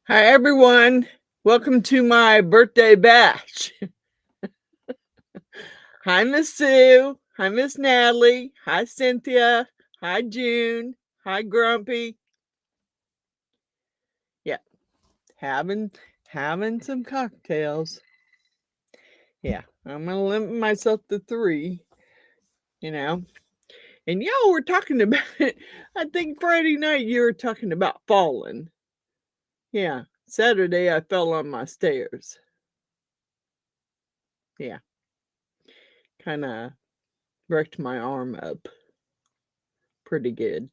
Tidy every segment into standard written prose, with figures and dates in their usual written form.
Hi, everyone. Welcome to my birthday bash. Hi, Miss Sue. Hi, Miss Natalie. Hi, Cynthia. Hi, June. Hi, Grumpy. Yeah, having having some cocktails. Yeah, I'm gonna limit myself to three. You know, and y'all were talking about it. I think Friday night you were talking about falling. Yeah, Saturday I fell on my stairs. Yeah, kind of wrecked my arm up pretty good.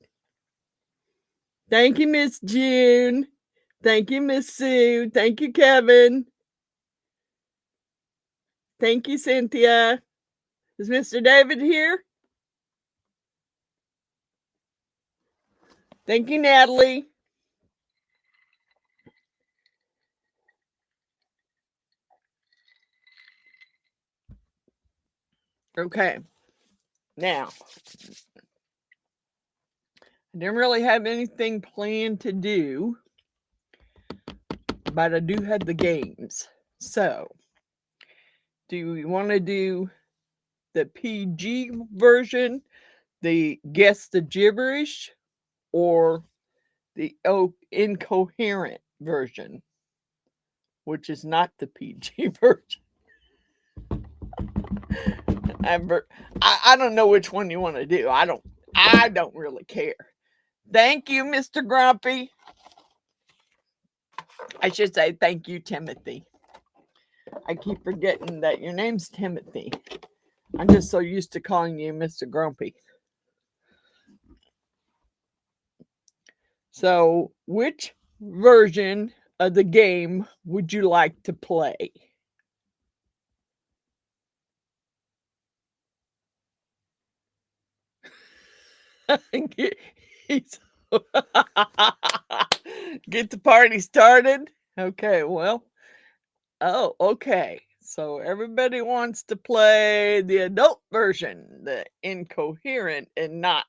Thank you, Miss June. Thank you, Miss Sue. Thank you, Kevin. Thank you, Cynthia. Is Mr. David here? Thank you, Natalie. Okay, now, I didn't really have anything planned to do, but I do have the games. So, do we want to do the PG version, the guess the gibberish, or the incoherent version, which is not the PG version? I don't know which one you want to do. I don't really care. Thank you, Mr. Grumpy. I should say thank you, Timothy. I keep forgetting that your name's Timothy. I'm just so used to calling you Mr. Grumpy. So, which version of the game would you like to play? He's- Get the party started. Okay, well, oh, okay. So everybody wants to play the adult version, the incoherent, and not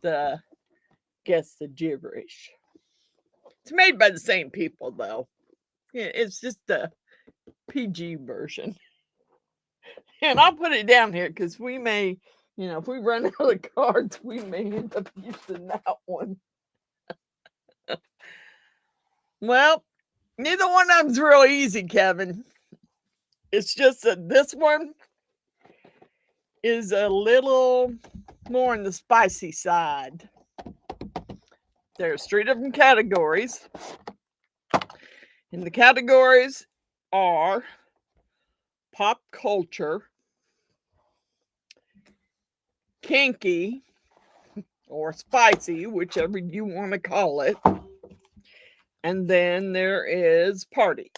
the guess the gibberish. It's made by the same people, though. Yeah, it's just the PG version. And I'll put it down here because we may, if we run out of cards, we may end up using that one. Well, neither one of them's real easy, Kevin. It's just that this one is a little more on the spicy side. There's three different categories, and the categories are pop culture, kinky, or spicy, whichever you want to call it, and then there is party.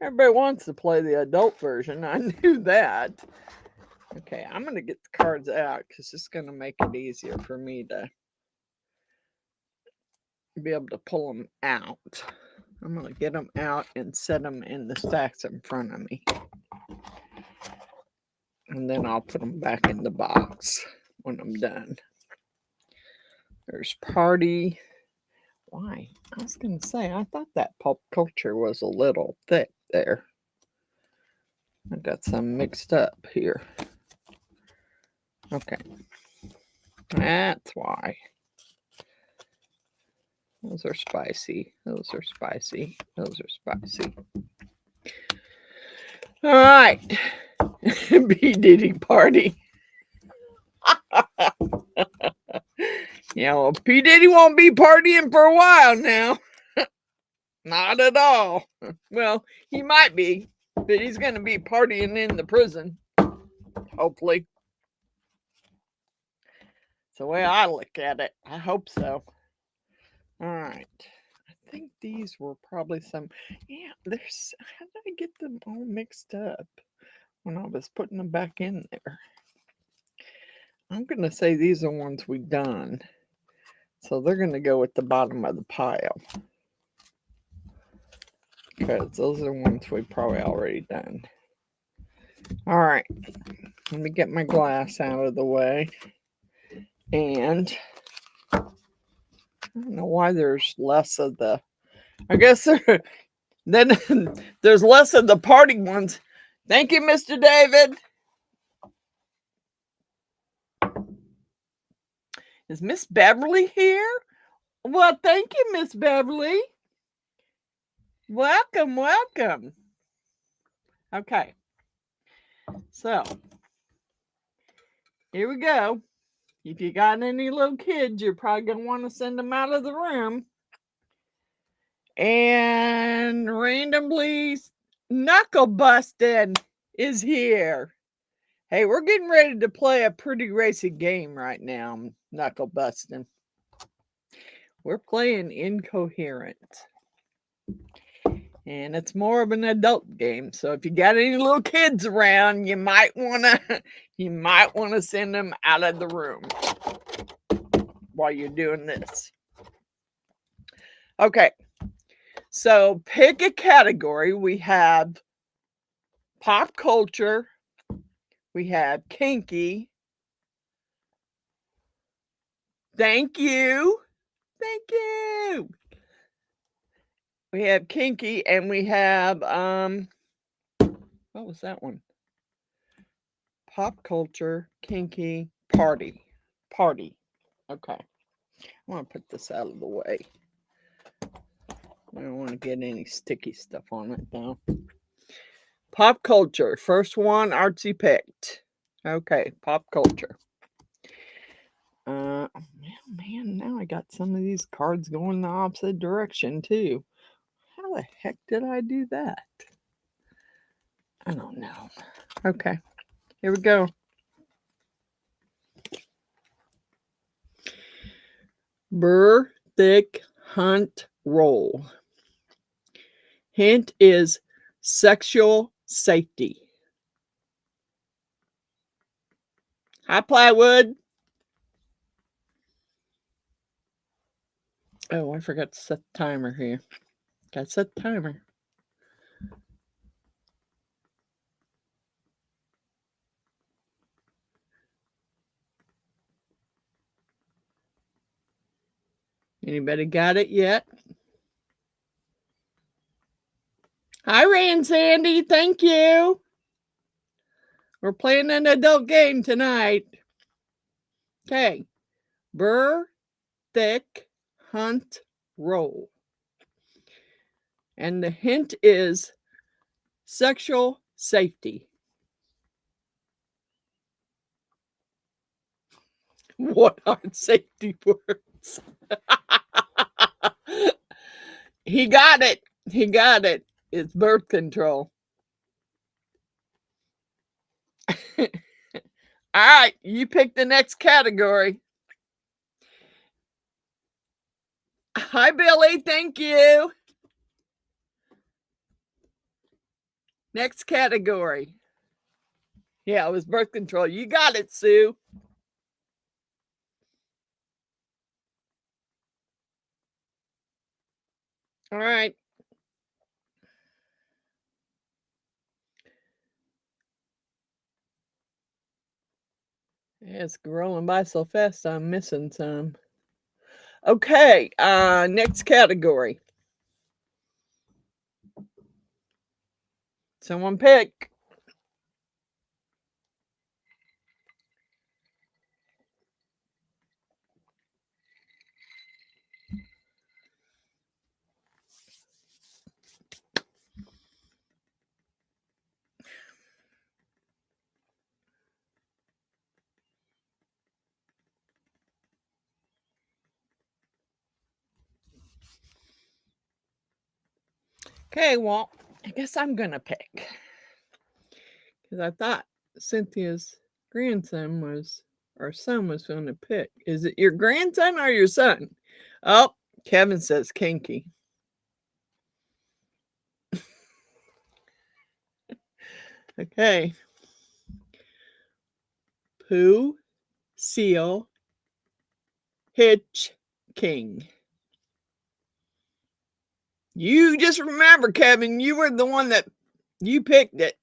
Everybody wants to play the adult version. I knew that. Okay, I'm going to get the cards out because it's going to make it easier for me to be able to pull them out. I'm going to get them out and set them in the stacks in front of me. And then I'll put them back in the box when I'm done. There's party. Why? I was going to say, I thought that pop culture was a little thick there. I got some mixed up here. Okay. That's why. Those are spicy. Those are spicy. Those are spicy. All right. B Diddy party. Well, P. Diddy won't be partying for a while now. Not at all. Well, he might be, but he's going to be partying in the prison. Hopefully. It's the way I look at it. I hope so. All right. I think these were probably some. Yeah, there's. How did I get them all mixed up when I was putting them back in there? I'm going to say these are ones we done. So they're going to go at the bottom of the pile. Because those are ones we probably already done. All right. Let me get my glass out of the way. And I don't know why there's less of the, I guess then there's less of the party ones. Thank you, Mr. David. Is Miss Beverly here? Well, thank you, Miss Beverly. Welcome, welcome. Okay. So, here we go. If you got any little kids, you're probably going to want to send them out of the room. And randomly, Knuckle Bustin' is here. Hey, we're getting ready to play a pretty racy game right now, Knuckle Bustin'. We're playing Incoherent. And it's more of an adult game. So if you got any little kids around, you might wanna send them out of the room while you're doing this. Okay. So pick a category. We have pop culture. We have kinky. Thank you. Thank you. We have kinky and we have what was that one? Pop culture, kinky, party. Party. Okay. I want to put this out of the way. I don't want to get any sticky stuff on it though. Pop culture. First one Artsy picked. Okay, pop culture. Man, now I got some of these cards going the opposite direction too. How the heck did I do that? I don't know. Okay, here we go. Burr, thick, hunt, roll. Hint is sexual safety. Hi, Plywood. Oh, I forgot to set the timer here. Got to set the timer. Anybody got it yet? Hi, Ray and Sandy. Thank you. We're playing an adult game tonight. Okay. Burr, thick, hunt, roll. And the hint is sexual safety. What are safety words? He got it. He got it. It's birth control. All right, you pick the next category. Hi, Billy. Thank you. Next category. Yeah, it was birth control. You got it, Sue. All right. Yeah, it's rolling by so fast, I'm missing some. Okay, next category. Someone pick. Okay, well, I guess I'm going to pick. Because I thought Cynthia's grandson was, or son was going to pick. Is it your grandson or your son? Oh, Kevin says kinky. Okay. Pooh, Seal, Hitch, King. You just remember, Kevin, you were the one that you picked it.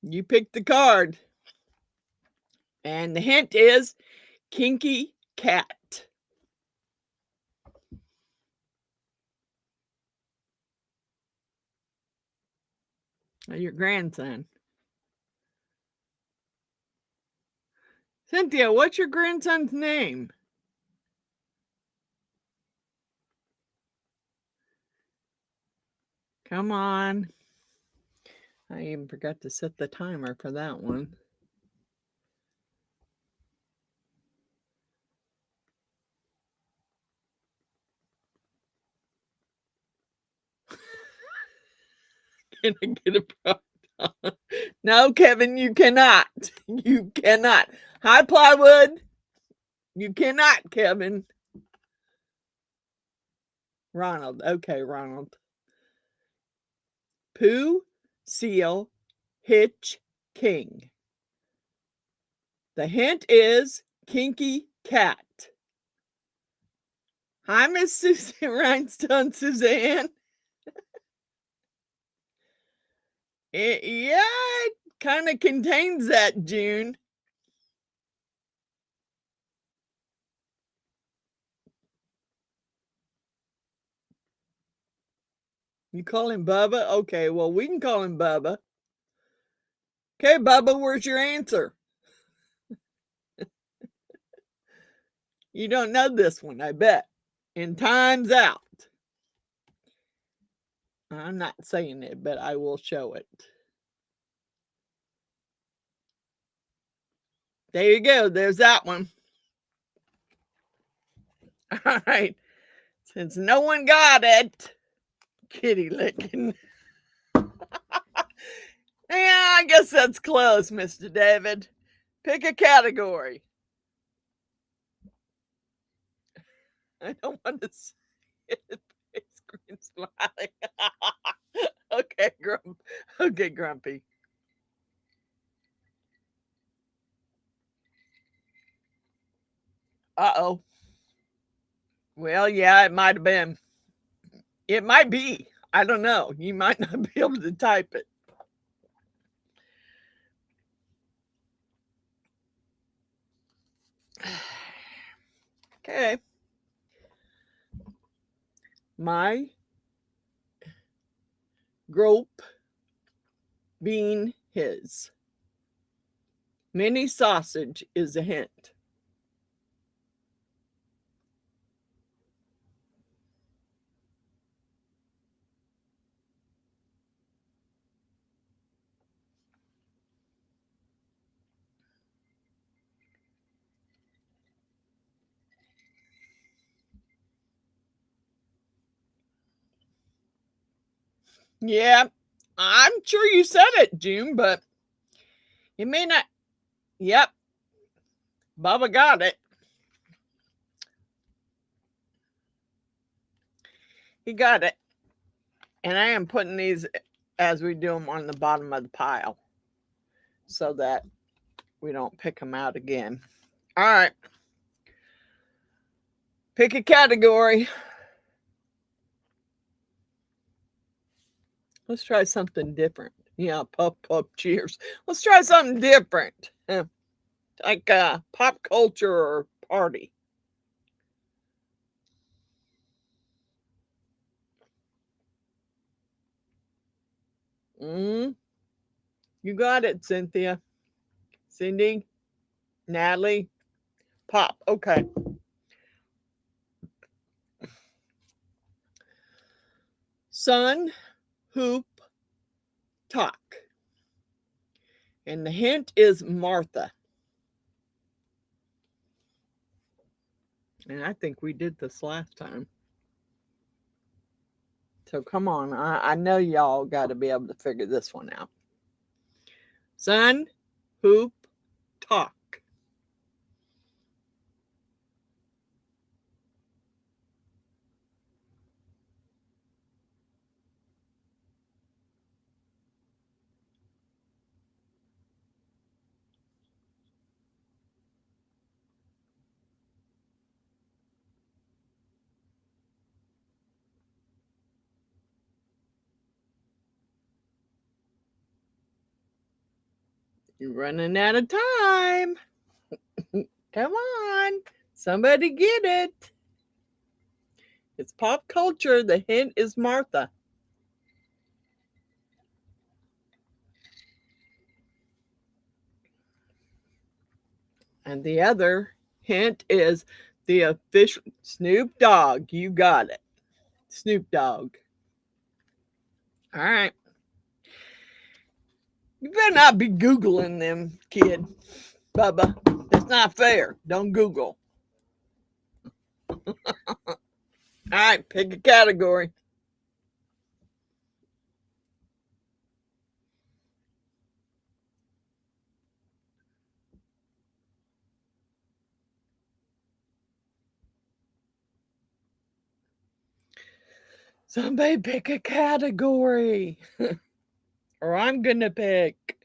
You picked the card. And the hint is kinky cat. Your grandson. Cynthia, what's your grandson's name? Come on. I even forgot to set the timer for that one. Can I get a product? No, Kevin, you cannot. You cannot. Hi, plywood. You cannot, Kevin. Ronald. Okay, Ronald. Pooh, seal, hitch, king. The hint is kinky cat. Hi, Miss Susan Rhinestone Suzanne. It kind of contains that, June. You call him Bubba? Okay, well, we can call him Bubba. Okay, Bubba, where's your answer? You don't know this one, I bet. And time's out. I'm not saying it, but I will show it. There you go. There's that one. All right. Since no one got it, kitty licking. Yeah, I guess that's close, Mr. David. Pick a category. I don't want to see it. Screen smiling. Okay, Grumpy. Uh-oh. Well, yeah, it might have been. It might be. I don't know. You might not be able to type it. Okay. My grope being his. Mini sausage is a hint. Yeah, I'm sure you said it, June, but you may not. Yep, Bubba got it. He got it. And I am putting these as we do them on the bottom of the pile so that we don't pick them out again. All right. Pick a category. Let's try something different. Yeah, puff, cheers. Let's try something different. Like pop culture or party. You got it, Cynthia. Cindy, Natalie, pop. Okay. Sun, hoop, talk. And the hint is Martha. And I think we did this last time. So come on. I know y'all got to be able to figure this one out. Sun, hoop, talk. You're running out of time. Come on. Somebody get it. It's pop culture. The hint is Martha. And the other hint is the official Snoop Dogg. You got it. Snoop Dogg. All right. You better not be Googling them, kid. Bubba. That's not fair. Don't Google. All right. Pick a category. Somebody pick a category. Or I'm going to pick.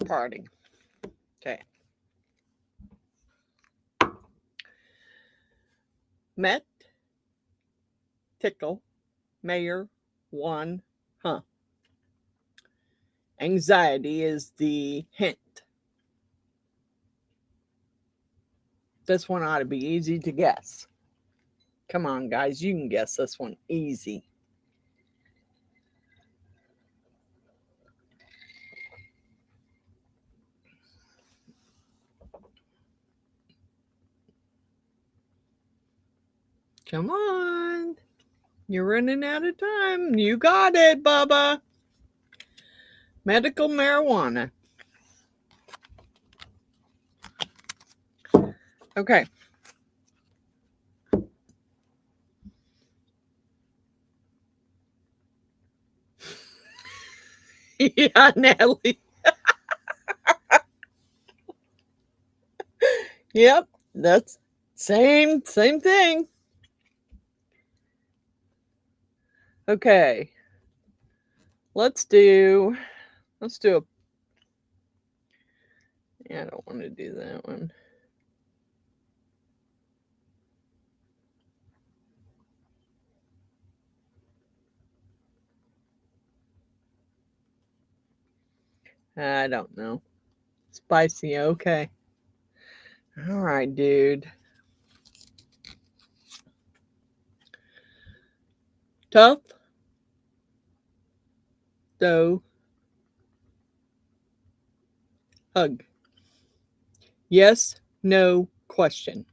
Party. Okay. Met, tickle, mayor, one, huh. Anxiety is the hint. This one ought to be easy to guess. Come on, guys. You can guess this one easy. Come on. You're running out of time. You got it, Bubba. Medical marijuana. Okay. Yeah, Natalie. Yep, that's same thing. Okay. Let's do a yeah, I don't want to do that one. I don't know. Spicy, okay. All right, dude. Tough, though. Hug. Yes, no question.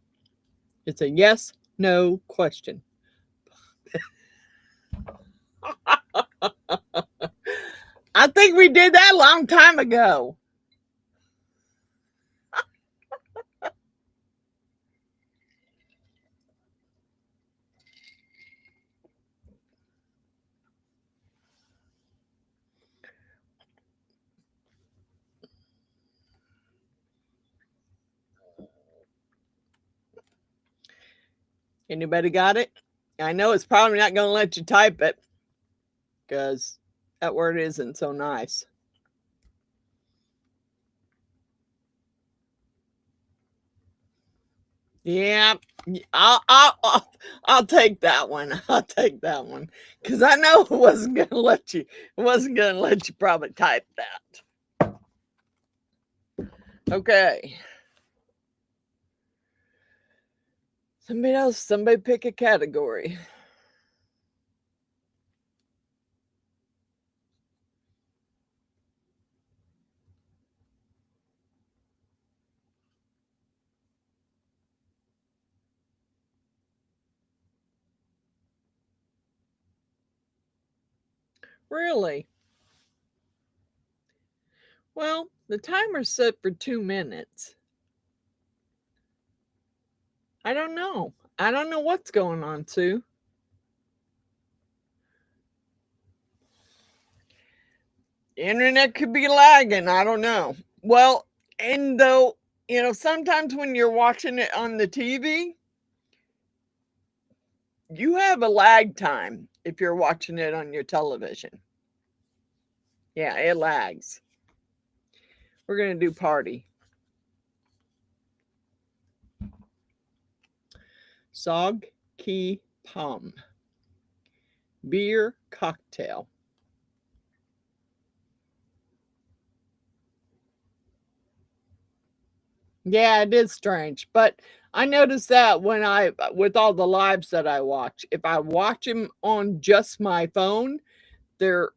It's a yes, no question. I think we did that a long time ago. Anybody got it? I know it's probably not going to let you type it because that word isn't so nice. Yeah, I'll take that one. I'll take that one because I know it wasn't going to let you. It wasn't going to let you probably type that. Okay. Somebody else. Somebody pick a category. Really? Well, the timer's set for 2 minutes. I don't know. I don't know what's going on, Sue. The internet could be lagging. I don't know. Well, and though, sometimes when you're watching it on the TV, you have a lag time if you're watching it on your television. Yeah, it lags. We're going to do party. Sog, key, palm. beer cocktail. Yeah, it is strange, but I notice that when with all the lives that I watch, if I watch them on just my phone, they're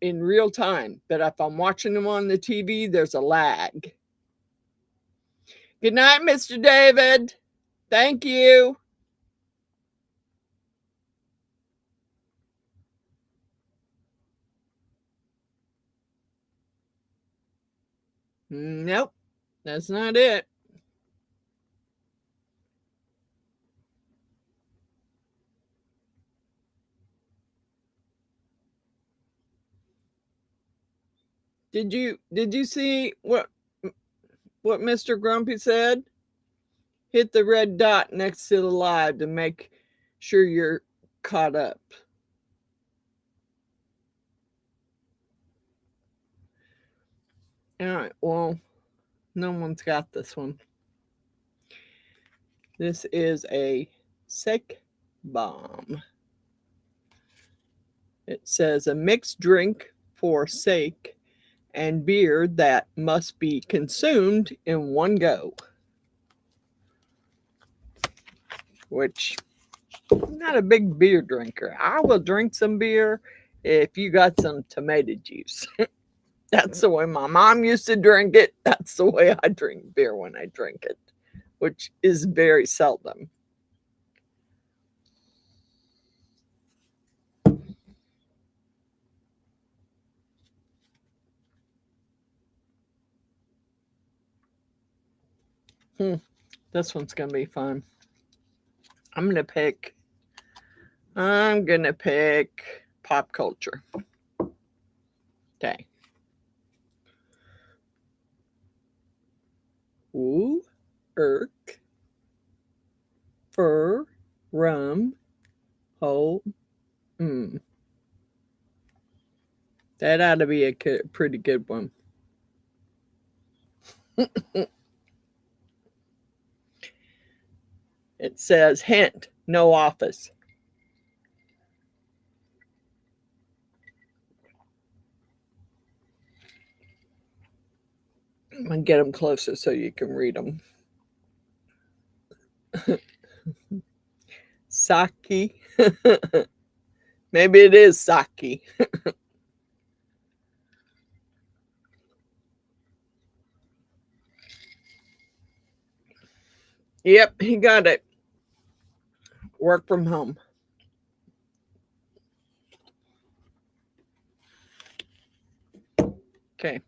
in real time, but if I'm watching them on the TV, there's a lag. Good night, Mr. David. Thank you. Nope, that's not it. Did you see what Mr. Grumpy said? Hit the red dot next to the live to make sure you're caught up. All right, well, no one's got this one. This is a sake bomb. It says a mixed drink for sake and beer that must be consumed in one go. Which, I'm not a big beer drinker. I will drink some beer if you got some tomato juice. That's the way my mom used to drink it. That's the way I drink beer when I drink it, which is very seldom. This one's going to be fun. I'm going to pick pop culture. Okay. Ooh, irk, fur, rum, ho, That ought to be a pretty good one. It says, hint, no office. I'm going to get them closer so you can read them. Saki. Maybe it is Saki. Yep, he got it. Work from home. Okay.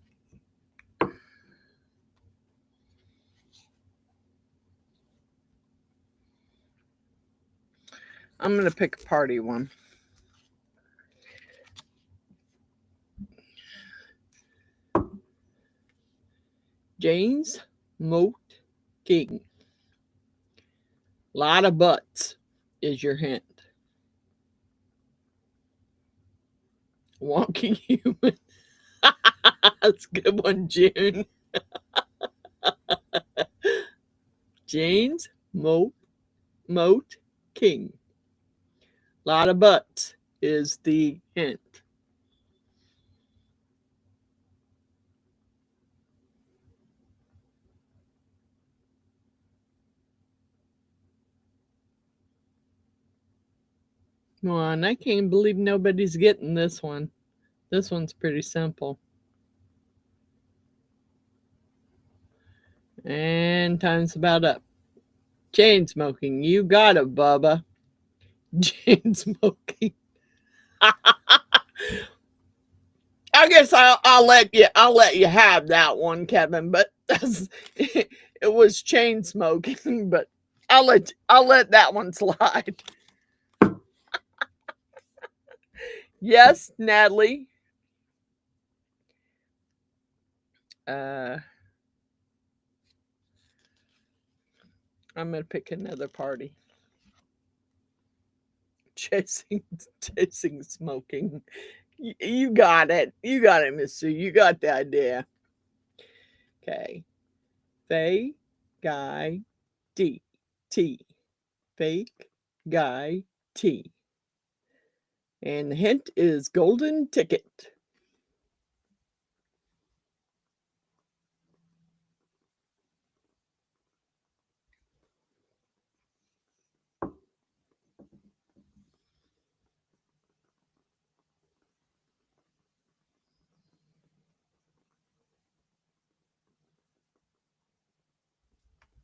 I'm going to pick a party one. James Moat King. Lot of butts is your hint. Wonky human. That's a good one, June. James Moat King. Lot of butts is the hint. Come on, I can't believe nobody's getting this one. This one's pretty simple. And time's about up. Chain smoking. You got it, Bubba. Chain smoking. I guess I'll let you have that one, Kevin. But it was chain smoking. But I'll let that one slide. Yes, Natalie. I'm gonna pick another party. Chasing smoking. You got it. You got it, Mister. You got the idea. Okay. Fake guy D T. Fake guy T. And the hint is golden ticket.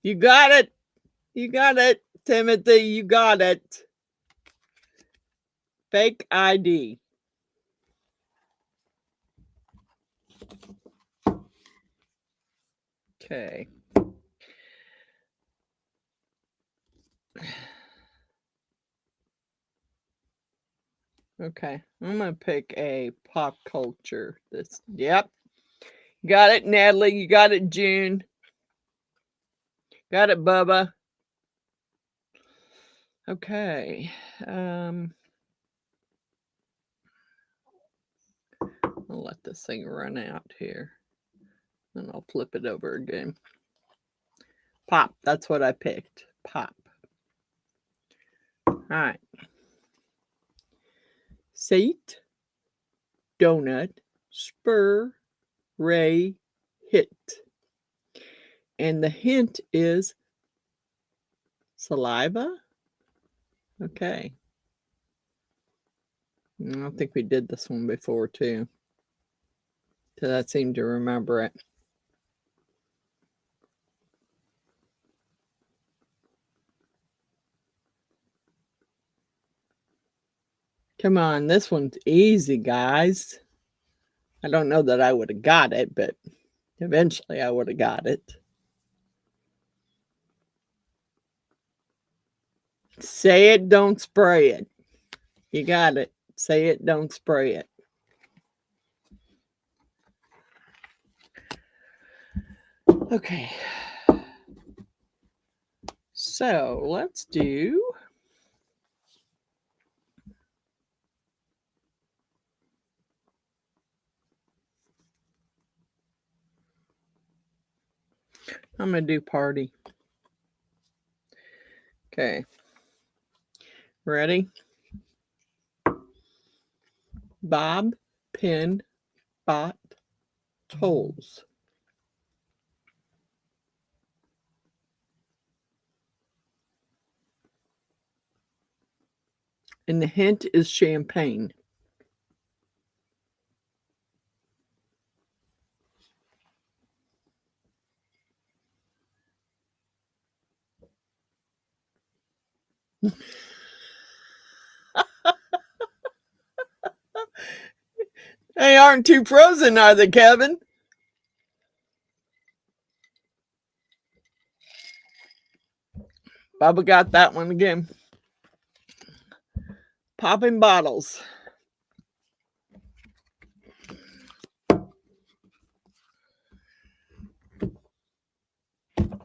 You got it. You got it, Timothy. You got it. Fake ID. Okay. Okay. I'm going to pick a pop culture. Yep. Got it, Natalie. You got it, June. Got it, Bubba. Okay. I'll let this thing run out here. And I'll flip it over again. Pop. That's what I picked. Pop. All right. Sate, donut, spur, ray, hit. And the hint is saliva. Okay. I don't think we did this one before, too. Because I seem to remember it. Come on, this one's easy, guys. I don't know that I would have got it, but eventually I would have got it. Say it, don't spray it. You got it. Say it, don't spray it. Okay. So let's do I'm going to do party. Okay. Ready? Bob, pin, bot, tolls. And the hint is champagne. They aren't too frozen, are they, Kevin? Bubba got that one again. Popping bottles.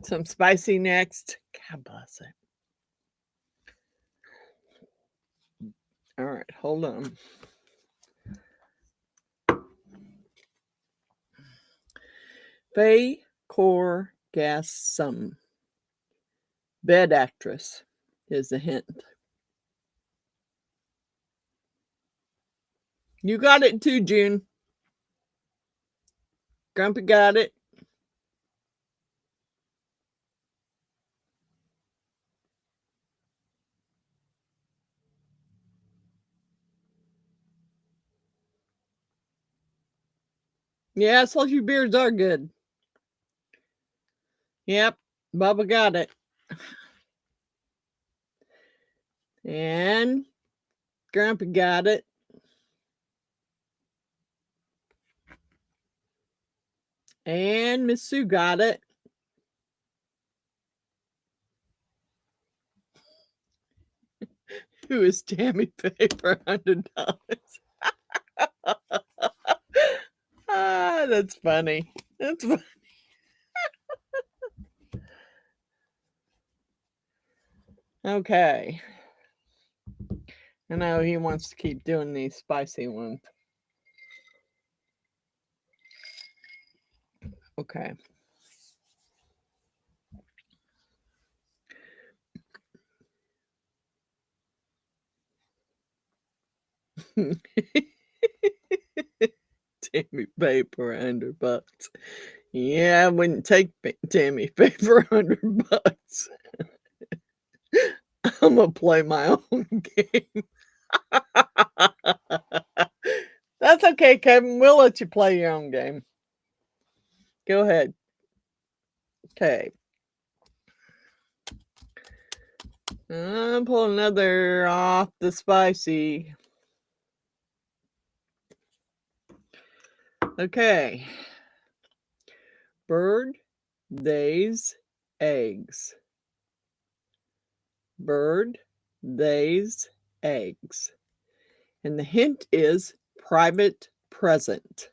Some spicy next. God bless it. All right, hold on. Faye Core Gas Some. Bed actress is the hint. You got it too, June. Grumpy got it. Yeah, salty beers are good. Yep, Bubba got it. And Grumpy got it. And Miss Sue got it. Who is Tammy Faye for $100? Ah, that's funny. That's funny. Okay. I know he wants to keep doing these spicy ones. Okay. Tammy Faye for $100. Yeah, I wouldn't take Tammy Faye for $100. Imma play my own game. That's okay, Kevin, we'll let you play your own game. Go ahead. Okay. Pull another off the spicy. Okay. Bird lays eggs. Bird lays eggs. And the hint is private present.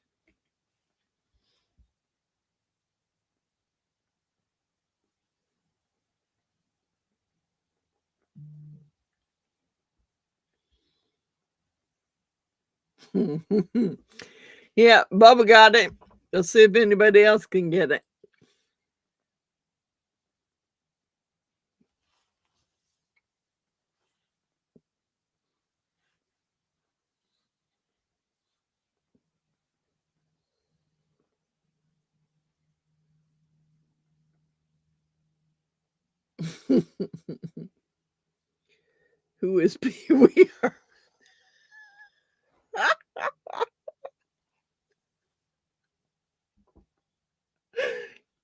Yeah, Bubba got it. Let's see if anybody else can get it. Who is Pee Wee?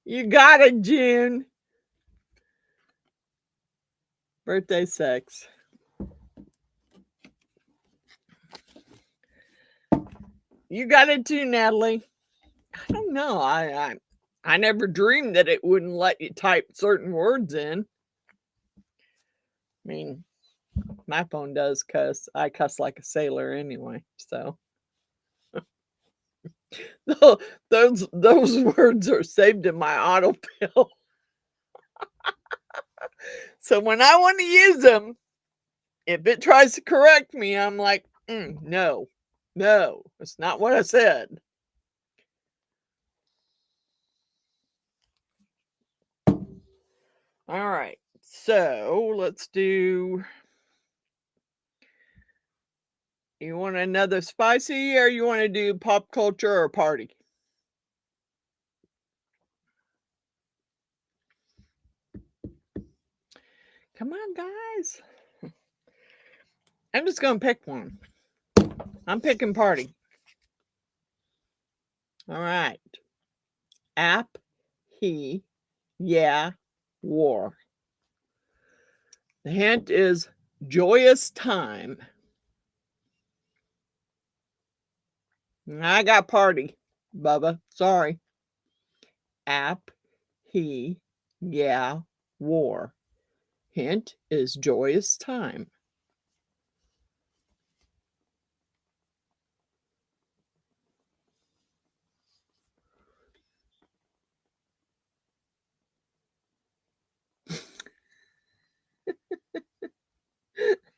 You got it, June. Birthday sex. You got it too, Natalie. I don't know. I never dreamed that it wouldn't let you type certain words in. I mean, my phone does cuss. I cuss like a sailor anyway, so those words are saved in my autofill. So when I want to use them, if it tries to correct me, I'm like, no, that's not what I said. All right, so let's do. You want another spicy, or you want to do pop culture or party? Come on, guys. I'm just gonna pick one. I'm picking party. All right. App, he, yeah, war. The hint is joyous time. I got party, Bubba. Sorry. App, he, yeah, war. Hint is joyous time.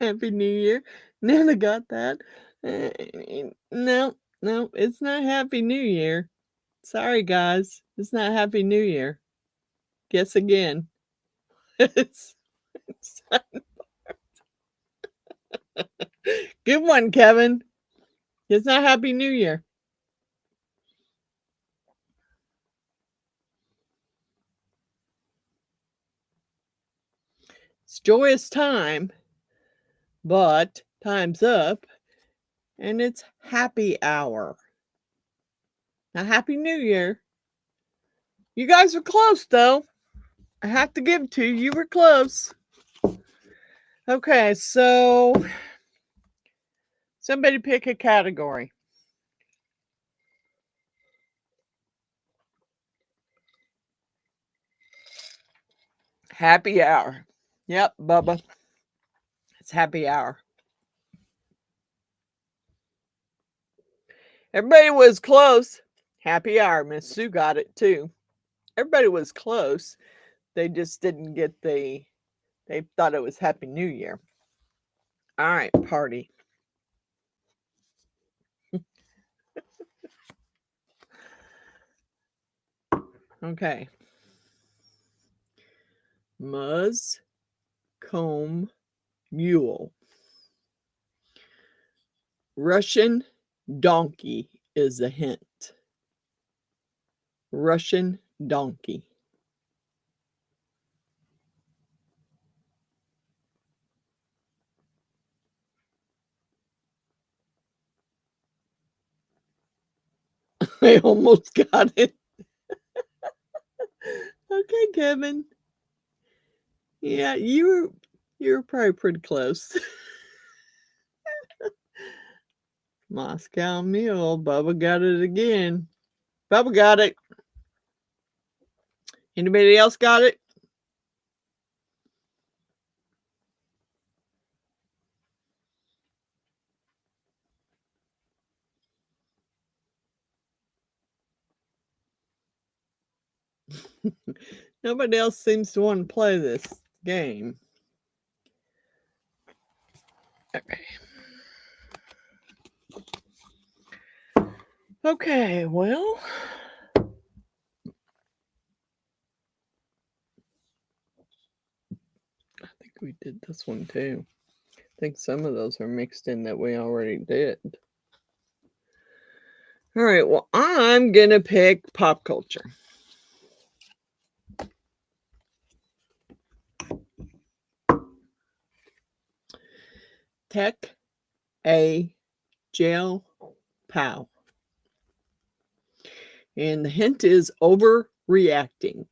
Happy New Year. Nana got that. No, it's not Happy New Year. Sorry, guys. It's not Happy New Year. Guess again. It's Good one, Kevin. It's not Happy New Year. It's joyous time, but time's up, and it's happy hour. Now, Happy New Year. You guys were close, though. I have to give it to you. You were close. Okay, so somebody pick a category. Happy hour. Yep, Bubba. It's happy hour. Everybody was close. Happy hour. Miss Sue got it too. Everybody was close. They just didn't get they thought it was Happy New Year. All right, party. Okay. Muzz, comb, mule. Russian donkey is a hint. Russian donkey. I almost got it. Okay, Kevin. Yeah, you were probably pretty close. Moscow Mule. Bubba got it again. Bubba got it. Anybody else got it? Nobody else seems to want to play this game. Okay. Okay, well. I think we did this one too. I think some of those are mixed in that we already did. All right, well, I'm going to pick pop culture. Tech a jail pow. And the hint is overreacting.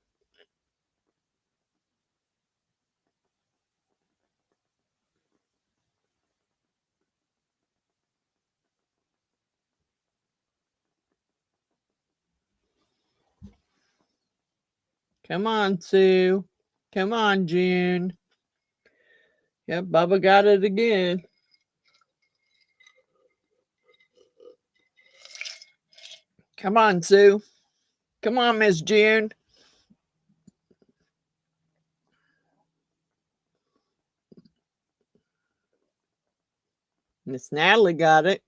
Come on, Sue. Come on, June. Yep, Bubba got it again. Come on, Sue. Come on, Miss June. Miss Natalie got it.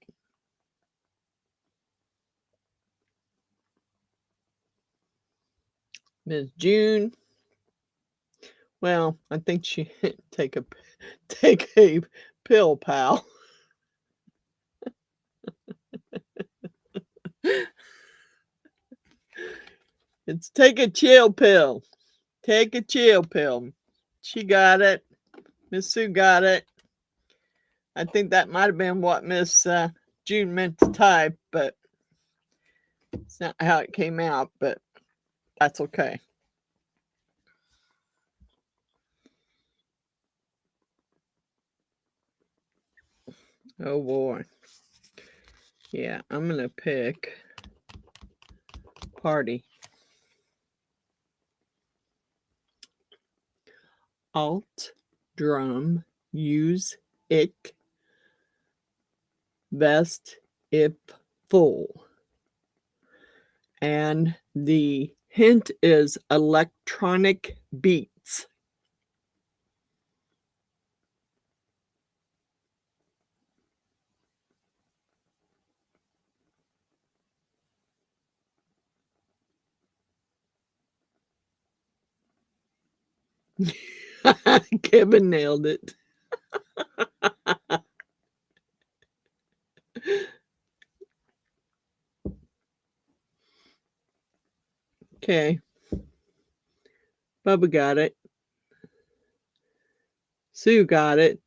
Miss June. Well, I think she take a pill, pal. It's take a chill pill. Take a chill pill. She got it. Miss Sue got it. I think that might have been what Miss June meant to type, but it's not how it came out, but that's okay. Oh boy. Yeah, I'm going to pick party. Alt, drum, use, ick, best, if full. And the hint is electronic beats. Kevin nailed it. Okay. Bubba got it. Sue got it.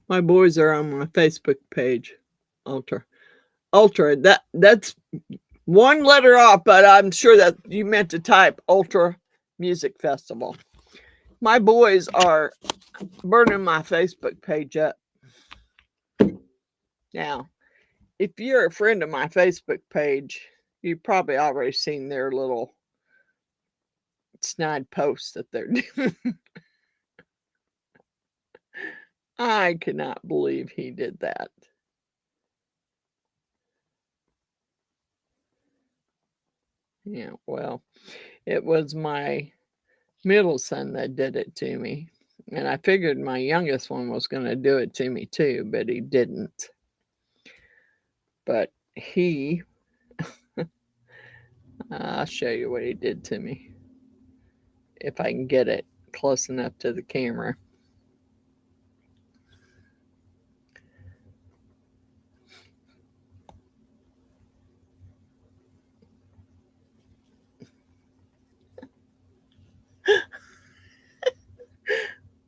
My boys are on my Facebook page. Ultra. That's one letter off, but I'm sure that you meant to type Ultra Music Festival. My boys are burning my Facebook page up. Now, if you're a friend of my Facebook page, you've probably already seen their little snide posts that they're doing. I cannot believe he did that. Yeah, well, it was my middle son that did it to me. And I figured my youngest one was going to do it to me too, but he didn't. But he, I'll show you what he did to me. If I can get it close enough to the camera.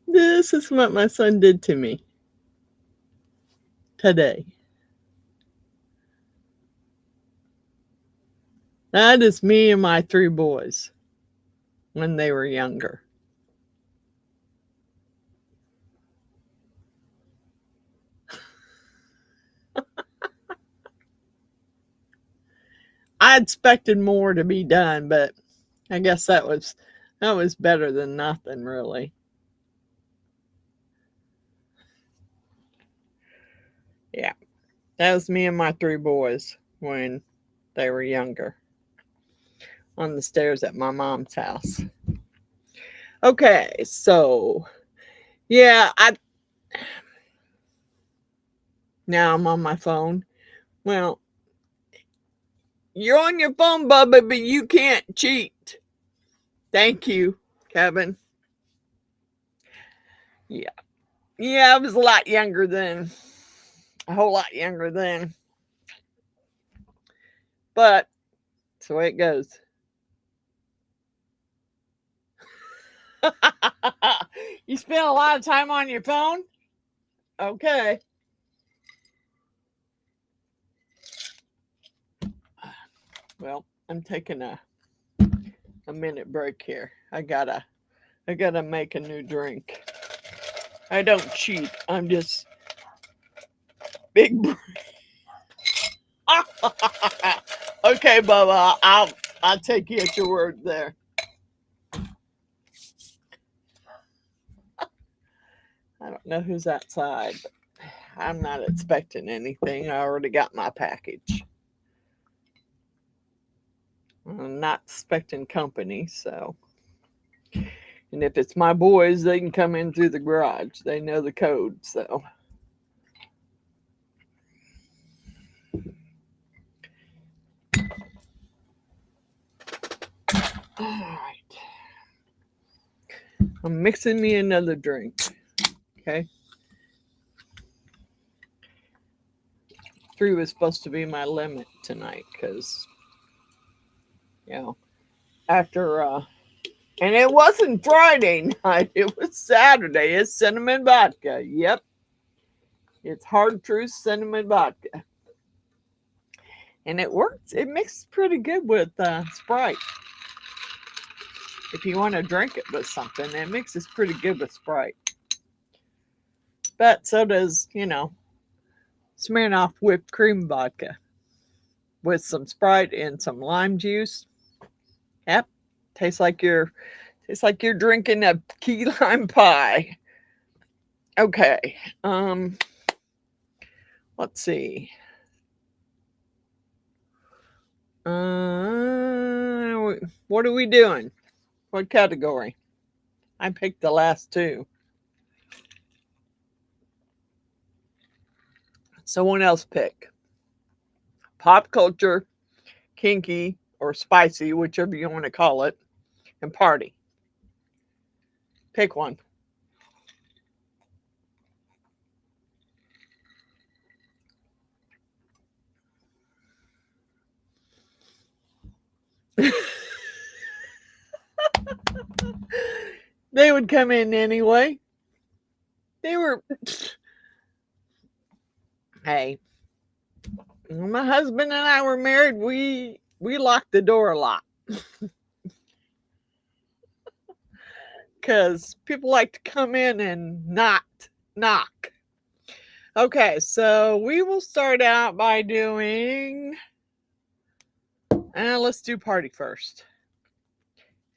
This is what my son did to me today. That is me and my 3 boys when they were younger. I expected more to be done, but I guess that was better than nothing, really. Yeah, that was me and my 3 boys when they were younger on the stairs at my mom's house. Okay, so yeah, now I'm on my phone. Well, you're on your phone, Bubba, but you can't cheat. Thank you, Kevin. Yeah. Yeah, I was a lot younger then. A whole lot younger then. But that's the way it goes. You spend a lot of time on your phone? Okay. Well, I'm taking a minute break here. I gotta make a new drink. I don't cheat. I'm just big brain. Okay, Bubba, I'll take you at your word there. I don't know who's outside, but I'm not expecting anything. I already got my package. I'm not expecting company, so. And if it's my boys, they can come in through the garage. They know the code, so. All right. I'm mixing me another drink. Okay. 3 was supposed to be my limit tonight because, after, and it wasn't Friday night, it was Saturday. It's cinnamon vodka. Yep. It's Hard Truth cinnamon vodka. And it works. It mixes pretty good with Sprite. If you want to drink it with something, it mixes pretty good with Sprite. But so does, Smirnoff whipped cream vodka with some Sprite and some lime juice. Yep, tastes like you're drinking a key lime pie. Okay, let's see. What are we doing? What category? I picked the last 2. Someone else pick. Pop culture, kinky, or spicy, whichever you want to call it, and party. Pick one. They would come in anyway. They were. Hey, when my husband and I were married, we locked the door a lot. Because people like to come in and not knock. Okay, so we will start out by doing. Let's do party first.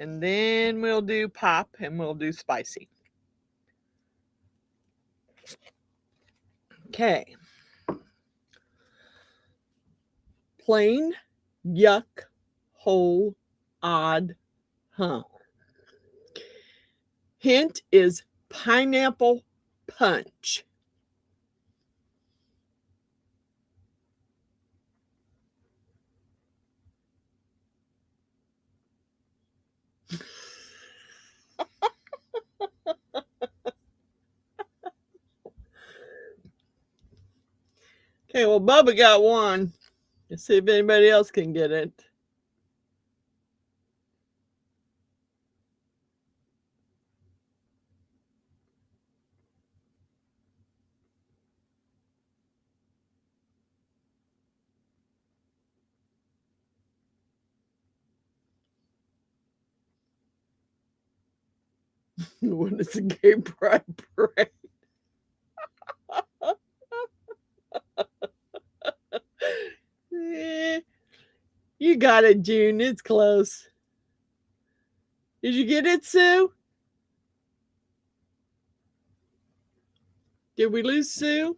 And then we'll do pop and we'll do spicy. Okay. Plain, yuck, whole, odd, huh. Hint is pineapple punch. Okay, well, Bubba got one. Let's see if anybody else can get it. What is a gay pride parade? You got it, June. It's close. Did you get it, Sue? Did we lose Sue?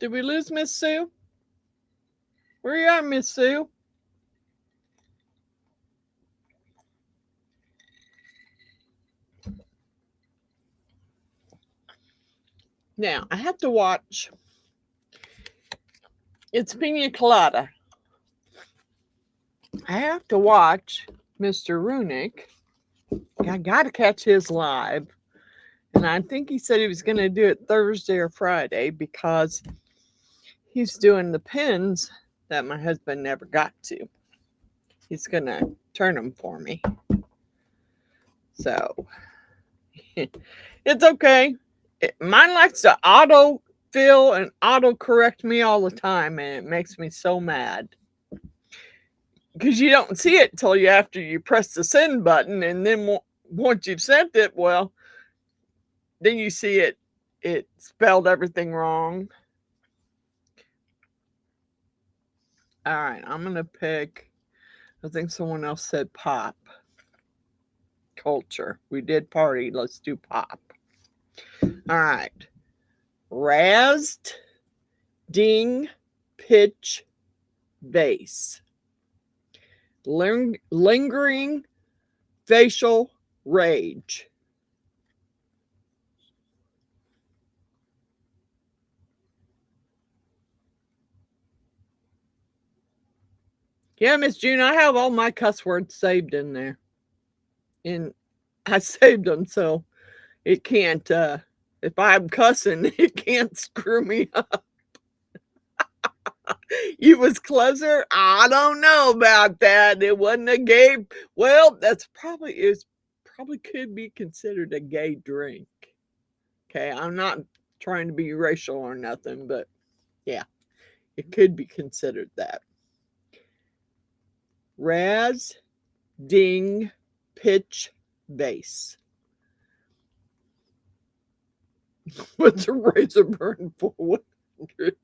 Did we lose Miss Sue? Where you at, Miss Sue? Now, I have to watch. It's Pina Colada. I have to watch Mr. Runick. I got to catch his live. And I think he said he was going to do it Thursday or Friday because he's doing the pins that my husband never got to. He's going to turn them for me. So, it's okay. Mine likes to auto fill and auto correct me all the time, and it makes me so mad. Because you don't see it until after you press the send button, and then once you've sent it, well, then you see it spelled everything wrong. All right, I'm going to pick, I think someone else said pop. Culture. We did party. Let's do pop. All right. Razzed, ding, pitch, bass. Lingering, facial, rage. Yeah, Miss June, I have all my cuss words saved in there. And I saved them so it can't, if I'm cussing, it can't screw me up. You was closer? I don't know about that. It wasn't a gay. Well, that's probably could be considered a gay drink. Okay, I'm not trying to be racial or nothing, but yeah, it could be considered that. Raz, ding, pitch, bass. What's a razor burn for 100?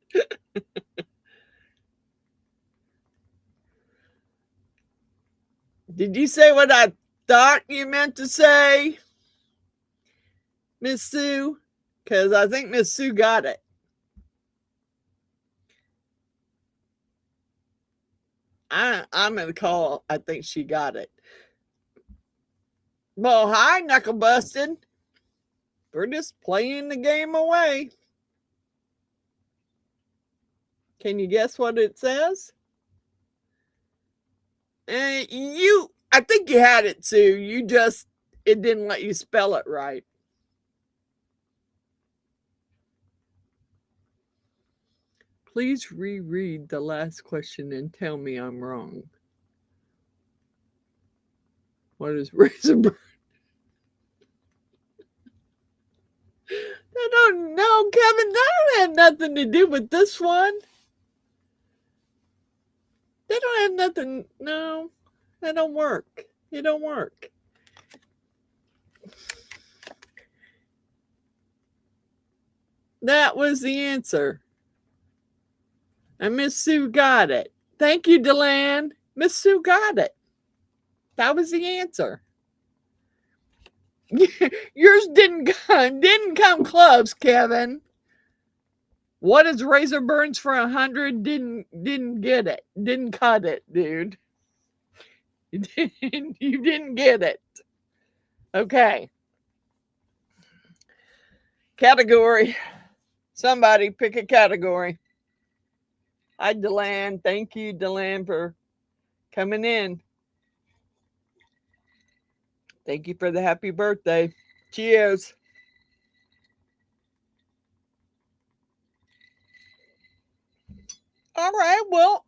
Did you say what I thought you meant to say, Miss Sue? Because I think Miss Sue got it. I'm going to call, I think she got it. Well, hi, Knuckle Busted. We're just playing the game away. Can you guess what it says? I think you had it, Sue. It didn't let you spell it right. Please reread the last question and tell me I'm wrong. What is razor burn? I don't know, Kevin. That don't have nothing to do with this one. They don't have nothing. No, that don't work. It don't work. That was the answer. And Miss Sue got it. Thank you, Deland. Miss Sue got it. That was the answer. Yours didn't come close, Kevin. What is razor burns for 100? Didn't get it. Didn't cut it, dude. You didn't get it. Okay. Category. Somebody pick a category. Hi, Deland. Thank you, Deland, for coming in. Thank you for the happy birthday. Cheers. All right, well,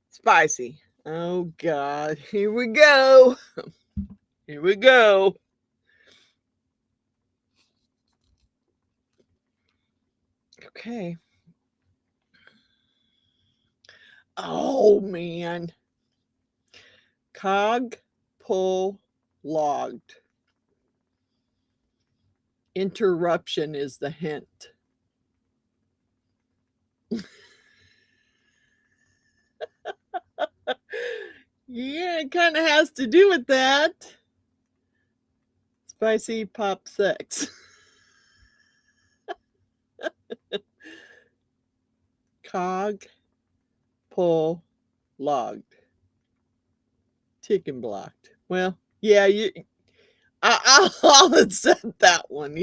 spicy. Oh, God. Here we go. Here we go. Okay. Oh, man. Cog, pull, logged. Interruption is the hint. Yeah, it kind of has to do with that. Spicy pop sex. Cog, pull, logged. Chicken blocked. Well, yeah, I'll accept that one.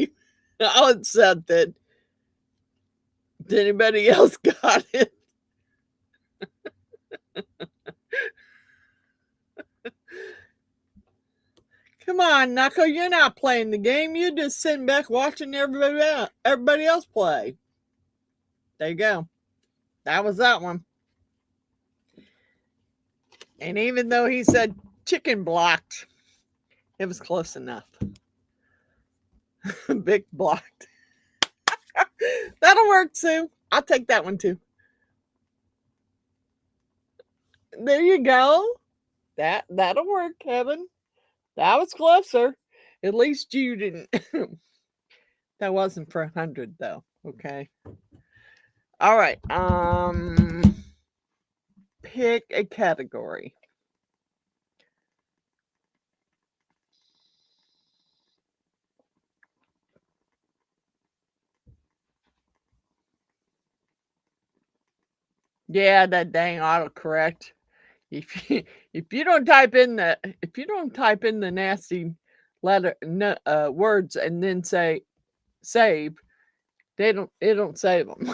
I'll accept that. Did anybody else got it? Come on, Knuckle, you're not playing the game. You're just sitting back watching everybody else play. There you go. That was that one. And even though he said chicken blocked, it was close enough. Big blocked. That'll work, Sue. I'll take that one too. There you go. That'll work, Kevin. That was closer. At least you didn't. That wasn't for 100 though. Okay. All right. Pick a category. Yeah, that dang autocorrect. If you don't type in the nasty words and then say save, it don't save them.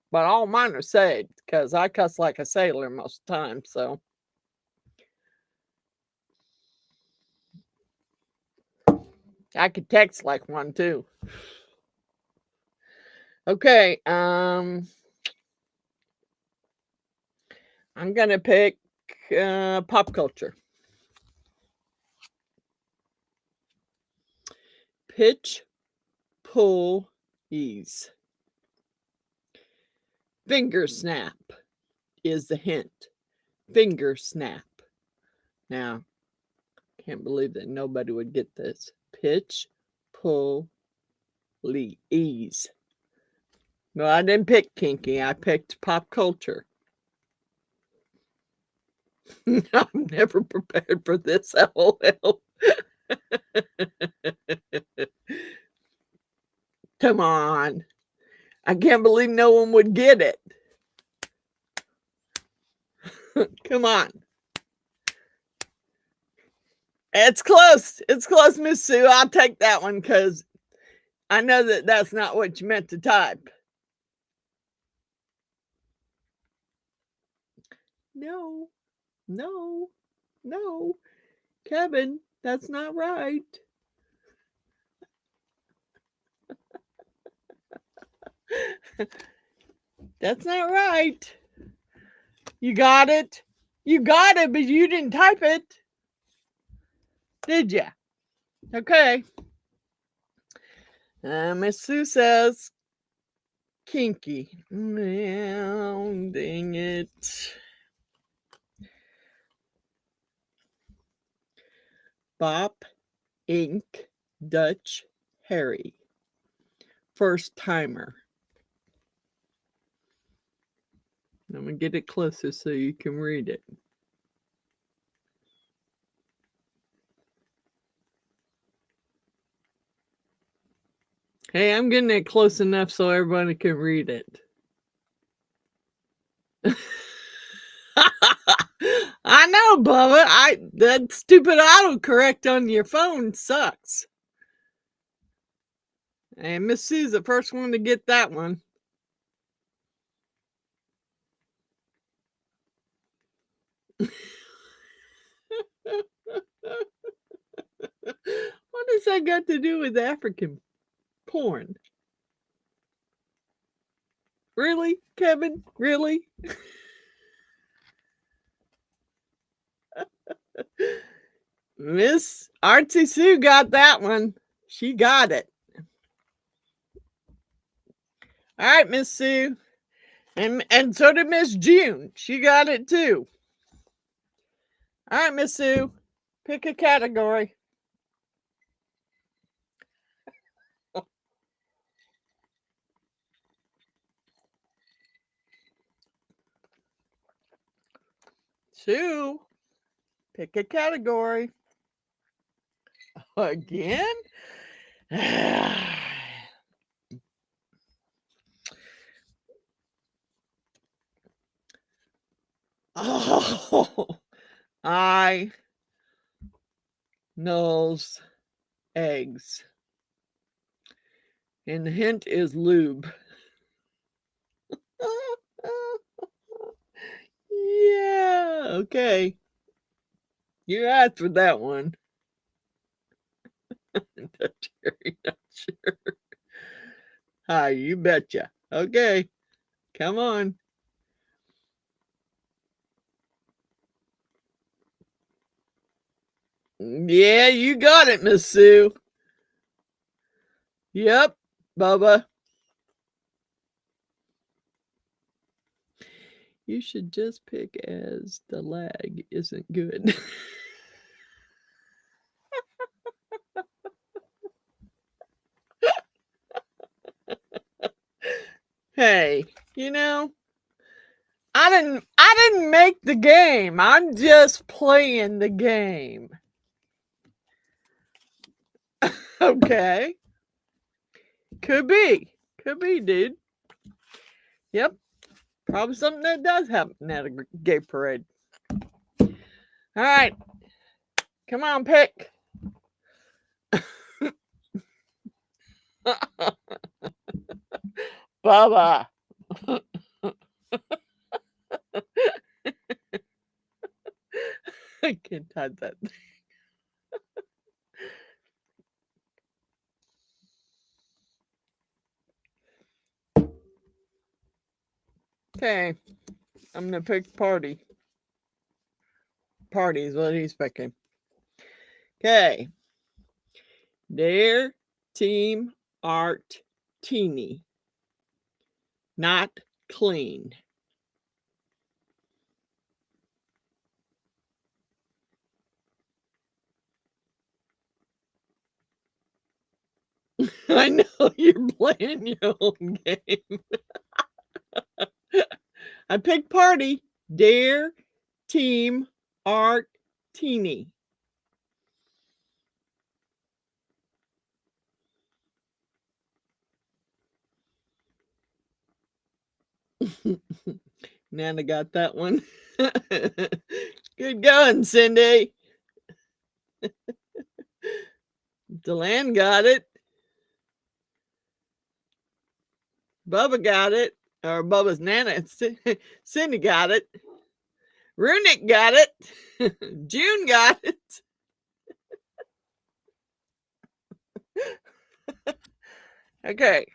But all mine are saved because I cuss like a sailor most of the time. So I could text like one too. Okay, I'm gonna pick pop culture. Pitch, pull, ease. Finger snap is the hint. Finger snap. Now, can't believe that nobody would get this. Pitch, pull, ease. No, I didn't pick kinky. I picked pop culture. I'm never prepared for this. LOL. Come on. I can't believe no one would get it. Come on. It's close. It's close, Miss Sue. I'll take that one because I know that that's not what you meant to type. No, no, no. Kevin, that's not right. That's not right. You got it. You got it, but you didn't type it. Did ya? Okay. Miss Sue says kinky. Well, dang it. Bop, Ink, Dutch, Harry. First timer. I'm going to get it closer so you can read it. Hey, I'm getting it close enough so everybody can read it. I know, Bubba. That stupid autocorrect on your phone sucks. And Miss Sue's the first one to get that one. has that got to do with African porn? Really, Kevin? Really? Miss Artsy Sue got that one. She got it. All right, Miss Sue. And so did Miss June. She got it too. All right, Miss Sue. Pick a category. Sue, pick a category. Again? Oh, I knows eggs. And the hint is lube. Yeah, okay. You asked for that one. Not sure. Hi, you betcha. Okay, come on. Yeah, you got it, Miss Sue. Yep, Bubba. You should just pick as the lag isn't good. Hey, you know, I didn't make the game. I'm just playing the game. Okay. Could be. Could be, dude. Yep. Probably something that does happen at a gay parade. All right. Come on, pick. Bubba. I can't type that. Okay. I'm going to pick party. Party is what he's picking. Okay. Their team art teeny. Not clean. I know you're playing your own game. I picked party. Dare team art teeny. Nana got that one. Good going, Cindy. Deland got it. Bubba got it. Or Bubba's Nana. Cindy got it. Runic got it. June got it. Okay.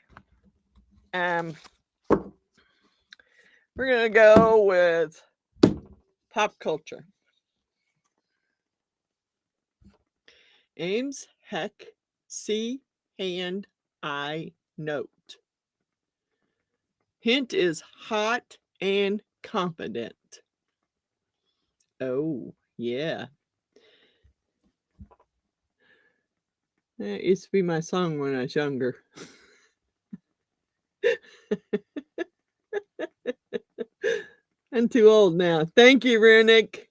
We're gonna go with pop culture. Ames, heck, see, hand, eye, note. Hint is hot and confident. Oh, yeah. That used to be my song when I was younger. I'm too old now. Thank you, Runic.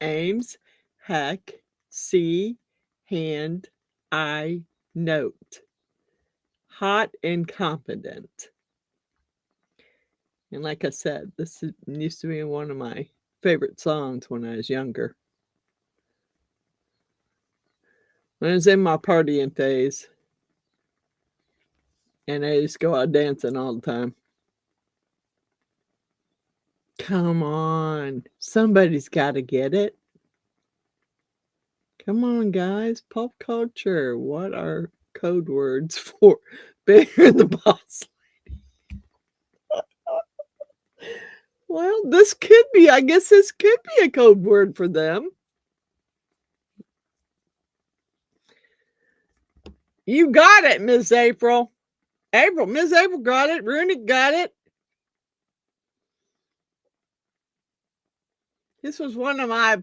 Ames, heck, see, hand, eye, note. Hot and confident. And like I said, this used to be one of my favorite songs when I was younger. When I was in my partying phase. And I used to go out dancing all the time. Come on. Somebody's got to get it. Come on, guys. Pop culture. What are code words for Bear the Boss Lady? Well, I guess this could be a code word for them. You got it, Miss April. Miss April got it. Runic got it. This was one of my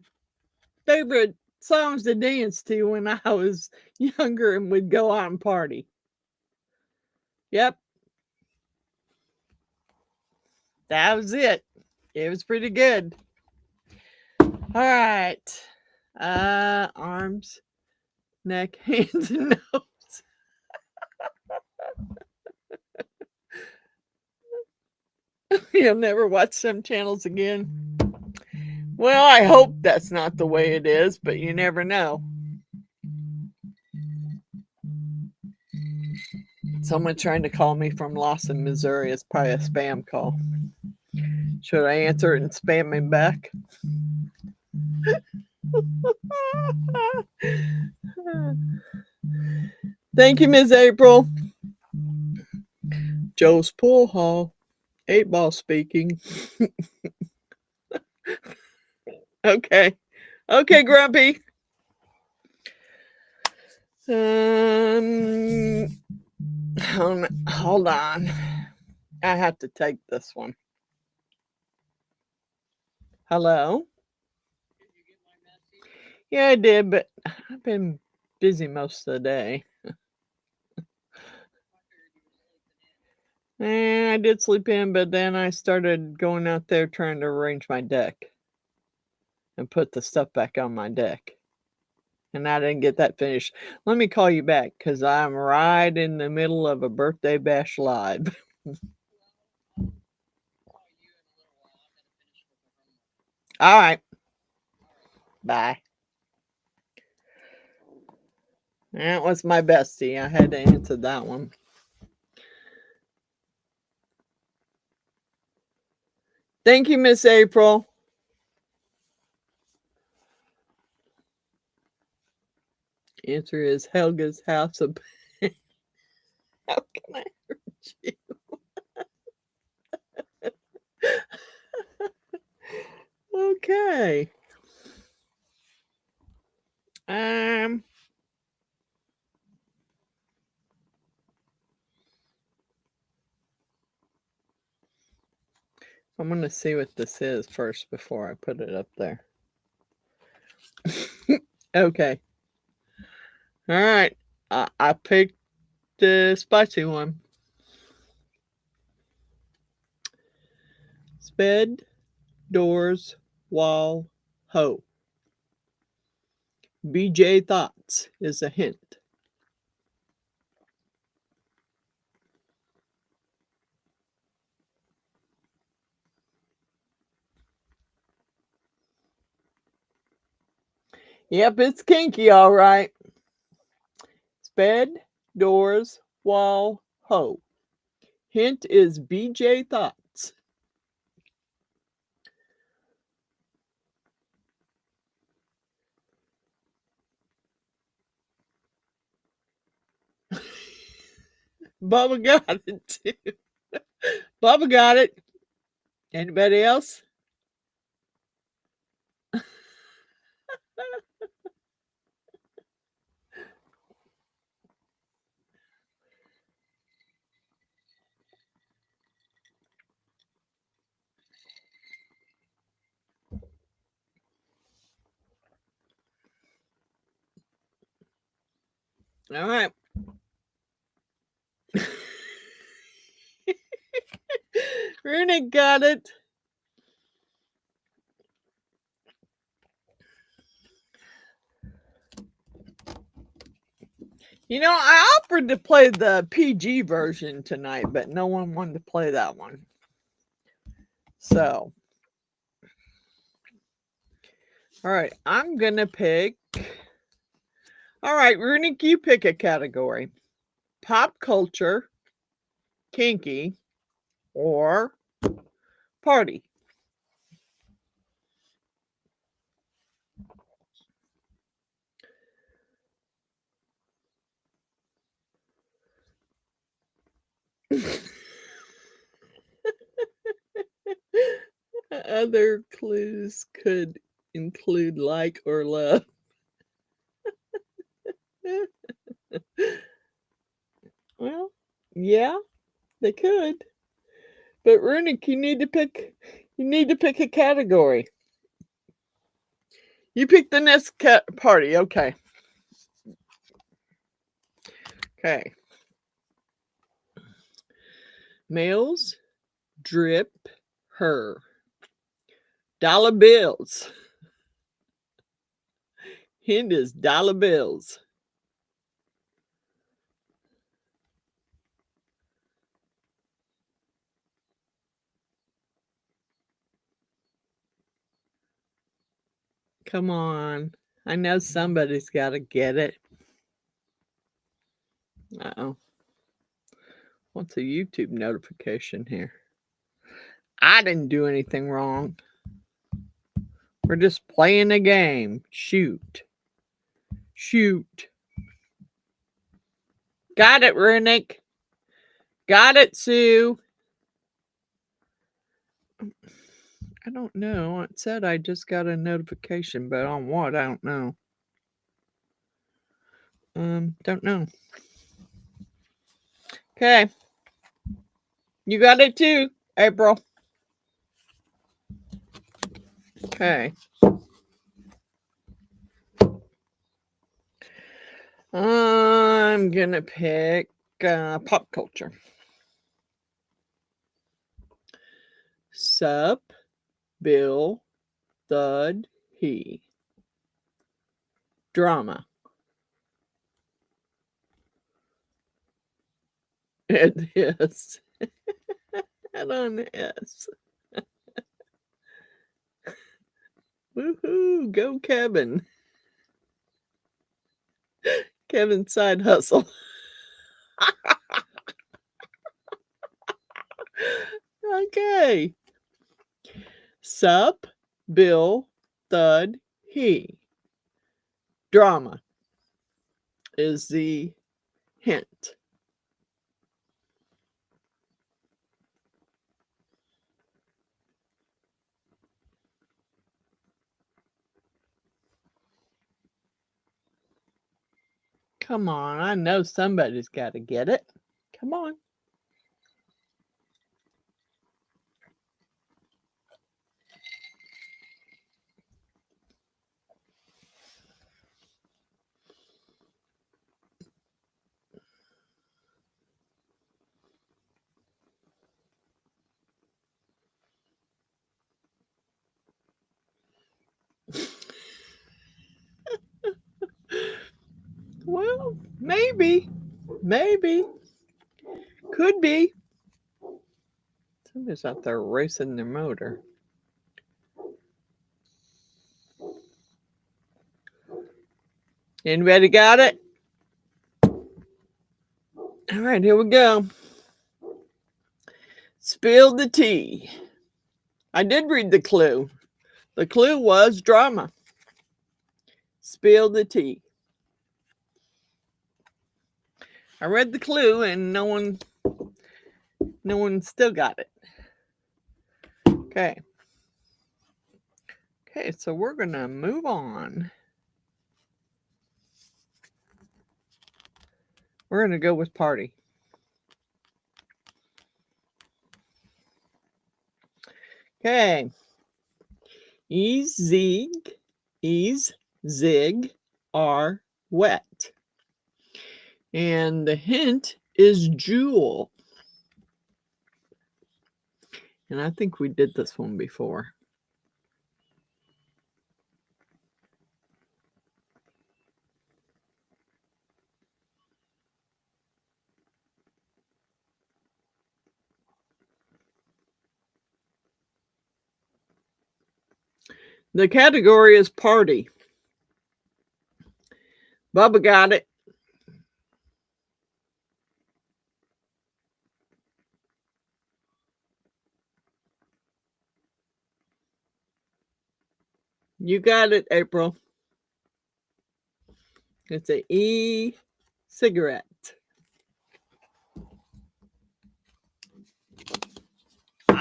favorite songs to dance to when I was younger and would go out and party. Yep. That was it. It was pretty good. All right. Arms, neck, hands, and nose. You'll never watch some channels again. Well, I hope that's not the way it is, but you never know. Someone trying to call me from Lawson, Missouri is probably a spam call. Should I answer it and spam him back? Thank you, Ms. April. Joe's Pool Hall. 8-Ball speaking. Okay. Okay, Grumpy. Hold on. I have to take this one. Hello? Yeah, I did, but I've been busy most of the day. I did sleep in, but then I started going out there trying to arrange my deck and put the stuff back on my deck. And I didn't get that finished. Let me call you back because I'm right in the middle of a birthday bash live. All right. Bye. That was my bestie. I had to answer that one. Thank you, Miss April. Answer is Helga's House of Pain. How can I hurt you? Okay. I'm going to see what this is first before I put it up there. Okay. All right. I picked the spicy one. Sped, doors, wall, hoe. BJ Thoughts is a hint. Yep, it's kinky, all right. Sped, doors, wall, hoe. Hint is BJ Thoughts. Bubba got it too. Bubba got it. Anybody else? All right. Runic got it. You know, I offered to play the PG version tonight, but no one wanted to play that one. So, all right, I'm going to pick. All right, Runic, you pick a category. Pop culture, kinky, or party. Other clues could include like or love. Well, yeah, they could. But Runic, you need to pick a category. You pick the next party, okay. Okay. Males drip her dollar bills. Hint is dollar bills. Come on. I know somebody's got to get it. Uh-oh. What's a YouTube notification here? I didn't do anything wrong. We're just playing a game. Shoot. Shoot. Got it, Runic. Got it, Sue. I don't know. It said I just got a notification, but on what? I don't know. Don't know. Okay. You got it too, April. Okay. I'm gonna pick pop culture. Sup, Bill, Thud, He. Drama. It is. Head on S. Woohoo! Go Kevin. Kevin's side hustle. Okay. Sup, Bill, Thud, He. Drama is the hint. Come on, I know somebody's got to get it. Come on. Well, maybe. Maybe. Could be. Somebody's out there racing their motor. Anybody got it? All right, here we go. Spill the tea. I did read the clue. The clue was drama. Spill the tea. I read the clue and no one still got it. Okay. Okay, so we're going to move on. We're going to go with party. Okay. Ease, zig are wet. And the hint is jewel. And I think we did this one before. The category is party. Bubba got it. You got it, April. It's an e-cigarette.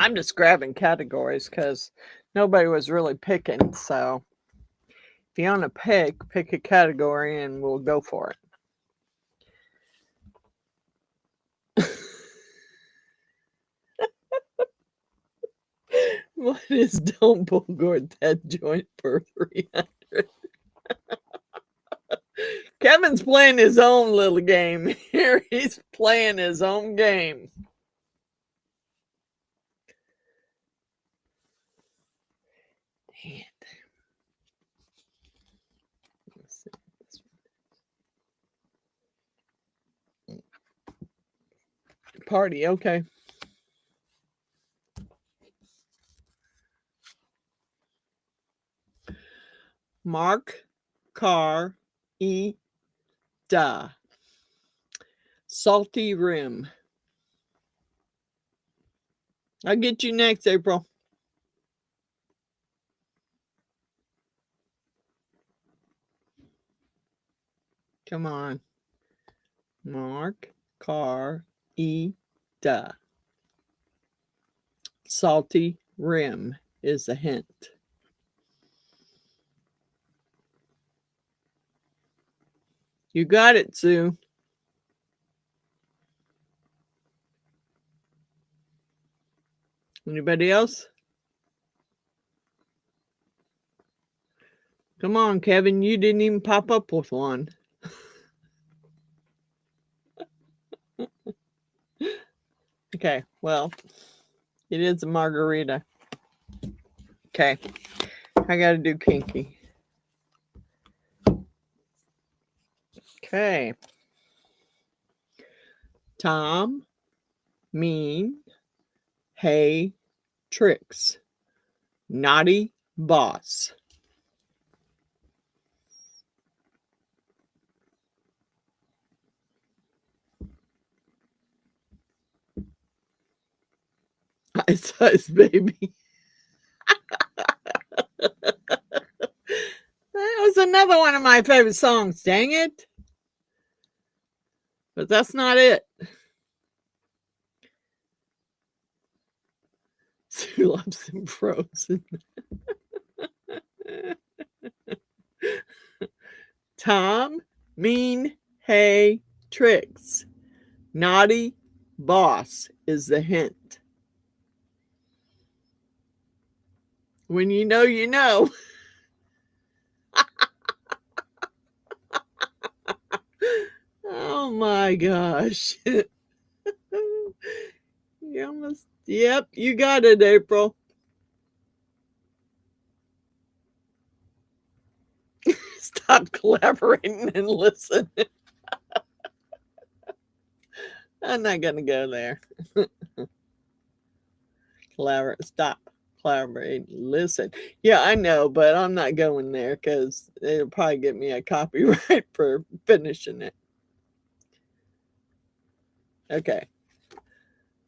I'm just grabbing categories because nobody was really picking. So if you want to pick a category and we'll go for it. What is don't Bogart that joint for 300? Kevin's playing his own little game here. He's playing his own game. Dang it. Let's see this one. Party, okay. Mark Car E Da. Salty Rim. I'll get you next, April. Come on. Mark Car E Da. Salty Rim is a hint. You got it, Sue. Anybody else? Come on, Kevin. You didn't even pop up with one. Okay, well, it is a margarita. Okay, I got to do kinky. Okay. Tom, mean, hey, tricks. Naughty boss. Ice Ice Baby. That was another one of my favorite songs, dang it. But that's not it. Sue loves him frozen. Tom, mean, hey, tricks. Naughty boss is the hint. When you know, you know. Oh my gosh. You almost, yep, you got it, April. Stop collaborating and listen. I'm not going to go there. Stop collaborating. Listen. Yeah, I know, but I'm not going there because it'll probably get me a copyright for finishing it. Okay.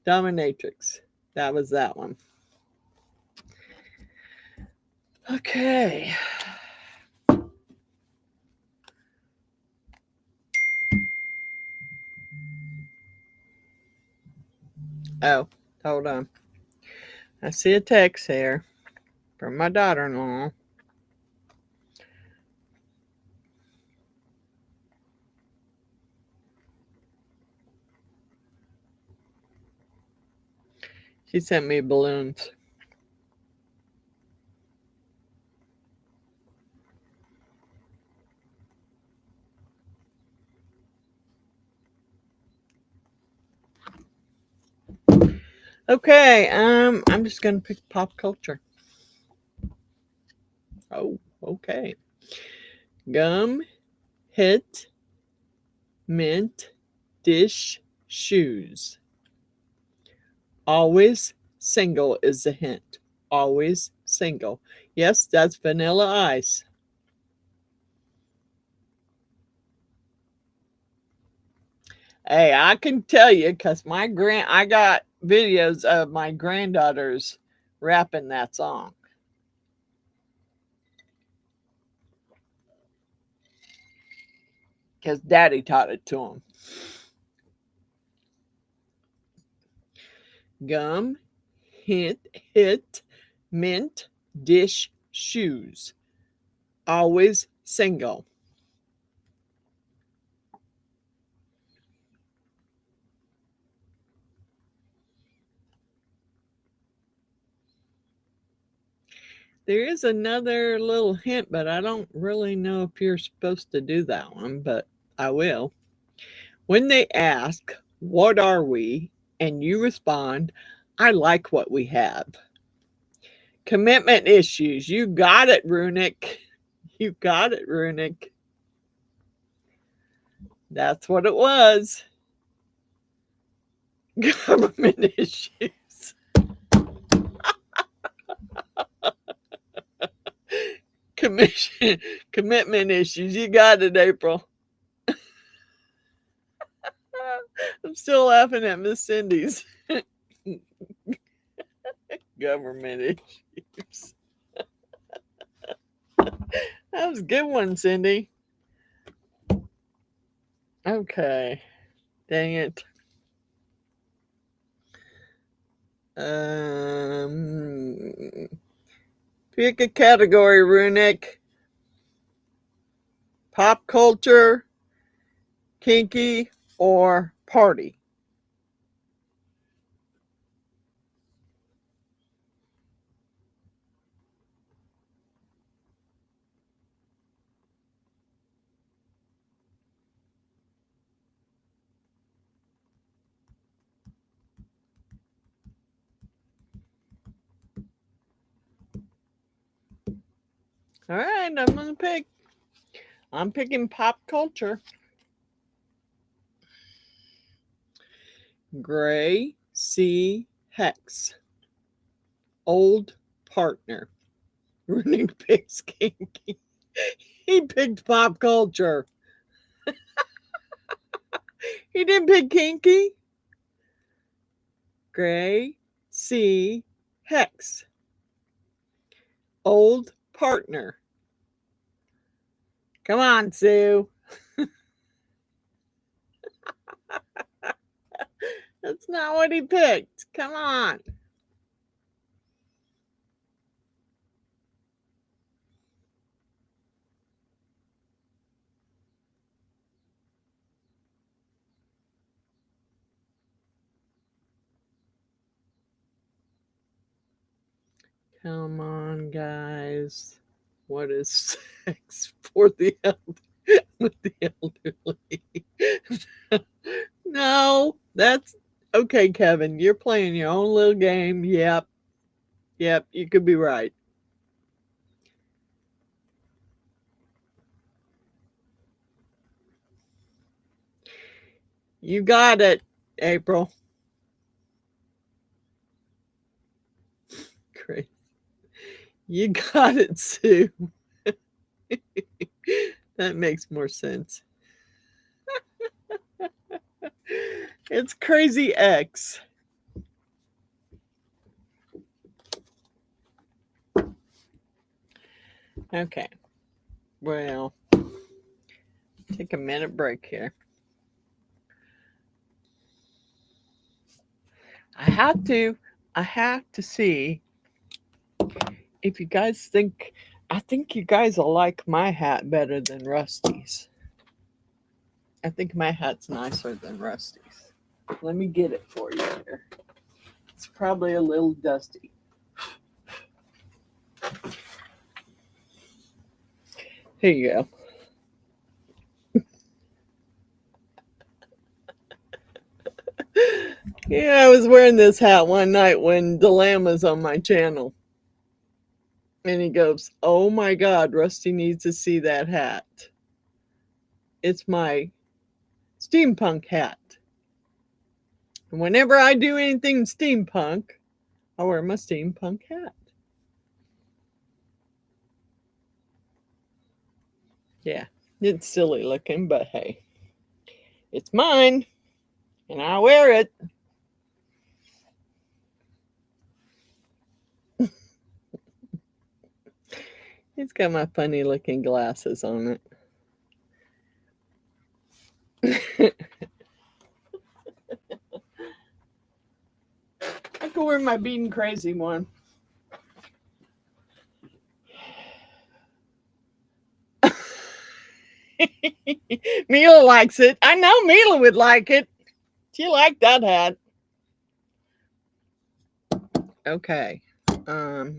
Dominatrix. That was that one. Okay. Oh, hold on. I see a text here from my daughter-in-law. She sent me balloons. Okay, I'm just gonna pick pop culture. Oh, okay. Gum, hit, mint, dish, shoes. Always single is the hint. Always single. Yes, that's Vanilla Ice. Hey, I can tell you because I got videos of my granddaughters rapping that song. Because daddy taught it to them. Gum, hit, mint, dish, shoes. Always single. There is another little hint, but I don't really know if you're supposed to do that one, but I will. When they ask, "What are we?" and you respond, "I like what we have." Commitment issues. You got it, Runic. You got it, Runic. That's what it was. Government issues. Commitment issues. You got it, April. I'm still laughing at Miss Cindy's. Government issues. That was a good one, Cindy. Okay. Dang it. Pick a category, Runic. Pop culture, kinky, or party. All right, I'm gonna pick. I'm picking pop culture. Gray C Hex. Old partner. Runic picks kinky. He picked pop culture. He didn't pick kinky. Gray C Hex. Old partner. Come on, Sue. That's not what he picked. Come on. Come on, guys. What is sex for the with the elderly? No, that's okay, Kevin. You're playing your own little game. Yep. Yep, you could be right. You got it, April. Great. You got it, Sue. That makes more sense. It's Crazy X. Okay. Well, take a minute break here. I have to see if you guys think, I think you guys will like my hat better than Rusty's. I think my hat's nicer than Rusty's. Let me get it for you here. It's probably a little dusty. Here you go. Yeah, I was wearing this hat one night when DeLam was on my channel. And he goes, "Oh my God, Rusty needs to see that hat. It's my steampunk hat. And whenever I do anything steampunk, I wear my steampunk hat." Yeah, it's silly looking, but hey, it's mine and I wear it. It's got my funny looking glasses on it. I can wear trying my Beadinkrazy one. Mila likes it. I know Mila would like it. She liked that hat. Okay. I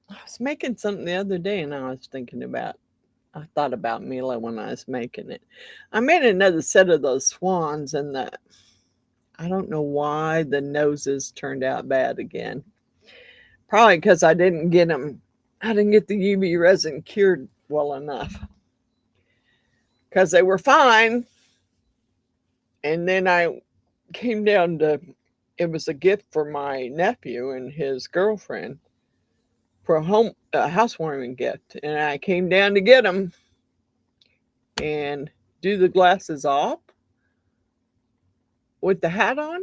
was making something the other day and I thought about Mila when I was making it. I made another set of those swans and I don't know why the noses turned out bad again. Probably because I didn't get the UV resin cured well enough. Because they were fine. And then I came down to, it was a gift for my nephew and his girlfriend for a housewarming gift. And I came down to get them and do the glasses off with the hat on.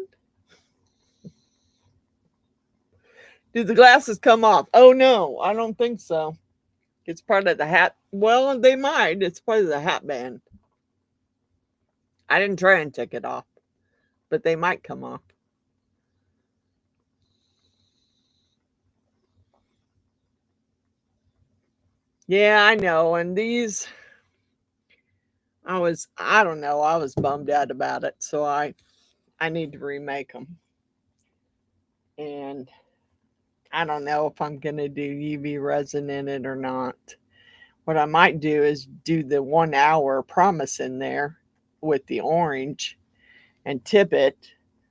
Did the glasses come off? Oh no, I don't think so. It's part of the hat. Well, they might. It's part of the hat band. I didn't try and take it off, but they might come off. Yeah, I know. And these, I don't know, I was bummed out about it. So I need to remake them. And I don't know if I'm going to do UV resin in it or not. What I might do is do the 1 hour promise in there with the orange and tip it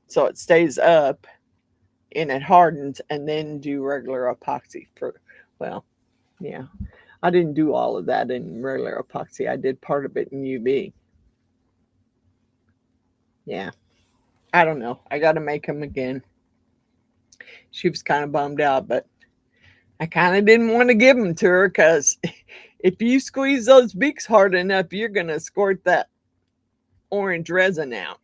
so it stays up and it hardens, and then do regular epoxy well, yeah. I didn't do all of that in regular epoxy. I did part of it in UV. Yeah. I don't know. I got to make them again. She was kind of bummed out, but I kind of didn't want to give them to her because if you squeeze those beaks hard enough, you're going to squirt that orange resin out.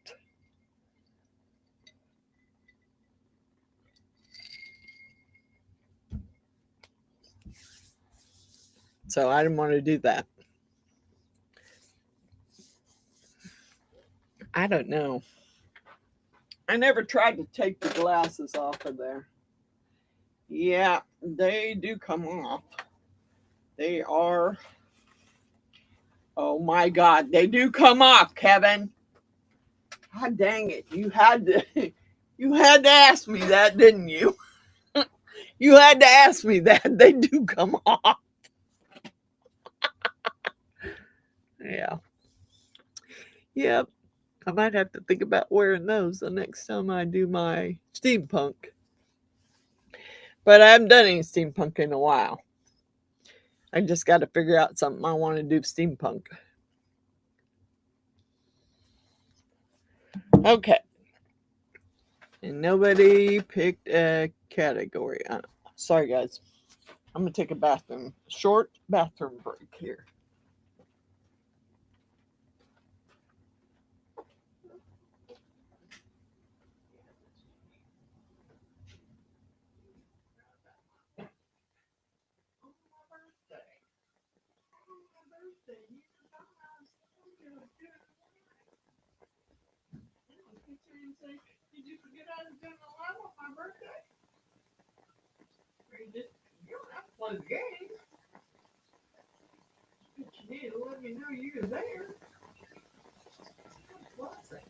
So I didn't want to do that. I don't know. I never tried to take the glasses off of there. Yeah, they do come off. They are. Oh my God, they do come off, Kevin. God dang it. You had to ask me that, didn't you? You had to ask me that. They do come off. Yeah. Yep. I might have to think about wearing those the next time I do my steampunk. But I haven't done any steampunk in a while. I just got to figure out something I want to do steampunk. Okay. And nobody picked a category. Sorry, guys. I'm going to take a short bathroom break here. Did you forget I was doing a live on my birthday? You don't have to play the game. But you need to let me know you were there. What's it?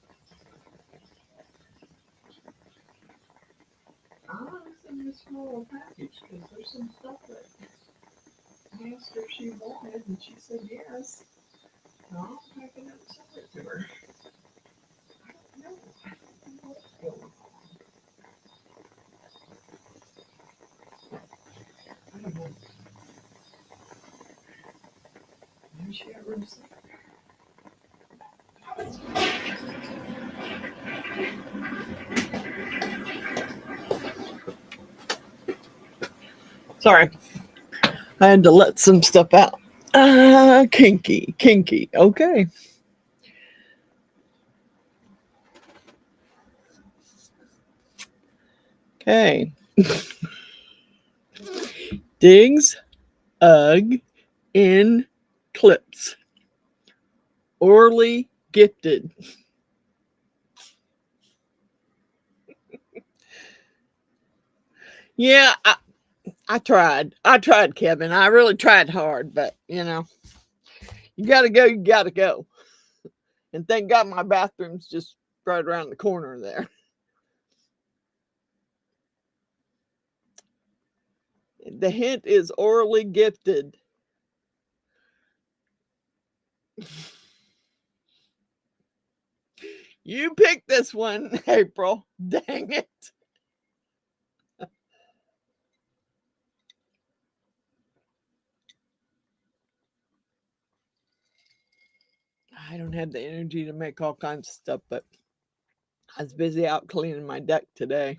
I'll send you a small package because there's some stuff that I asked her if she wanted and she said yes. I'll pack it up and send it to her. I don't know. I don't know what's going on. I don't know. Maybe she got room sick. Sorry. I had to let some stuff out. Kinky. Okay. Okay. Digs, ugh, in clips. Orally gifted. Yeah, I tried. I tried, Kevin. I really tried hard, but you gotta go, you gotta go. And thank God my bathroom's just right around the corner there. The hint is orally gifted. You picked this one, April. Dang it. I don't have the energy to make all kinds of stuff, but I was busy out cleaning my deck today.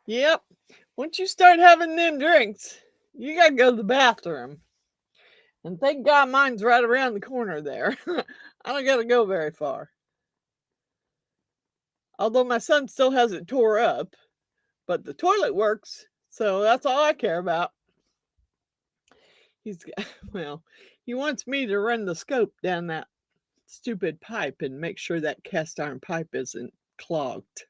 Yep. Once you start having them drinks, you gotta go to the bathroom. And thank God mine's right around the corner there. I don't gotta go very far. Although my son still has it tore up, but the toilet works, so that's all I care about. He's well, he wants me to run the scope down that stupid pipe and make sure that cast iron pipe isn't clogged.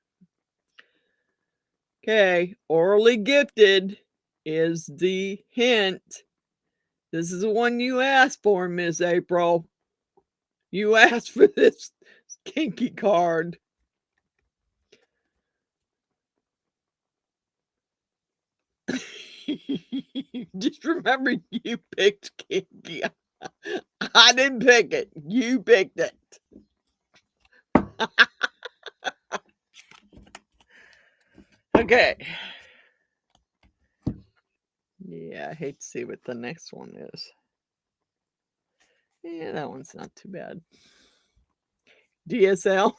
Okay, orally gifted is the hint. This is the one you asked for, Miss April. You asked for this kinky card. Just remember you picked kinky. I didn't pick it. You picked it. Okay. Yeah, I hate to see what the next one is. Yeah, that one's not too bad. DSL.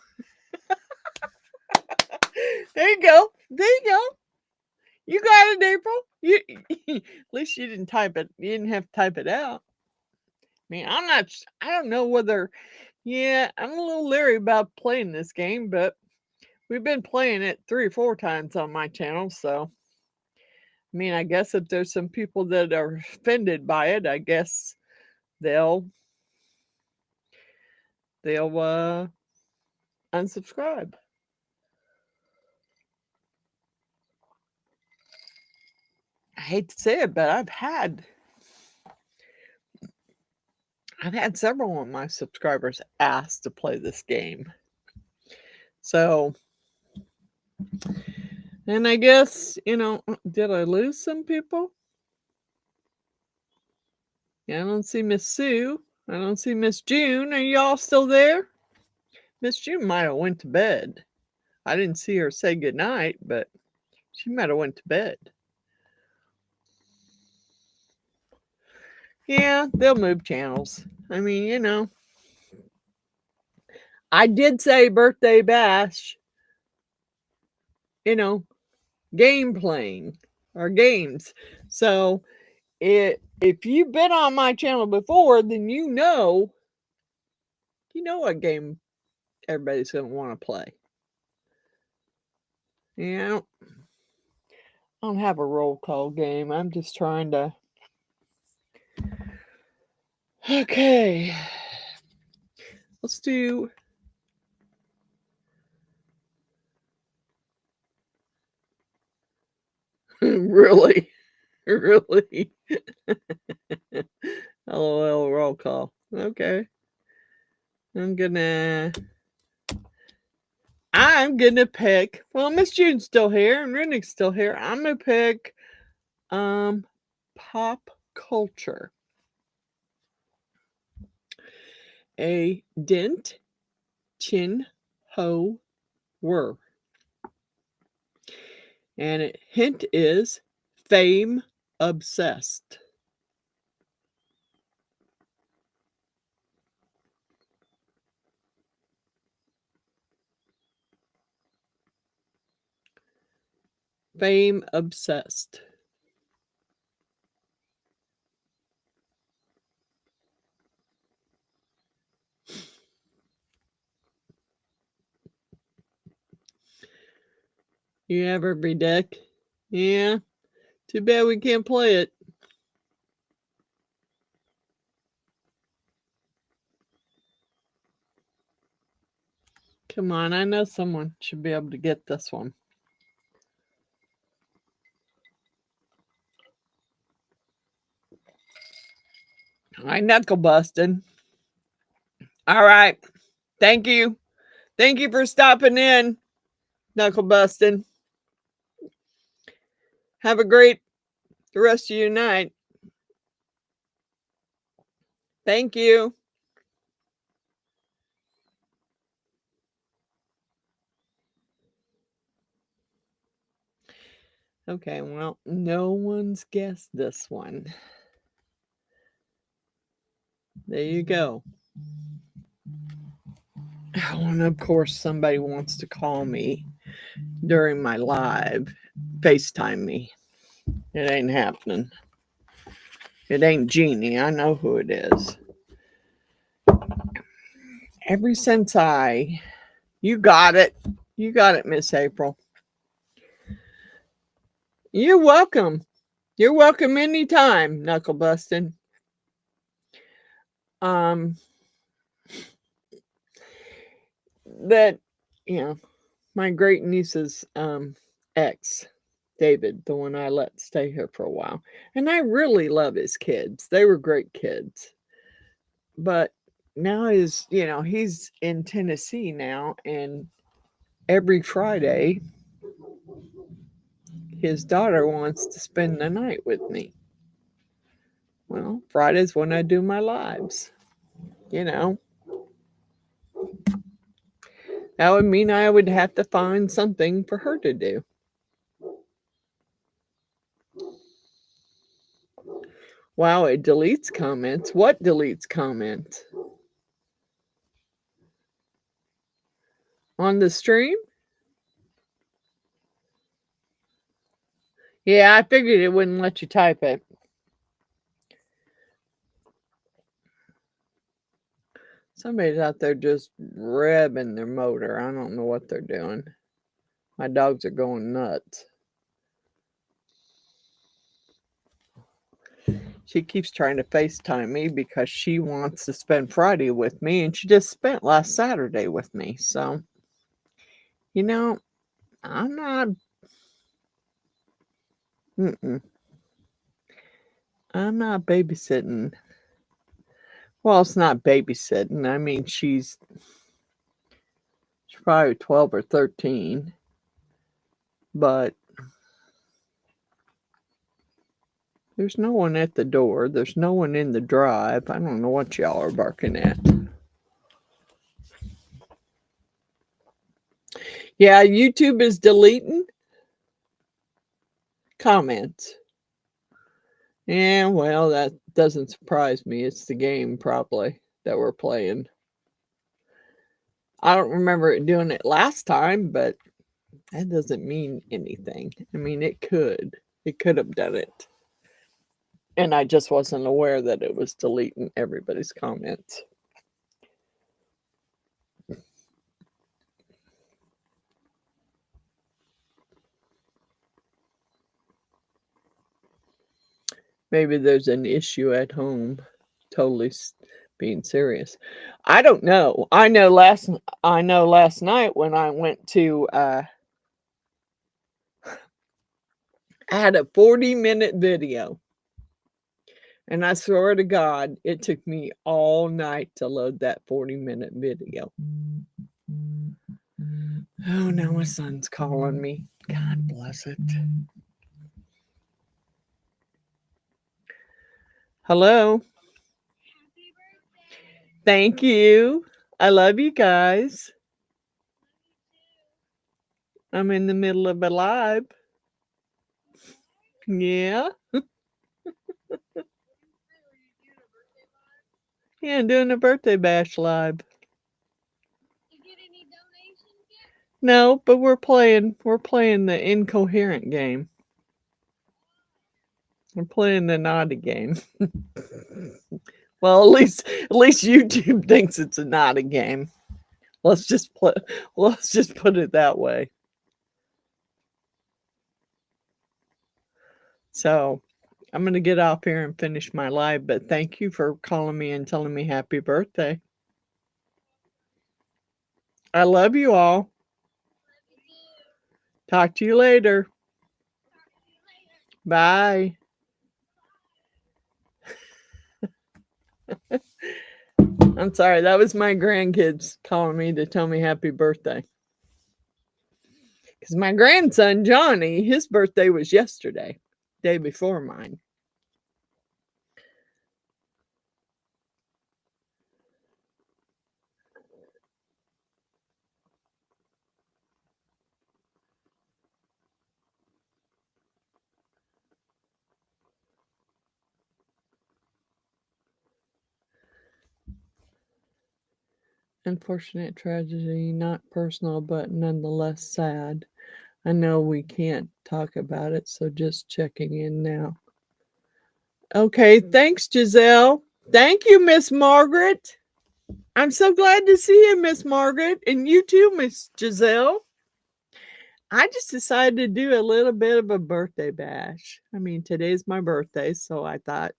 There you go. There you go. You got it, April. You at least you didn't type it. You didn't have to type it out. I mean, I don't know whether yeah, I'm a little leery about playing this game, but we've been playing it 3 or 4 times on my channel, so I mean, I guess if there's some people that are offended by it, I guess they'll unsubscribe. I hate to say it, but I've had several of my subscribers ask to play this game. So, and I guess, did I lose some people? Yeah, I don't see Miss Sue. I don't see Miss June. Are y'all still there? Miss June might have went to bed. I didn't see her say goodnight, but she might have went to bed. Yeah, they'll move channels. I mean, I did say birthday bash, game playing or games. So if you've been on my channel before, then you know what game everybody's gonna want to play. Yeah, I don't have a roll call game. I'm just trying to. Okay, let's do. Really, really. LOL roll call. Okay, I'm gonna pick. Well, Miss June's still here and Rennick's still here. I'm gonna pick pop culture. A dent chin ho were. And hint is fame obsessed. Fame obsessed. You have every deck? Yeah. Too bad we can't play it. Come on, I know someone should be able to get this one. I knuckle busted. All right. Thank you. Thank you for stopping in, knuckle busting. Have a great rest of your night. Thank you. Okay, well, no one's guessed this one. There you go. Oh, and of course, somebody wants to call me during my live, FaceTime me. It ain't happening. It ain't Jeannie. I know who it is. Ever since you got it. You got it, Miss April. You're welcome. You're welcome anytime, knuckle busting. That, you know, my great niece's ex, David, the one I let stay here for a while. And I really love his kids. They were great kids. But now he's in Tennessee now, and every Friday his daughter wants to spend the night with me. Well, Friday's when I do my lives. That would mean I would have to find something for her to do. Wow, it deletes comments. What deletes comments? On the stream? Yeah, I figured it wouldn't let you type it. Somebody's out there just revving their motor. I don't know what they're doing. My dogs are going nuts. She keeps trying to FaceTime me because she wants to spend Friday with me, and she just spent last Saturday with me. So, I'm not. I'm not babysitting. Well, it's not babysitting. I mean, she's probably 12 or 13, but there's no one at the door. There's no one in the drive. I don't know what y'all are barking at. Yeah, YouTube is deleting comments. Yeah, well, that doesn't surprise me. It's the game probably that we're playing. I don't remember it doing it last time, but that doesn't mean anything. I mean, it could. It could have done it. And I just wasn't aware that it was deleting everybody's comments. Maybe there's an issue at home. Totally being serious. I don't know. I know last night when I went to I had a 40-minute video. And I swear to God, it took me all night to load that 40-minute video. Oh, now my son's calling me. God bless it. Hello. Thank you. I love you guys. I'm in the middle of a live. Yeah. Yeah, I'm doing a birthday bash live. You get any donations yet? No, but we're playing the incoherent game. We're playing the naughty game. Well, at least YouTube thinks it's a naughty game. Let's just put it that way. So I'm going to get off here and finish my live, but thank you for calling me and telling me happy birthday. I love you all. Talk to you later. Bye. I'm sorry, that was my grandkids calling me to tell me happy birthday. Because my grandson, Johnny, his birthday was yesterday, day before mine. Unfortunate tragedy, not personal, but nonetheless sad. I know we can't talk about it, so just checking in now. Okay, thanks, Giselle. Thank you, Miss Margaret. I'm so glad to see you, Miss Margaret, and you too, Miss Giselle. I just decided to do a little bit of a birthday bash. I mean, today's my birthday, so I thought,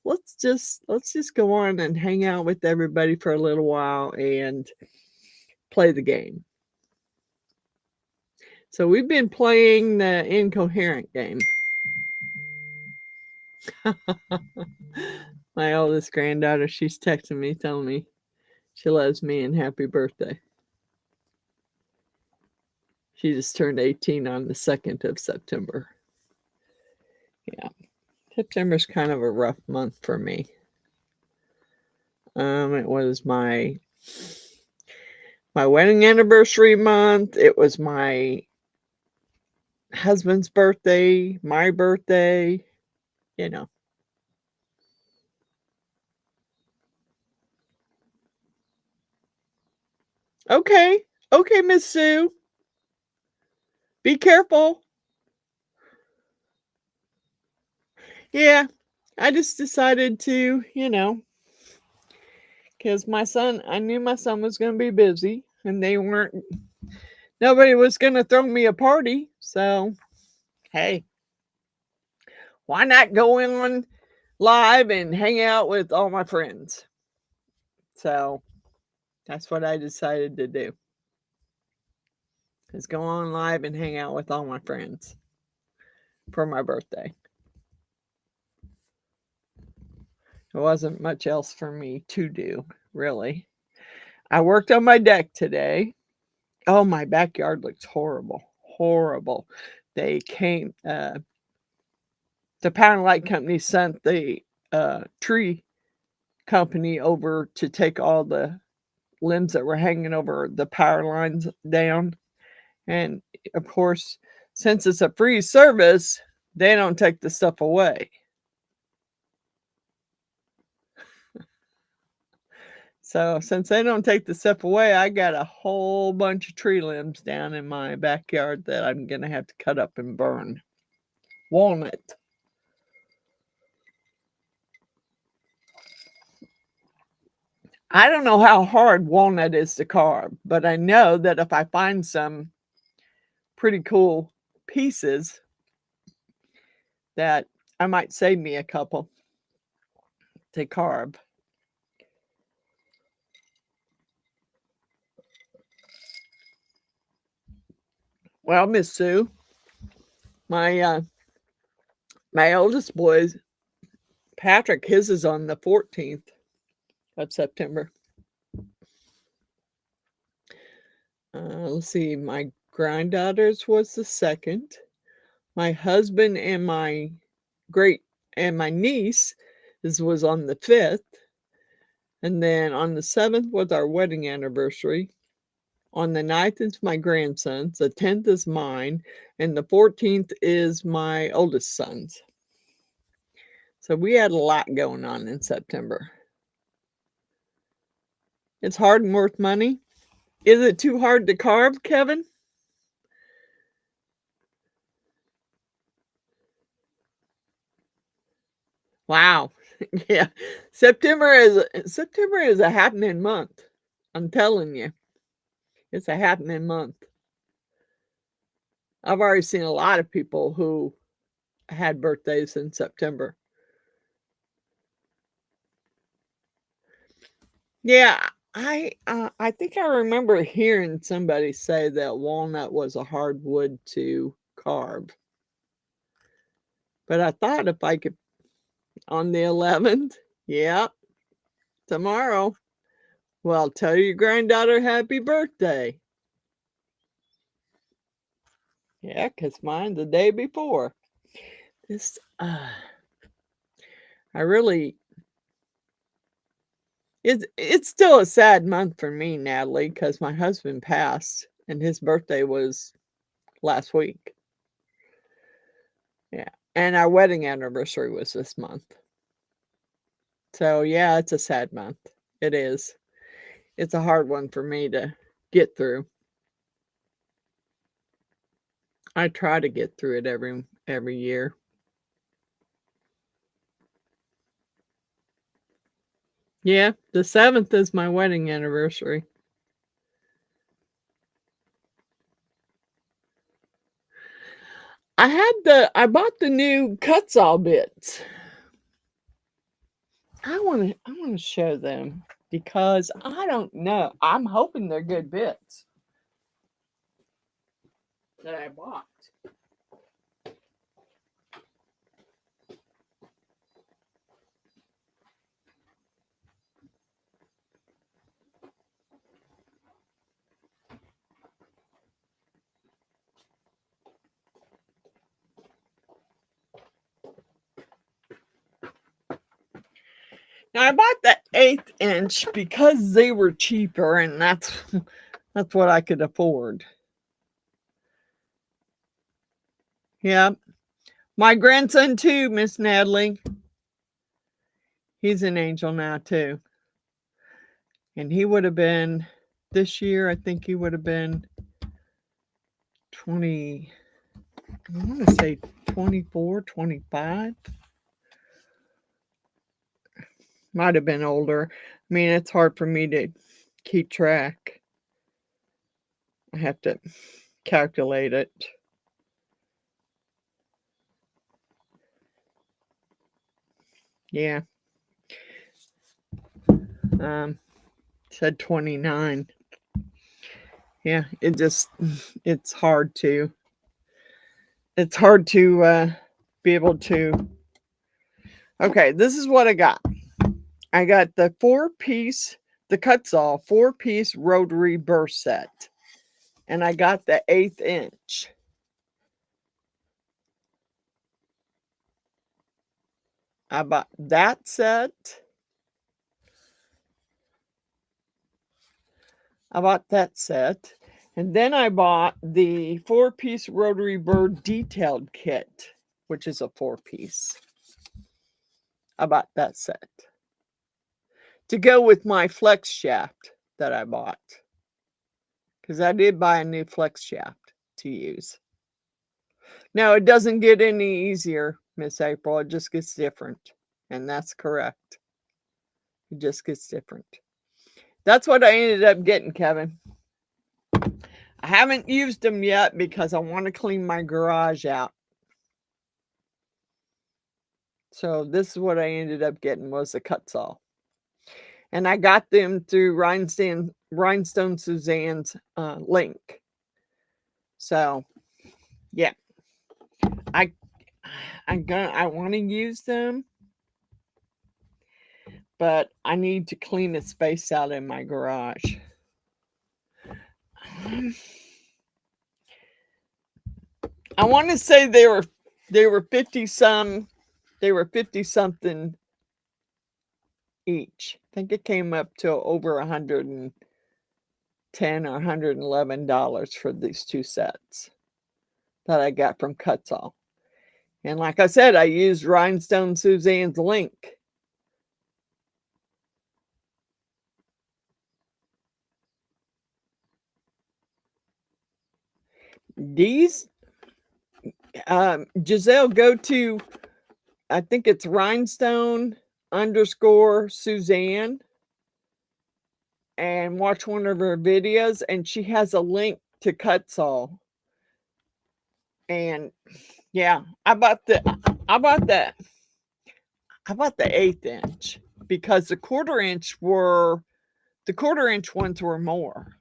let's just go on and hang out with everybody for a little while and play the game. So we've been playing the incoherent game. My oldest granddaughter, she's texting me, telling me she loves me and happy birthday. She just turned 18 on the 2nd of September. Yeah. September's kind of a rough month for me. It was my wedding anniversary month. It was my husband's birthday, my birthday, you know. Okay. Okay, Miss Sue. Be careful. Yeah. I just decided to, because I knew my son was going to be busy and nobody was going to throw me a party. So, hey, why not go on live and hang out with all my friends? So, that's what I decided to do. Is go on live and hang out with all my friends for my birthday. There wasn't much else for me to do, really. I worked on my deck today. Oh, my backyard looks horrible. Horrible. They came, the Power and Light Company sent the tree company over to take all the limbs that were hanging over the power lines down. And of course, since it's a free service, they don't take the stuff away. So since they don't take the stuff away, I got a whole bunch of tree limbs down in my backyard that I'm going to have to cut up and burn. Walnut. I don't know how hard walnut is to carve, but I know that if I find some pretty cool pieces, that I might save me a couple to carve. Well, Miss Sue, my my oldest boy, Patrick, his is on the 14th of September. Let's see, my granddaughter's was the 2nd. My husband and my my niece was on the 5th. And then on the 7th was our wedding anniversary. On the 9th is my grandson's, the 10th is mine, and the 14th is my oldest son's. So we had a lot going on in September. It's hard and worth money. Is it too hard to carve, Kevin? Wow. Yeah. September is a happening month. I'm telling you. It's a happening month. I've already seen a lot of people who had birthdays in September. Yeah, I think I remember hearing somebody say that walnut was a hard wood to carve. But I thought if I could on the 11th, yeah, tomorrow. Well, tell your granddaughter happy birthday. Yeah, 'cause mine the day before. This, I really it's still a sad month for me, Natalie, because my husband passed and his birthday was last week. Yeah, and our wedding anniversary was this month. So, yeah, it's a sad month. It is. It's a hard one for me to get through. I try to get through it every year. Yeah, the 7th is my wedding anniversary. I bought the new cut-saw bits. I wanna show them because I don't know. I'm hoping they're good bits that I bought. Now I bought the 1/8 inch because they were cheaper and that's what I could afford. Yeah. My grandson too, Miss Natalie. He's an angel now too. And he would have been this year, I think he would have been 20, I want to say 24, 25. Might have been older. I mean, it's hard for me to keep track. I have to calculate it. Yeah. Said 29. Yeah, it's hard to be able to. Okay, this is what I got. I got the 4-piece, the cut-saw 4-piece rotary burr set. And I got the 1/8 inch. I bought that set. I bought that set. And then I bought the 4-piece rotary burr detailed kit, which is a 4-piece. I bought that set to go with my flex shaft that I bought. Because I did buy a new flex shaft to use. Now, it doesn't get any easier, Miss April. It just gets different. And that's correct. It just gets different. That's what I ended up getting, Kevin. I haven't used them yet because I want to clean my garage out. So this is what I ended up getting was a cut saw. And I got them through Rhinestone Suzanne's link. So, yeah. I want to use them, but I need to clean the space out in my garage. I want to say they were 50 something each. I think it came up to over $110 or $111 for these two sets that I got from Cutsall. And like I said, I used Rhinestone Suzanne's link. These, Giselle, go to, I think it's Rhinestone_Suzanne and watch one of her videos, and she has a link to Cutsall. And yeah, I bought the I bought the I bought the 1/8 inch because the 1/4 inch ones were more.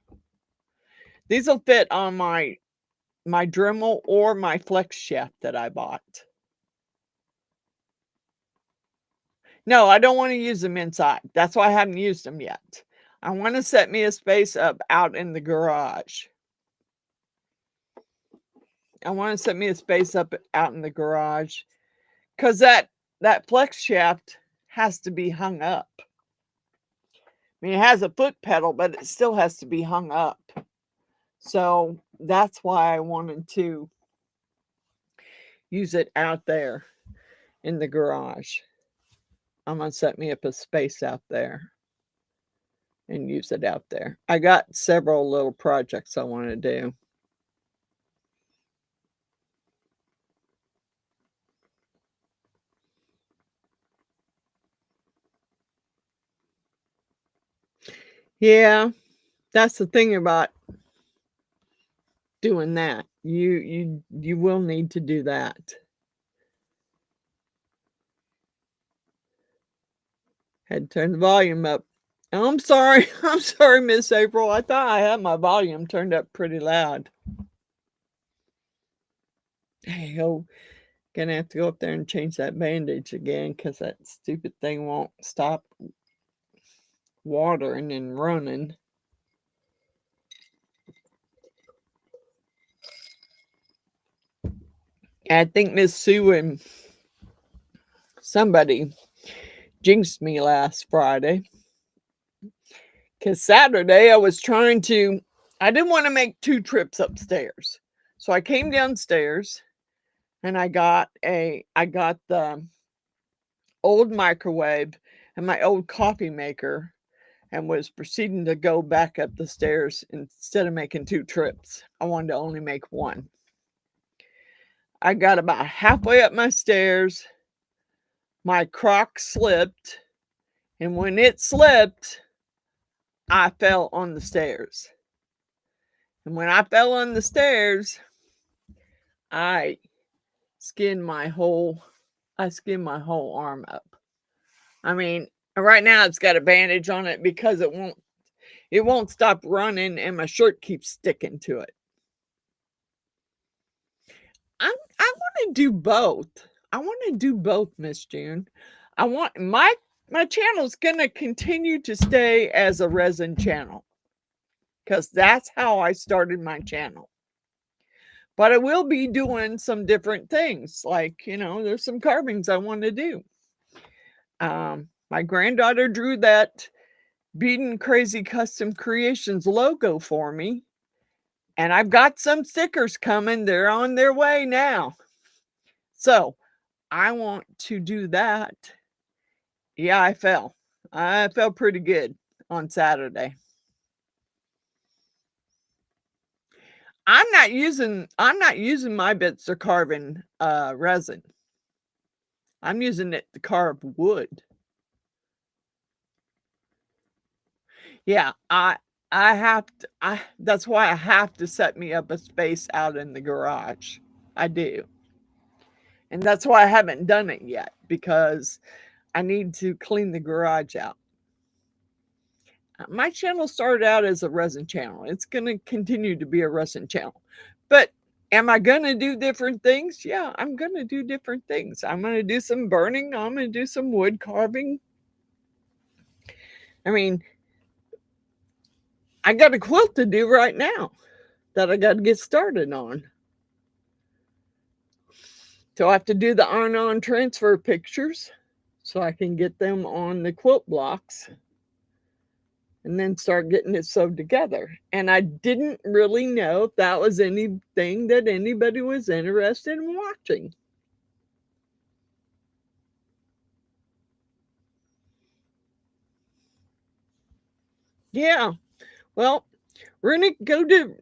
These will fit on my Dremel or my flex shaft that I bought. No, I don't wanna use them inside. That's why I haven't used them yet. I wanna set me a space up out in the garage. I wanna set me a space up out in the garage, 'cause that flex shaft has to be hung up. I mean, it has a foot pedal, but it still has to be hung up. So, that's why I wanted to use it out there in the garage. I'm gonna set me up a space out there and use it out there. I got several little projects I wanna do. Yeah, that's the thing about doing that. You will need to do that. Had to turn the volume up. Oh, I'm sorry. I'm sorry, Miss April. I thought I had my volume turned up pretty loud. Hey, oh, gonna have to go up there and change that bandage again because that stupid thing won't stop watering and running. I think Miss Sue and somebody jinxed me last Friday. Because Saturday I didn't want to make 2 trips upstairs. So I came downstairs and I got the old microwave and my old coffee maker and was proceeding to go back up the stairs instead of making 2 trips. I wanted to only make 1. I got about halfway up my stairs, my crock slipped, and when it slipped, I fell on the stairs. And when I fell on the stairs, I skinned my whole I skinned my whole arm up. I mean, right now it's got a bandage on it because it won't stop running and my shirt keeps sticking to it. I wanna do both. I wanna do both, Miss June. I want my channel's gonna continue to stay as a resin channel because that's how I started my channel. But I will be doing some different things, like, there's some carvings I wanna do. My granddaughter drew that Beadinkrazy Custom Creations logo for me, and I've got some stickers coming. They're on their way now. So, I want to do that. Yeah, I fell. I fell pretty good on Saturday. I'm not using my bits to carve in, resin. I'm using it to carve wood. Yeah, I have to that's why I have to set me up a space out in the garage. I do. And that's why I haven't done it yet because I need to clean the garage out. My channel started out as a resin channel. It's going to continue to be a resin channel. But am I going to do different things? Yeah, I'm going to do different things. I'm going to do some burning. I'm going to do some wood carving. I mean, I got a quilt to do right now that I got to get started on. So I have to do the on transfer pictures so I can get them on the quilt blocks and then start getting it sewed together. And I didn't really know if that was anything that anybody was interested in watching. Yeah. Well, we're gonna go to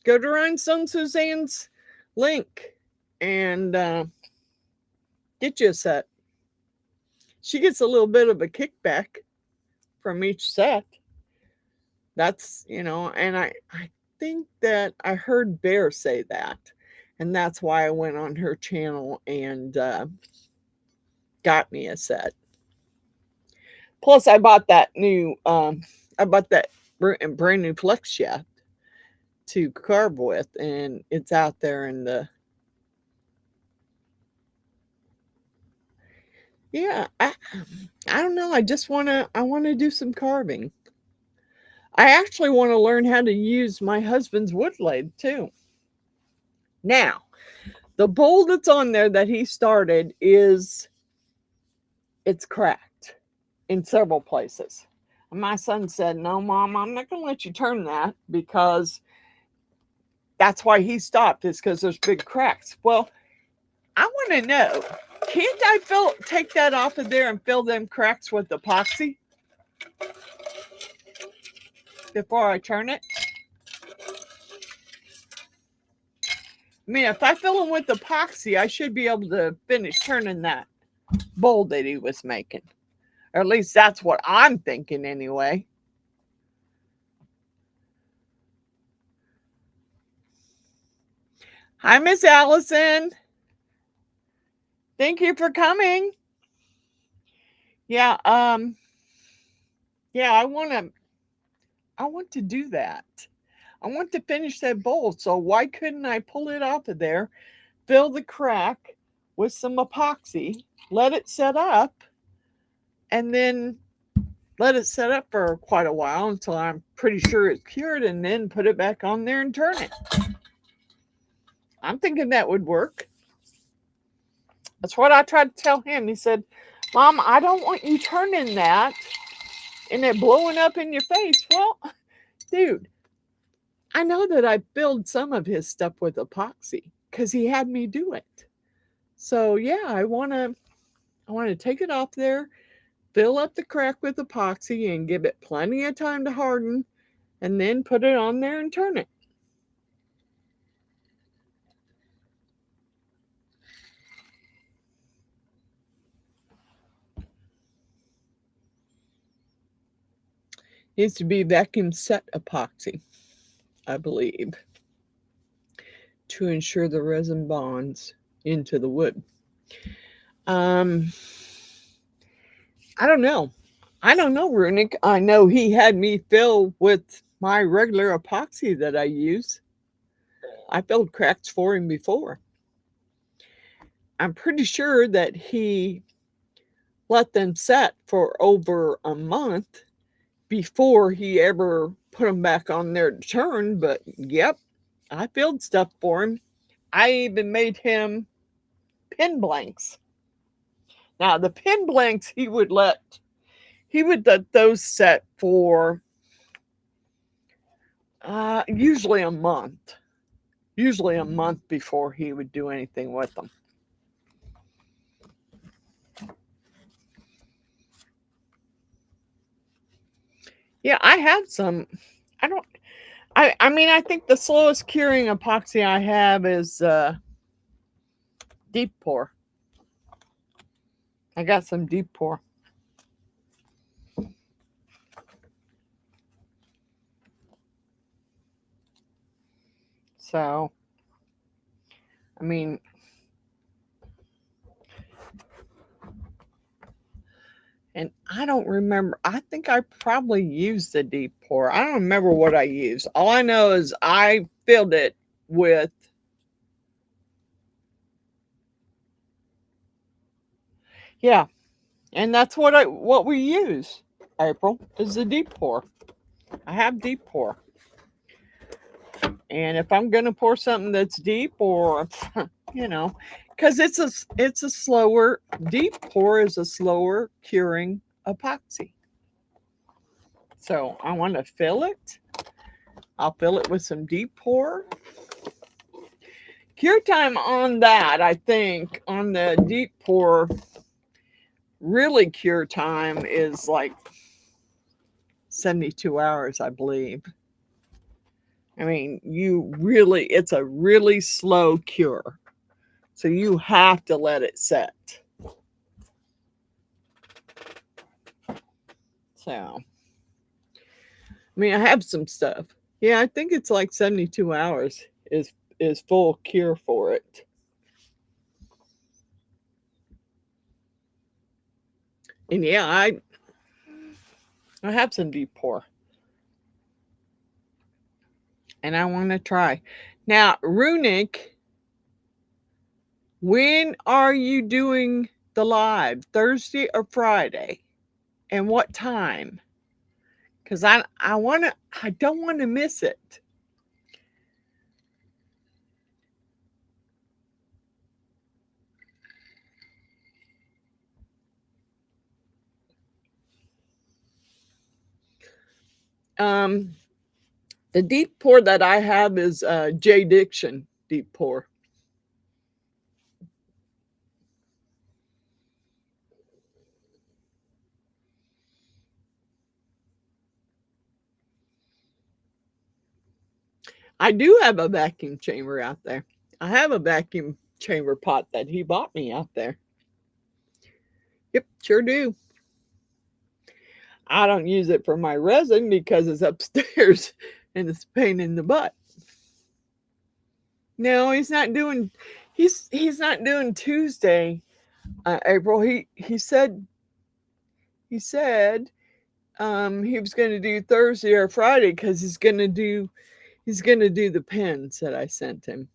Rhinestone Suzanne's link and get you a set. She gets a little bit of a kickback from each set. That's, and I think that I heard Bear say that. And that's why I went on her channel and got me a set. Plus, I bought that brand new flex shaft to carve with, and it's out there in the. Yeah, I don't know. I wanna do some carving. I actually want to learn how to use my husband's wood lathe too. Now, the bowl that's on there that he started it's cracked in several places. And my son said, "No, Mom, I'm not going to let you turn that because that's why he stopped, is because there's big cracks." Well, I want to know, can't I take that off of there and fill them cracks with epoxy before I turn it? I mean, if I fill them with epoxy, I should be able to finish turning that bowl that he was making. Or at least that's what I'm thinking anyway. Hi, Miss Allison. Thank you for coming. Yeah, yeah, I want to do that. I want to finish that bowl. So why couldn't I pull it off of there, fill the crack with some epoxy, let it set up, and then let it set up for quite a while until I'm pretty sure it's cured, and then put it back on there and turn it. I'm thinking that would work. That's what I tried to tell him. He said, "Mom, I don't want you turning that and it blowing up in your face." Well, dude, I know that I filled some of his stuff with epoxy because he had me do it. So yeah, I wanna take it off there, fill up the crack with epoxy and give it plenty of time to harden, and then put it on there and turn it. Needs to be vacuum set epoxy, I believe, to ensure the resin bonds into the wood. I don't know. I don't know, Runic. I know he had me fill with my regular epoxy that I use. I filled cracks for him before. I'm pretty sure that he let them set for over a month before he ever put them back on there to turn. But yep, I filled stuff for him. I even made him pin blanks. Now the pin blanks he would let those set for usually a month. Usually a month before he would do anything with them. Yeah, I have some. I don't. I mean, I think the slowest curing epoxy I have is deep pour. I got some deep pour. So, I mean, and I don't remember. I think I probably used the deep pour. I don't remember what I used. All I know is I filled it with. Yeah, and that's what we use. April is the deep pour. I have deep pour. And if I'm gonna pour something that's deep, or you know, because it's a slower deep pour is a slower curing epoxy. So I want to fill it. I'll fill it with some deep pour. Cure time on that, I think, on the deep pour, really cure time is like 72 hours, I believe. I mean, it's a really slow cure. So you have to let it set. So, I mean, I have some stuff. Yeah, I think it's like 72 hours is full cure for it. And yeah, I have some deep pour. And I want to try. Now, Runic, when are you doing the live? Thursday or Friday? And what time? Because I don't want to miss it. Um, the deep pour that I have is J Diction deep pour. I do have a vacuum chamber out there. I have a vacuum chamber pot that he bought me out there. Yep, sure do. I don't use it for my resin because it's upstairs and it's a pain in the butt. No, he's not doing. He's not doing Tuesday, April. He said he was going to do Thursday or Friday because he's gonna do the pens that I sent him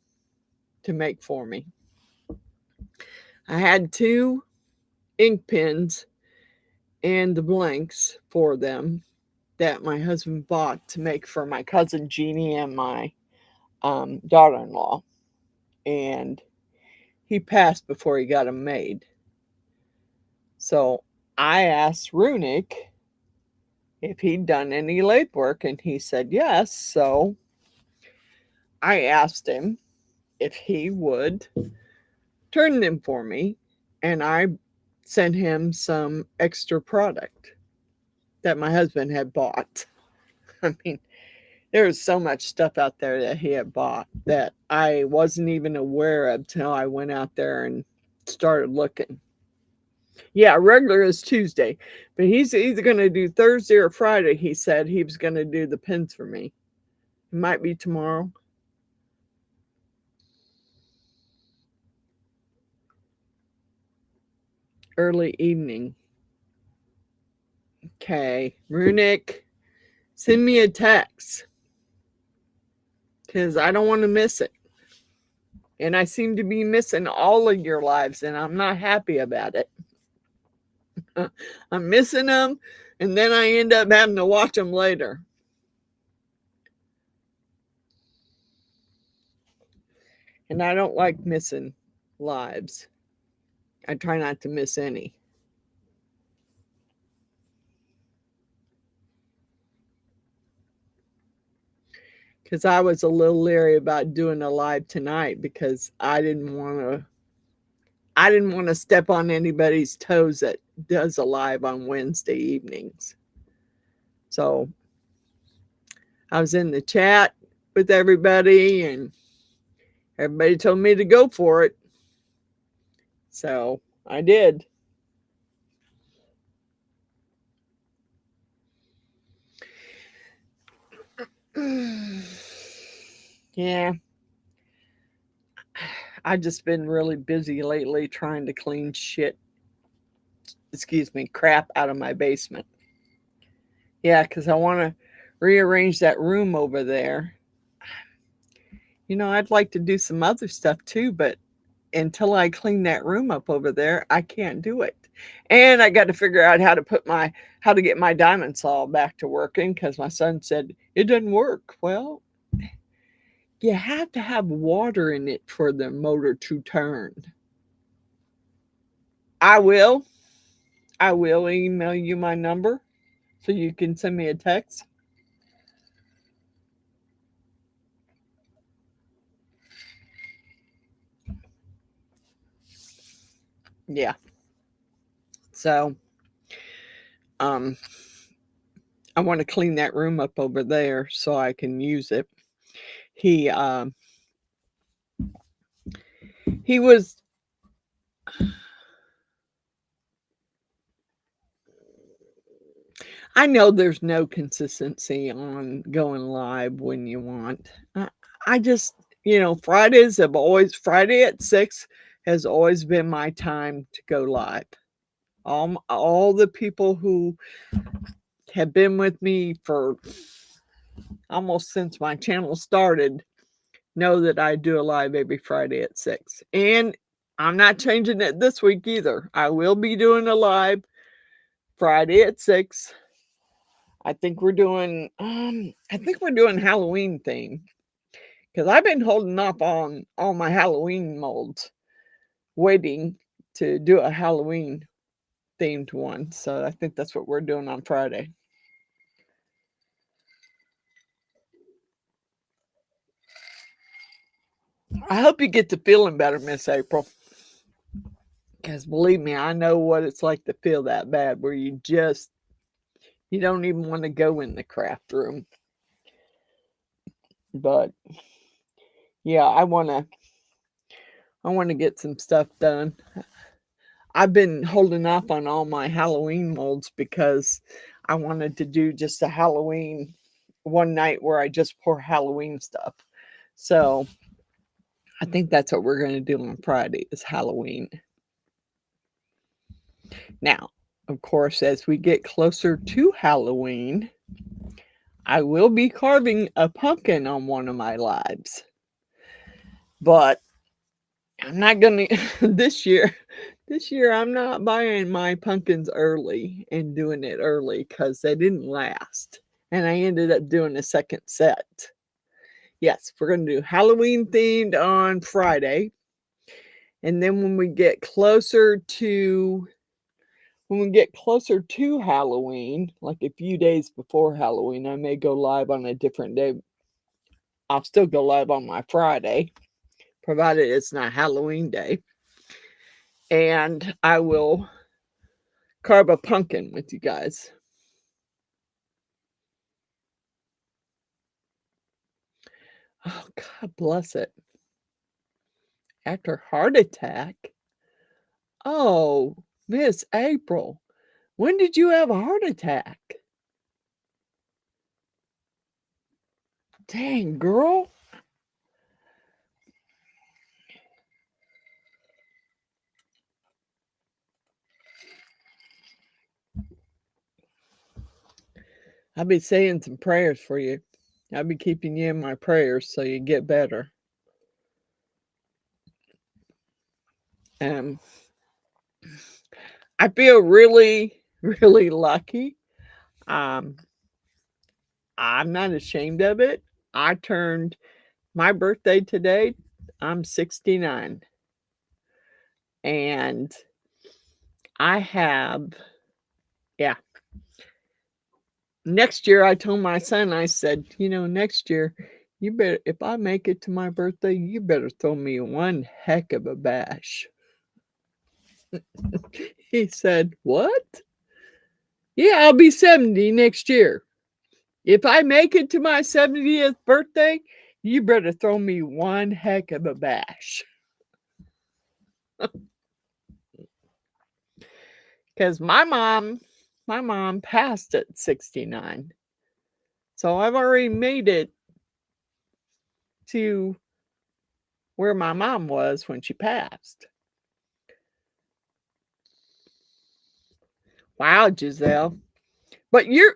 to make for me. I had 2 ink pens and the blanks for them that my husband bought to make for my cousin Jeannie and my daughter-in-law, and he passed before he got them made. So I asked Runic if he'd done any lathe work, and he said yes. So I asked him if he would turn them for me, and I sent him some extra product that my husband had bought. I mean, there was so much stuff out there that he had bought that I wasn't even aware of till I went out there and started looking. Yeah, regular is Tuesday, but he's either going to do Thursday or Friday. He said he was going to do the pins for me. It might be tomorrow. Early evening. Okay, Runic, send me a text because I don't want to miss it. And I seem to be missing all of your lives, and I'm not happy about it. I'm missing them, and then I end up having to watch them later. And I don't like missing lives. I try not to miss any. Because I was a little leery about doing a live tonight because I didn't want to step on anybody's toes that does a live on Wednesday evenings. So I was in the chat with everybody, and everybody told me to go for it. So I did. Yeah. I've just been really busy lately trying to clean crap out of my basement. Yeah, because I want to rearrange that room over there. I'd like to do some other stuff too, but until I clean that room up over there, I can't do it. And I got to figure out how to get my diamond saw back to working because my son said it doesn't work. Well, you have to have water in it for the motor to turn. I will. I will email you my number so you can send me a text. Yeah. So, um, I want to clean that room up over there so I can use it. He he was I know there's no consistency on going live when you want. I just Friday at 6 has always been my time to go live. All the people who have been with me for almost since my channel started know that I do a live every Friday at 6. And I'm not changing it this week either. I will be doing a live Friday at 6. I think we're doing Halloween theme, because I've been holding up on all my Halloween molds, waiting to do a Halloween themed one. So I think that's what we're doing on Friday. I hope you get to feeling better, Miss April. Because believe me, I know what it's like to feel that bad, where you don't even want to go in the craft room. But yeah, I want to get some stuff done. I've been holding off on all my Halloween molds because I wanted to do just a Halloween one night where I just pour Halloween stuff. So I think that's what we're going to do on Friday, is Halloween. Now, of course, as we get closer to Halloween, I will be carving a pumpkin on one of my lives. But I'm not going to this year I'm not buying my pumpkins early and doing it early, because they didn't last. And I ended up doing a second set. Yes, we're going to do Halloween themed on Friday. And then when we get closer to Halloween, like a few days before Halloween, I may go live on a different day. I'll still go live on my Friday, provided it's not Halloween day. And I will carve a pumpkin with you guys. Oh, God bless it. After heart attack? Oh, Miss April, when did you have a heart attack? Dang, girl. I'll be saying some prayers for you. I'll be keeping you in my prayers so you get better. Um, I feel really, really lucky. Um, I'm not ashamed of it. I turned my birthday today. I'm 69. And I have, yeah. Next year, I told my son, I said, next year, you better, if I make it to my birthday, you better throw me one heck of a bash. He said, what? Yeah, I'll be 70 next year. If I make it to my 70th birthday, you better throw me one heck of a bash. Because my mom passed at 69. So I've already made it to where my mom was when she passed. Wow, Giselle. But you're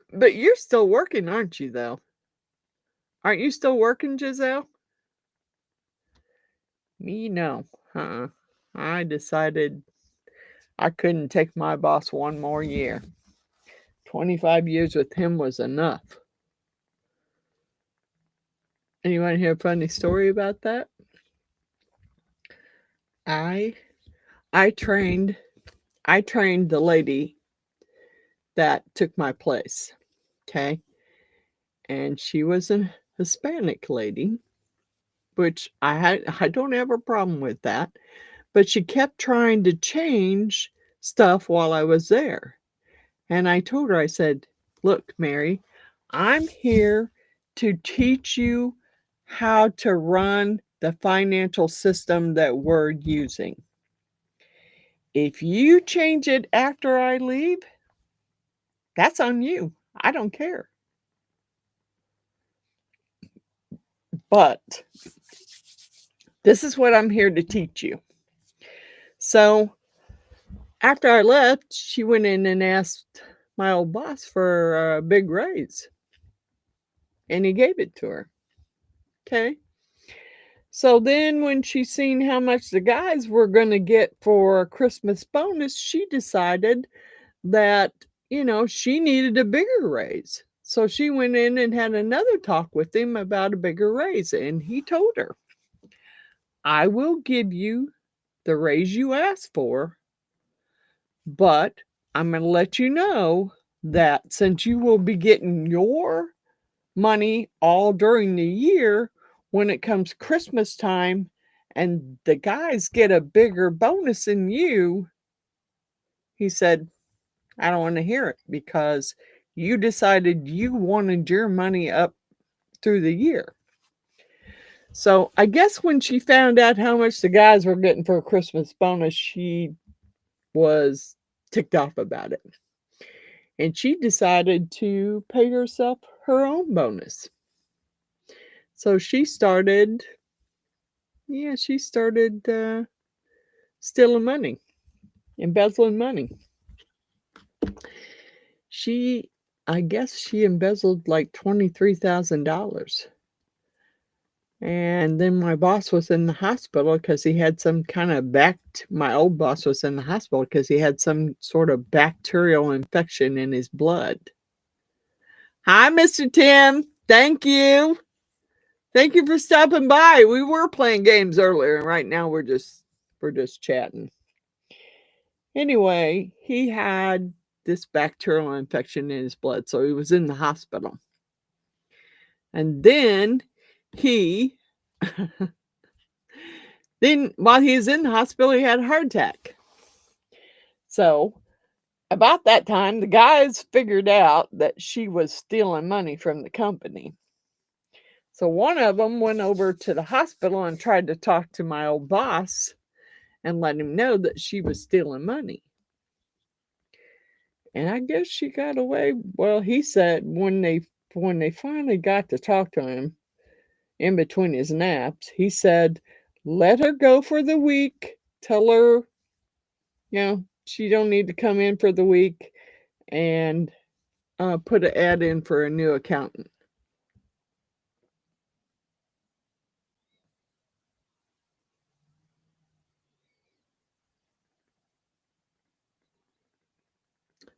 still working, aren't you, though? Aren't you still working, Giselle? Me, no. I decided I couldn't take my boss one more year. 25 years with him was enough. And you want to hear a funny story about that? I I trained the lady that took my place. Okay. And she was a Hispanic lady, which I don't have a problem with that. But she kept trying to change stuff while I was there. And I told her, I said, look, Mary, I'm here to teach you how to run the financial system that we're using. If you change it after I leave, that's on you. I don't care. But This is what I'm here to teach you. So after I left, she went in and asked my old boss for a big raise, and he gave it to her. Okay. So then, when she seen how much the guys were going to get for a Christmas bonus, she decided that, she needed a bigger raise. So she went in and had another talk with him about a bigger raise. And he told her, I will give you the raise you asked for, but I'm going to let you know that since you will be getting your money all during the year, when it comes Christmas time and the guys get a bigger bonus than you, he said, I don't want to hear it because you decided you wanted your money up through the year. So I guess when she found out how much the guys were getting for a Christmas bonus, she was ticked off about it. And she decided to pay herself her own bonus. So she started stealing money, embezzling money. I guess she embezzled like $23,000. And then my boss was in the hospital because he had some kind of my old boss was in the hospital because he had some sort of bacterial infection in his blood. Hi, Mr. Tim. Thank you. Thank you for stopping by. We were playing games earlier, and right now we're just chatting. Anyway, he had this bacterial infection in his blood, so he was in the hospital. And then while he was in the hospital, he had a heart attack. So about that time, the guys figured out that she was stealing money from the company. So one of them went over to the hospital and tried to talk to my old boss and let him know that she was stealing money. And I guess she got away. Well, he said when they finally got to talk to him in between his naps, he said, let her go for the week. Tell her, she don't need to come in for the week, and put an ad in for a new accountant.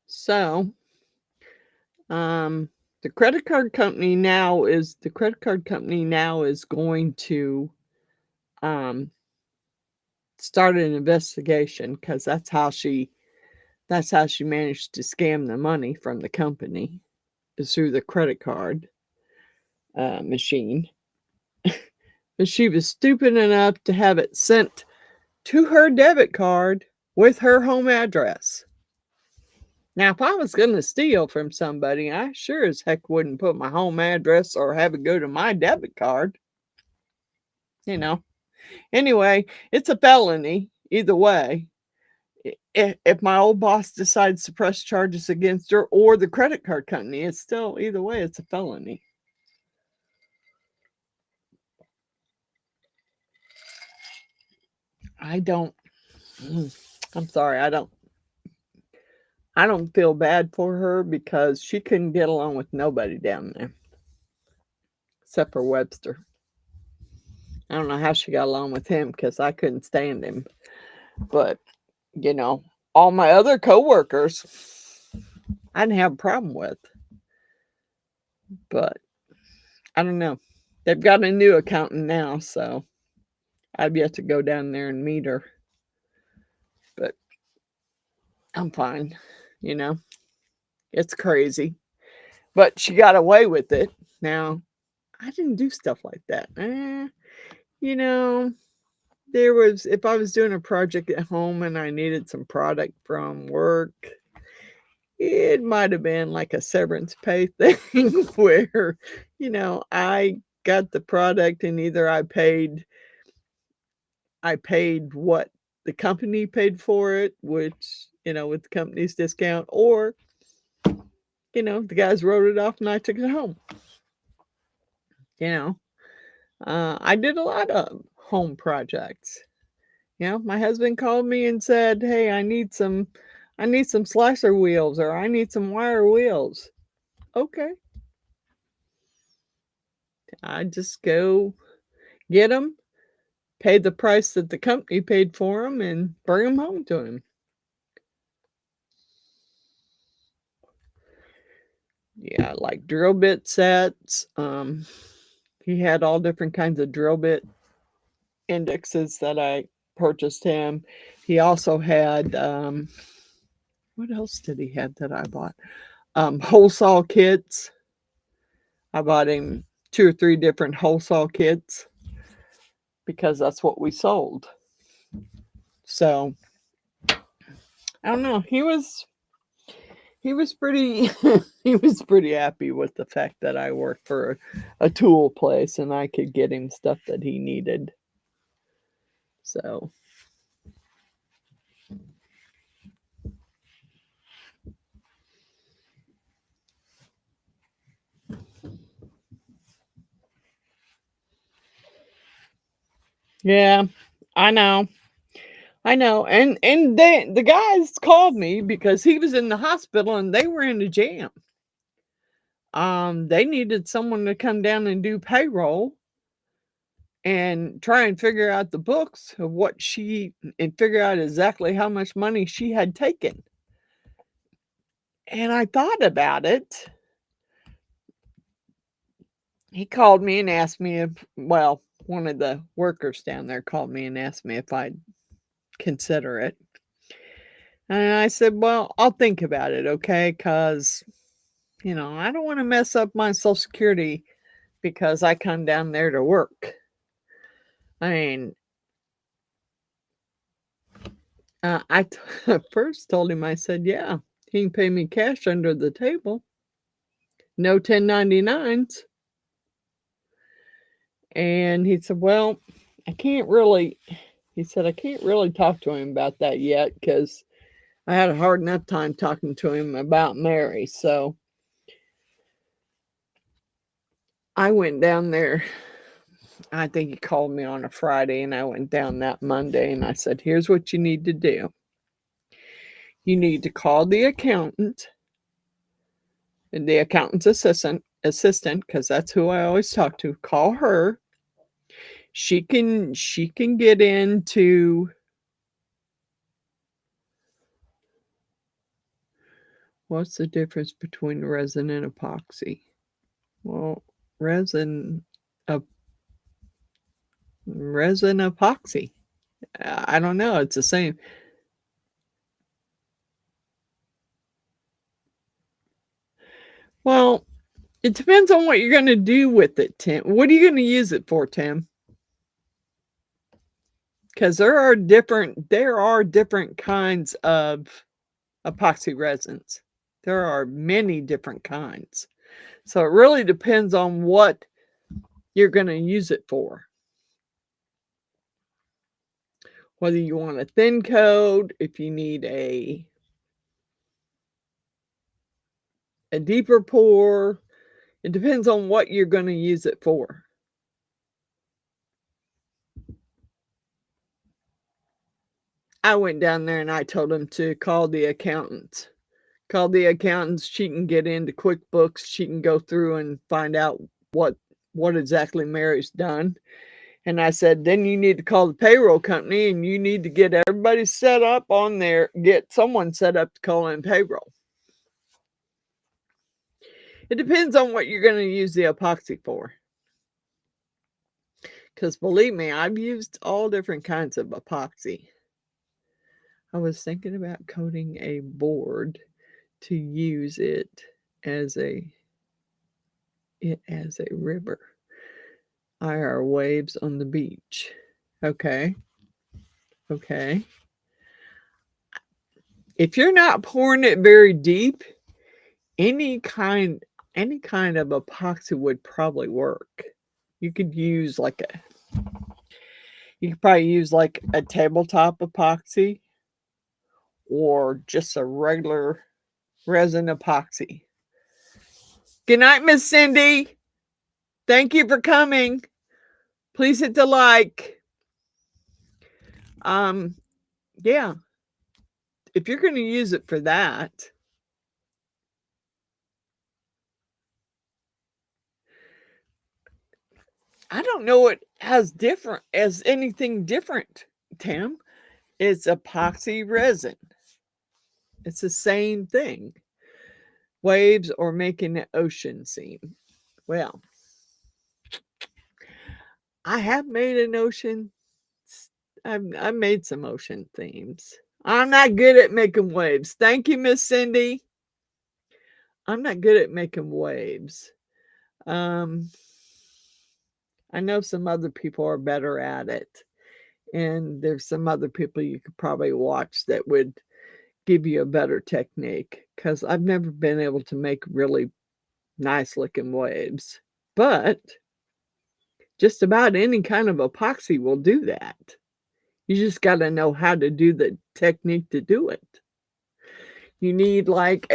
So, the credit card company now is going to start an investigation because that's how she managed to scam the money from the company, is through the credit card machine. But she was stupid enough to have it sent to her debit card with her home address. Now, if I was going to steal from somebody, I sure as heck wouldn't put my home address or have it go to my debit card. Anyway, it's a felony either way. If my old boss decides to press charges against her or the credit card company, it's still, either way, it's a felony. I'm sorry, I don't feel bad for her because she couldn't get along with nobody down there except for Webster. I don't know how she got along with him because I couldn't stand him. But, all my other coworkers, I didn't have a problem with. But, I don't know. They've got a new accountant now, so I've yet to go down there and meet her. But I'm fine, It's crazy. But she got away with it. Now, I didn't do stuff like that. If I was doing a project at home and I needed some product from work, it might have been like a severance pay thing where, I got the product and either I paid what the company paid for it, which, with the company's discount, or, the guys wrote it off and I took it home. I did a lot of home projects. You know, my husband called me and said, "Hey, I need some slicer wheels or I need some wire wheels." Okay. I just go get them, pay the price that the company paid for them, and bring them home to him. Yeah, like drill bit sets. He had all different kinds of drill bit indexes that I purchased him. He also had what else did he have that I bought? Hole saw kits. I bought him 2 or 3 different hole saw kits because that's what we sold. So I don't know. He was pretty he was pretty happy with the fact that I worked for a tool place and I could get him stuff that he needed. So yeah, I know. I know. And the guys called me because he was in the hospital and they were in a jam. They needed someone to come down and do payroll and try and figure out the books of what she and figure out exactly how much money she had taken. And I thought about it. He called me and asked me if, well, one of the workers down there called me and asked me if I'd consider it. And I said, well, I'll think about it, okay? Because, I don't want to mess up my Social Security because I come down there to work. I mean, first told him, I said, yeah, he can pay me cash under the table. No 1099s. And he said, well, I can't really, he said, I can't really talk to him about that yet because I had a hard enough time talking to him about Mary. So I went down there. I think he called me on a Friday and I went down that Monday and I said, here's what you need to do. You need to call the accountant and the accountant's assistant, because that's who I always talk to. Call her. She can get into what's the difference between resin and epoxy? Well, resin epoxy. I don't know. It's the same. Well, it depends on what you're going to do with it, Tim. What are you going to use it for, Tim? Because there are different kinds of epoxy resins. There are many different kinds. So it really depends on what you're going to use it for. Whether you want a thin coat, if you need a deeper pour, it depends on what you're going to use it for. I went down there and I told him to call the accountant. Call the accountants. She can get into QuickBooks. She can go through and find out what exactly Mary's done. And I said, then you need to call the payroll company and you need to get everybody set up on there, get someone set up to call in payroll. It depends on what you're going to use the epoxy for. Because believe me, I've used all different kinds of epoxy. I was thinking about coating a board to use it as a river. IR waves on the beach. Okay. If you're not pouring it very deep, any kind of epoxy would probably work. You could probably use like a tabletop epoxy or just a regular resin epoxy. Good night, Miss Cindy. Thank you for coming. Please hit the like. Um, yeah, if you're gonna use it for that, I don't know it as different as anything different, Tim. It's epoxy resin. It's the same thing. Waves or making the ocean seem. Well, I have made an ocean. I've made some ocean themes. I'm not good at making waves. Thank you, Miss Cindy. I'm not good at making waves. Um, I know some other people are better at it. And there's some other people you could probably watch that would give you a better technique because I've never been able to make really nice looking waves. But just about any kind of epoxy will do that. You just got to know how to do the technique to do it. You need like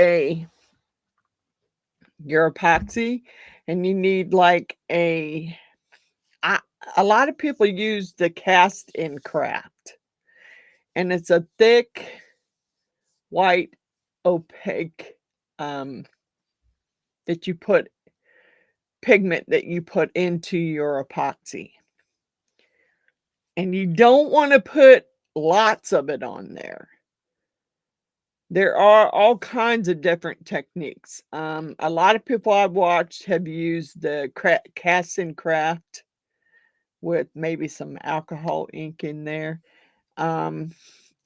your epoxy, and you need like I, a lot of people use the cast in craft, and it's a thick white opaque um that you put pigment that you put into your epoxy. And you don't want to put lots of it on there. There are all kinds of different techniques. A lot of people I've watched have used the cast and craft with maybe some alcohol ink in there. Um,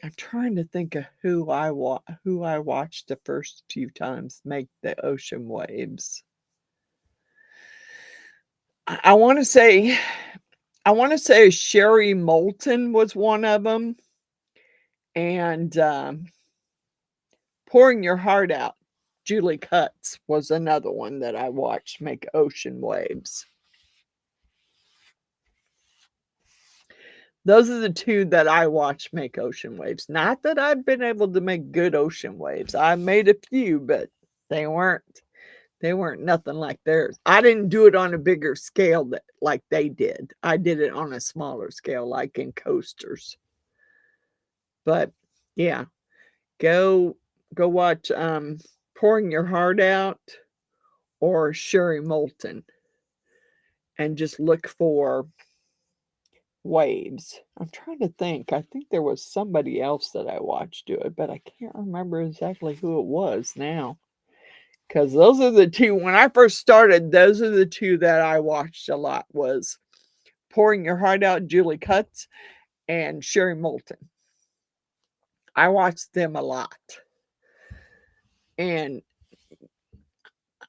I'm trying to think of who I watched the first few times make the ocean waves. I want to say Sherry Moulton was one of them, and Pouring Your Heart Out, Julie Cutts was another one that I watched make ocean waves. Those are the 2 that I watched make ocean waves. Not that I've been able to make good ocean waves. I made a few, but they weren't they weren't nothing like theirs. I didn't do it on a bigger scale that like they did. I did it on a smaller scale, like in coasters. But yeah, go go watch Pouring Your Heart Out or Sherry Moulton and just look for waves. I'm trying to think. I think there was somebody else that I watched do it, but I can't remember exactly who it was now. Because those are the 2 when I first started, those are the 2 that I watched a lot was Pouring Your Heart Out, Julie Cutts, and Sherry Moulton. I watched them a lot. And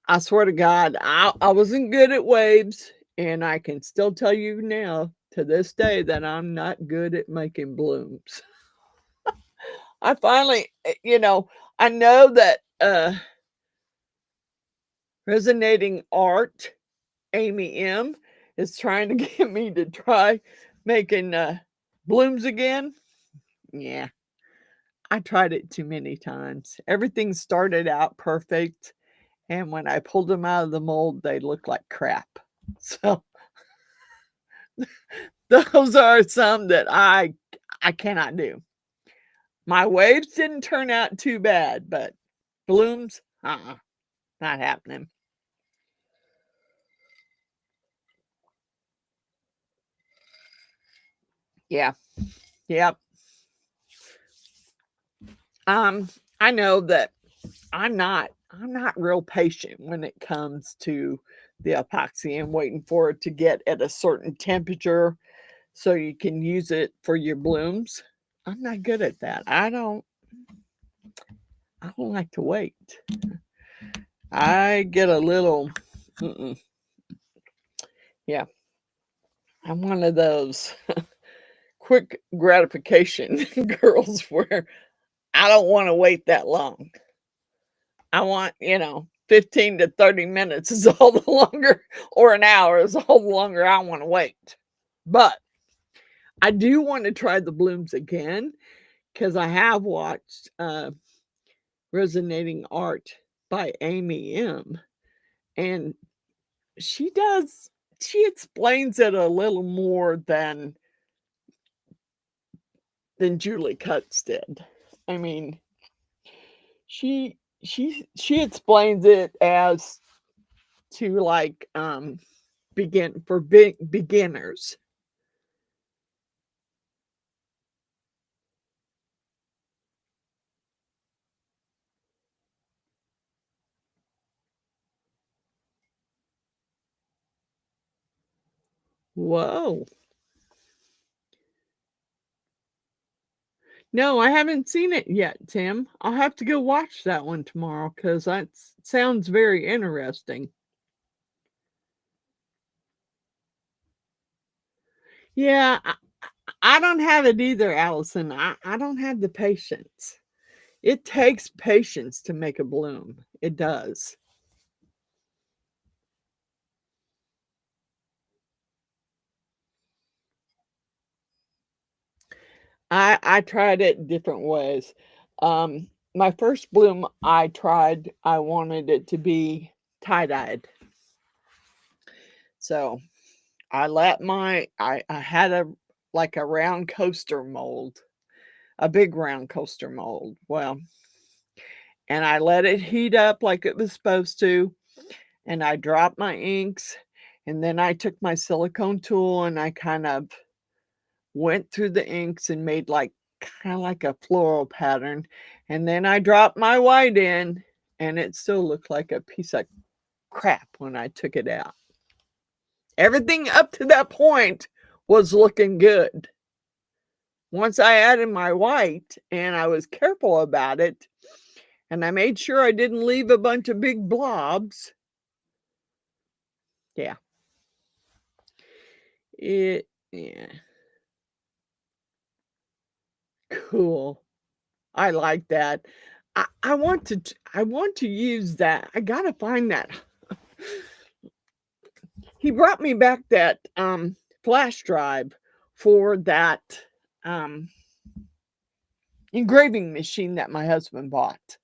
I swear to God, I wasn't good at waves, and I can still tell you now to this day that I'm not good at making blooms. I finally, I know that Resonating Art, Amy M, is trying to get me to try making blooms again. Yeah, I tried it too many times. Everything started out perfect, and when I pulled them out of the mold, they looked like crap. So those are some that I cannot do. My waves didn't turn out too bad, but blooms, not happening. Yeah, yep. Um, I know that I'm not real patient when it comes to the epoxy and waiting for it to get at a certain temperature so you can use it for your blooms. I'm not good at that. I don't like to wait. I get a little mm-mm. Yeah, I'm one of those quick gratification girls where I don't want to wait that long. I want, 15 to 30 minutes is all the longer, or an hour is all the longer I want to wait. But I do want to try the blooms again because I have watched Resonating Art by Amy M. And she does, she explains it a little more than than Julie Cutts did. I mean, she explains it as to, like, beginners. Whoa. No, I haven't seen it yet, Tim. I'll have to go watch that one tomorrow because that sounds very interesting. Yeah, I don't have it either, Allison. I don't have the patience. It takes patience to make a bloom. It does. I tried it different ways. My first bloom I wanted it to be tie-dyed. So I had a like a round coaster mold, a big round coaster mold. Well, and I let it heat up like it was supposed to, and I dropped my inks, and then I took my silicone tool and I kind of went through the inks and made like kind of like a floral pattern, and then I dropped my white in, and it still looked like a piece of crap when I took it out. Everything up to that point was looking good. Once I added my white and I was careful about it, and I made sure I didn't leave a bunch of big blobs. Yeah. Yeah. Cool. I like that. I want to use that. I gotta find that. He brought me back that flash drive for that um engraving machine that my husband bought.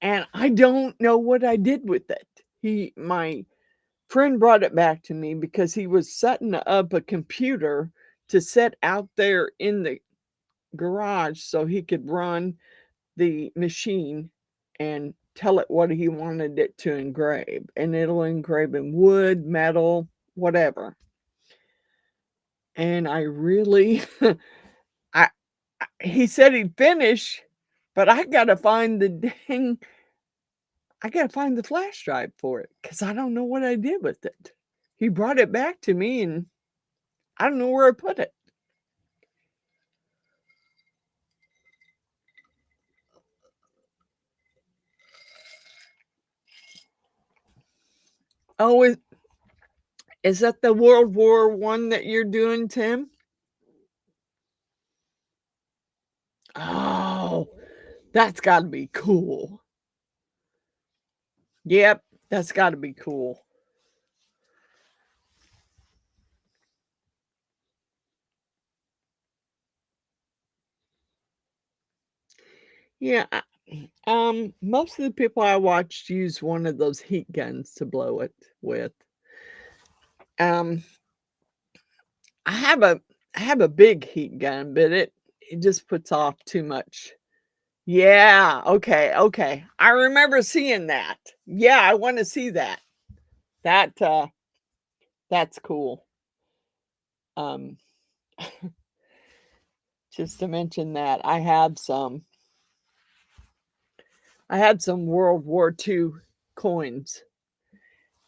And I don't know what I did with it. My friend brought it back to me because he was setting up a computer to set out there in the garage so he could run the machine and tell it what he wanted it to engrave. And it'll engrave in wood, metal, whatever. And I really, I, he said he'd finish, but I gotta find the flash drive for it because I don't know what I did with it. He brought it back to me and I don't know where I put it. Oh, is that the World War One that you're doing, Tim? Oh, that's gotta be cool. Yep, that's gotta be cool. Yeah, most of the people I watched use one of those heat guns to blow it with. Um, I have a I have a big heat gun, but it just puts off too much. Yeah, okay, okay. I remember seeing that. Yeah, I wanna see that. That, that's cool. Um, just to mention that, I had some World War II coins,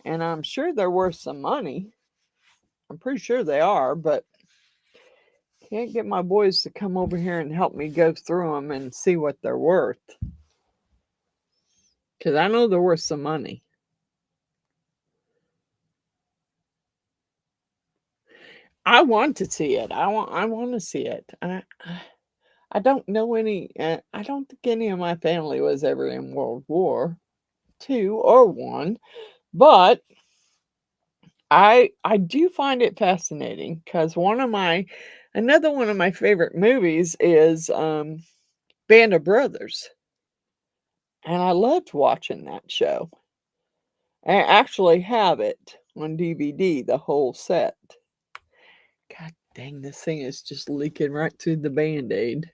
and I'm sure they're worth some money. I'm pretty sure they are, but can't get my boys to come over here and help me go through them and see what they're worth. Because I know they're worth some money. I want to see it. I want to see it. I don't know any. I don't think any of my family was ever in World War II or one, but I do find it fascinating because another one of my favorite movies is Band of Brothers, and I loved watching that show. I actually have it on DVD, the whole set. God, Dang, this thing is just leaking right through the Band-Aid.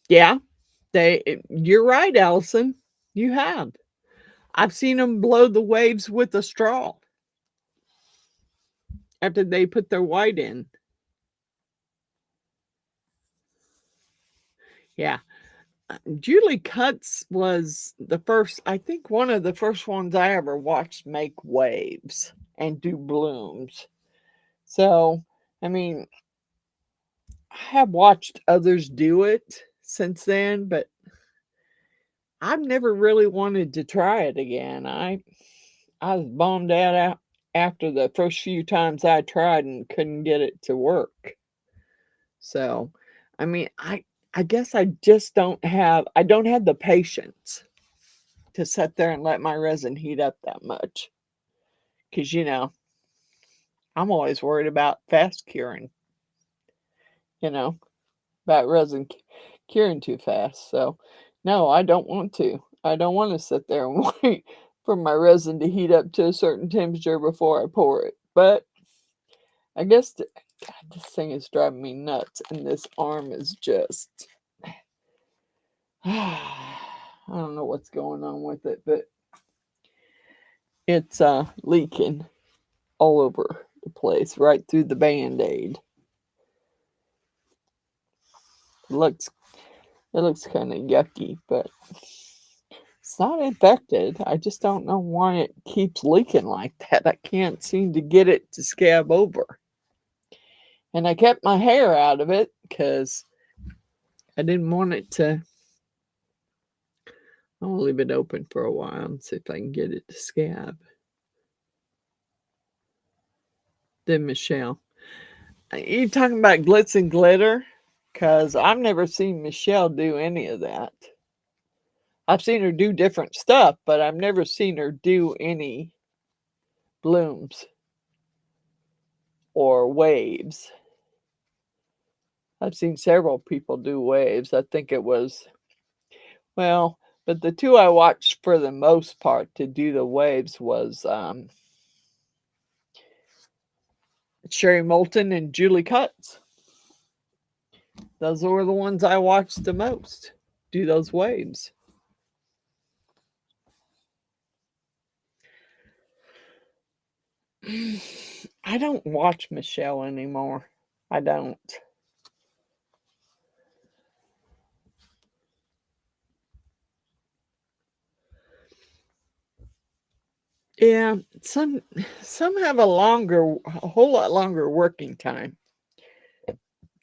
Yeah, you're right, Allison. You have. I've seen them blow the waves with a straw after they put their white in. Yeah. Julie Cutts was the first, I think one of the first ones I ever watched make waves and do blooms. So, I mean, I have watched others do it since then, but I've never really wanted to try it again. I was bummed out after the first few times I tried and couldn't get it to work. So, I mean, I guess I don't have the patience to sit there and let my resin heat up that much. Cause I'm always worried about fast curing, you know, about resin curing too fast. So, no, I don't want to. I don't want to sit there and wait for my resin to heat up to a certain temperature before I pour it. But I guess God, this thing is driving me nuts, and this arm is just I don't know what's going on with it, but it's leaking all over the place, right through the Band-Aid. It looks it looks kind of yucky, but it's not infected. I just don't know why it keeps leaking like that. I can't seem to get it to scab over. And I kept my hair out of it because I didn't want it to. I'll leave it open for a while and see if I can get it to scab. Then Michelle. You talking about glitz and glitter? Because I've never seen Michelle do any of that. I've seen her do different stuff, but I've never seen her do any blooms or waves. I've seen several people do waves. I think it was, well, but the two I watched for the most part to do the waves was Sherry Moulton and Julie Cutts. Those were the ones I watched the most do those waves. I don't watch Michelle anymore. I don't. Yeah, some have a whole lot longer working time.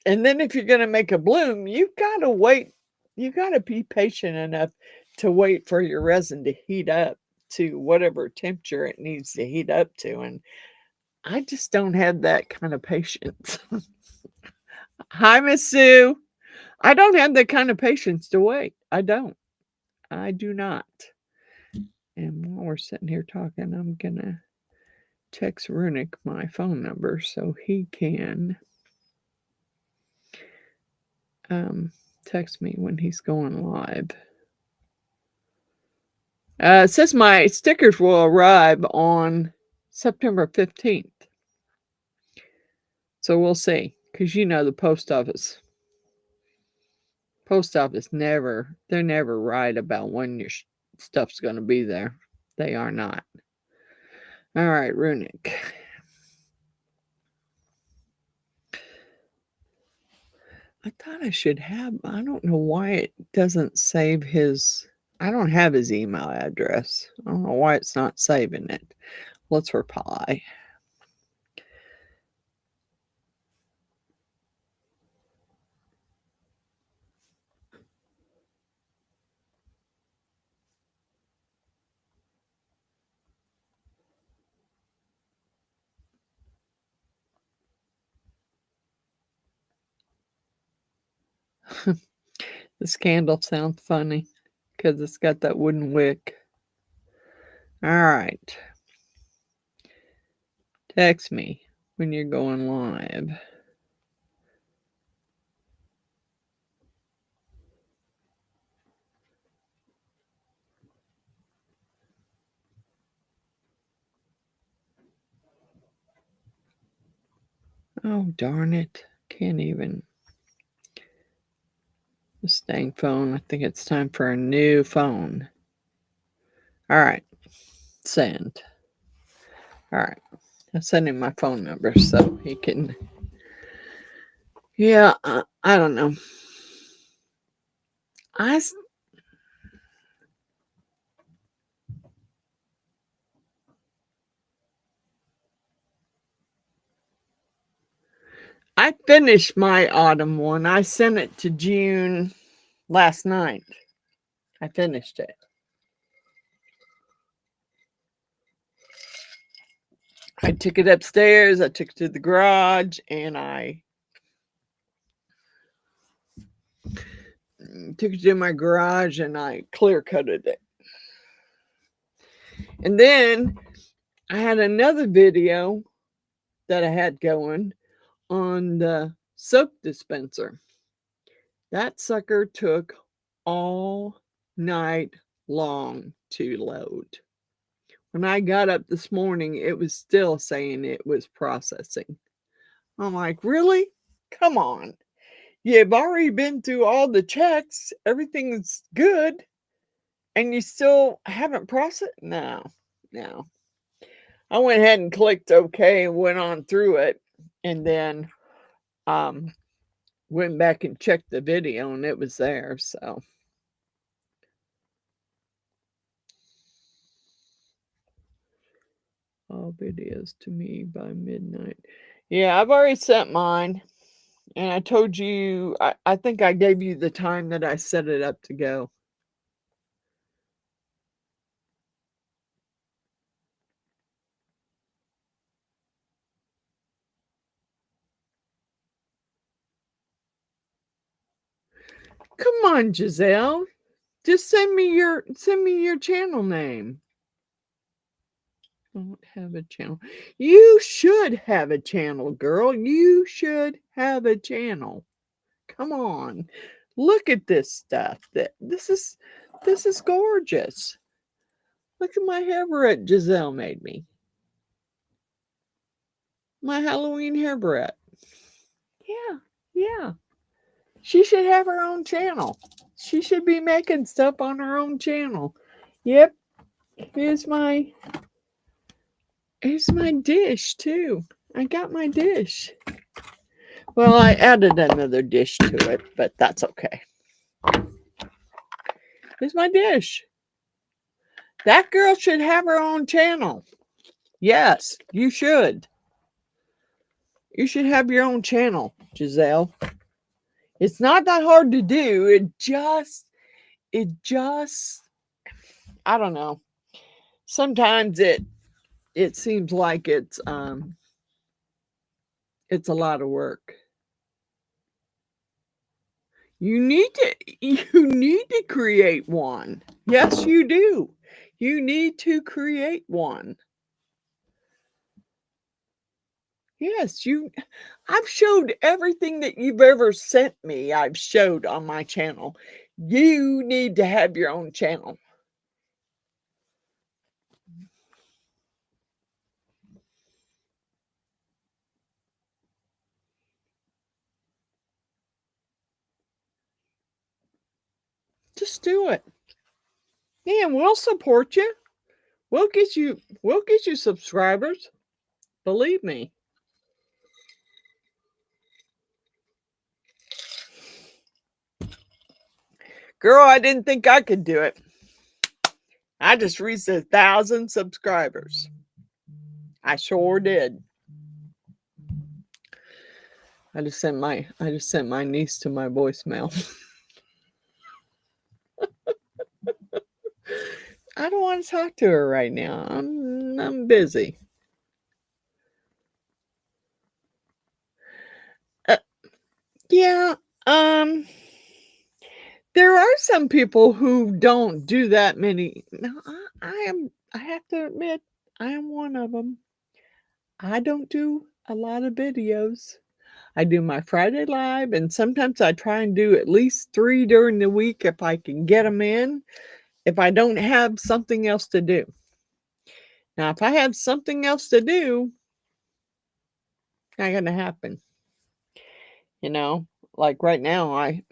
And then if you're going to make a bloom, you've got to wait. You got to be patient enough to wait for your resin to heat up to whatever temperature it needs to heat up to. And I just don't have that kind of patience. Hi, Miss Sue. I don't have that kind of patience to wait. I don't. I do not. And while we're sitting here talking, I'm going to text Runic my phone number so he can text me when he's going live. It says my stickers will arrive on September 15th. So we'll see. Because the post office they're never right about when your stuff's going to be there. They are not. All right, Runic. I thought I should have, I don't know why it doesn't save his, I don't have his email address. I don't know why it's not saving it. Let's reply. This candle sounds funny because it's got that wooden wick. All right. Text me when you're going live. Oh, darn it. Can't even. This dang phone. I think it's time for a new phone. All right. Send. All right. I'm sending my phone number so he can. Yeah, I don't know. I finished my autumn one. I sent it to June last night. I finished it. I took it upstairs, I took it to the garage, and I took it to my garage and I clear coated it. And then I had another video that I had going on the soap dispenser. That sucker took all night long to load. When I got up this morning, it was still saying it was processing. I'm like, really? Come on. You've already been through all the checks. Everything's good. And you still haven't processed? No, no. I went ahead and clicked OK and went on through it. And then um, went back and checked the video and it was there. So. All videos to me by midnight. Yeah, I've already sent mine. And I told you, I think I gave you the time that I set it up to go. Come on, Giselle. Just send me your channel name. Don't have a channel. You should have a channel, girl. You should have a channel. Come on. Look at this stuff. This is gorgeous. Look at my hair barrette Giselle made me. My Halloween hair barrette. Yeah, yeah. She should have her own channel. She should be making stuff on her own channel. Yep. Here's my dish too. I got my dish. Well, I added another dish to it, but that's okay. Here's my dish. That girl should have her own channel. Yes, you should. You should have your own channel, Giselle. It's not that hard to do. It just I don't know. Sometimes it seems like it's a lot of work. You need to create one. Yes, you do. You need to create one. Yes, I've showed everything that you've ever sent me. I've showed on my channel. You need to have your own channel. Just do it. Yeah, and we'll support you. We'll get you subscribers. Believe me. Girl, I didn't think I could do it. I just reached 1,000 subscribers. I sure did. I just sent my niece to my voicemail. I don't want to talk to her right now. I'm busy. Yeah, there are some people who don't do that many. No, I have to admit, I am one of them. I don't do a lot of videos. I do my Friday live, and sometimes I try and do at least 3 during the week if I can get them in, if I don't have something else to do. Now, if I have something else to do, Not gonna happen, you know? Like right now, I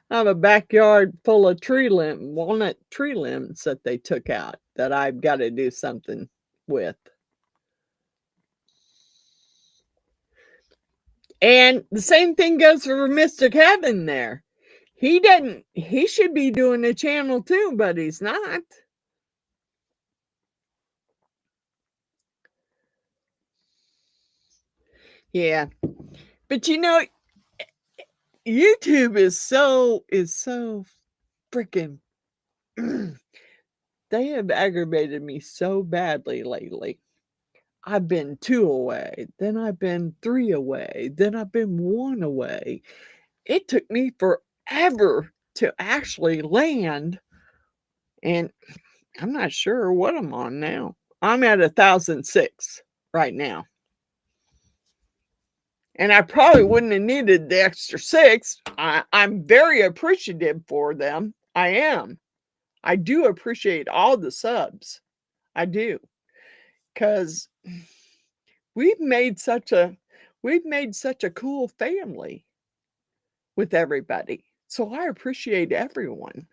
I have a backyard full of walnut tree limbs that they took out that I've gotta do something with. And the same thing goes for Mr. Kevin there. He should be doing a channel too, but he's not. Yeah. But you know, YouTube is so freaking they have aggravated me so badly lately. I've been 2 away, then I've been 3 away, then I've been 1 away. It took me forever to actually land, and I'm not sure what I'm on now. I'm at 1,006 right now. And I probably wouldn't have needed the extra 6. I'm very appreciative for them. I am. I do appreciate all the subs. I do. 'Cause we've made such a we've made such a cool family with everybody. So I appreciate everyone.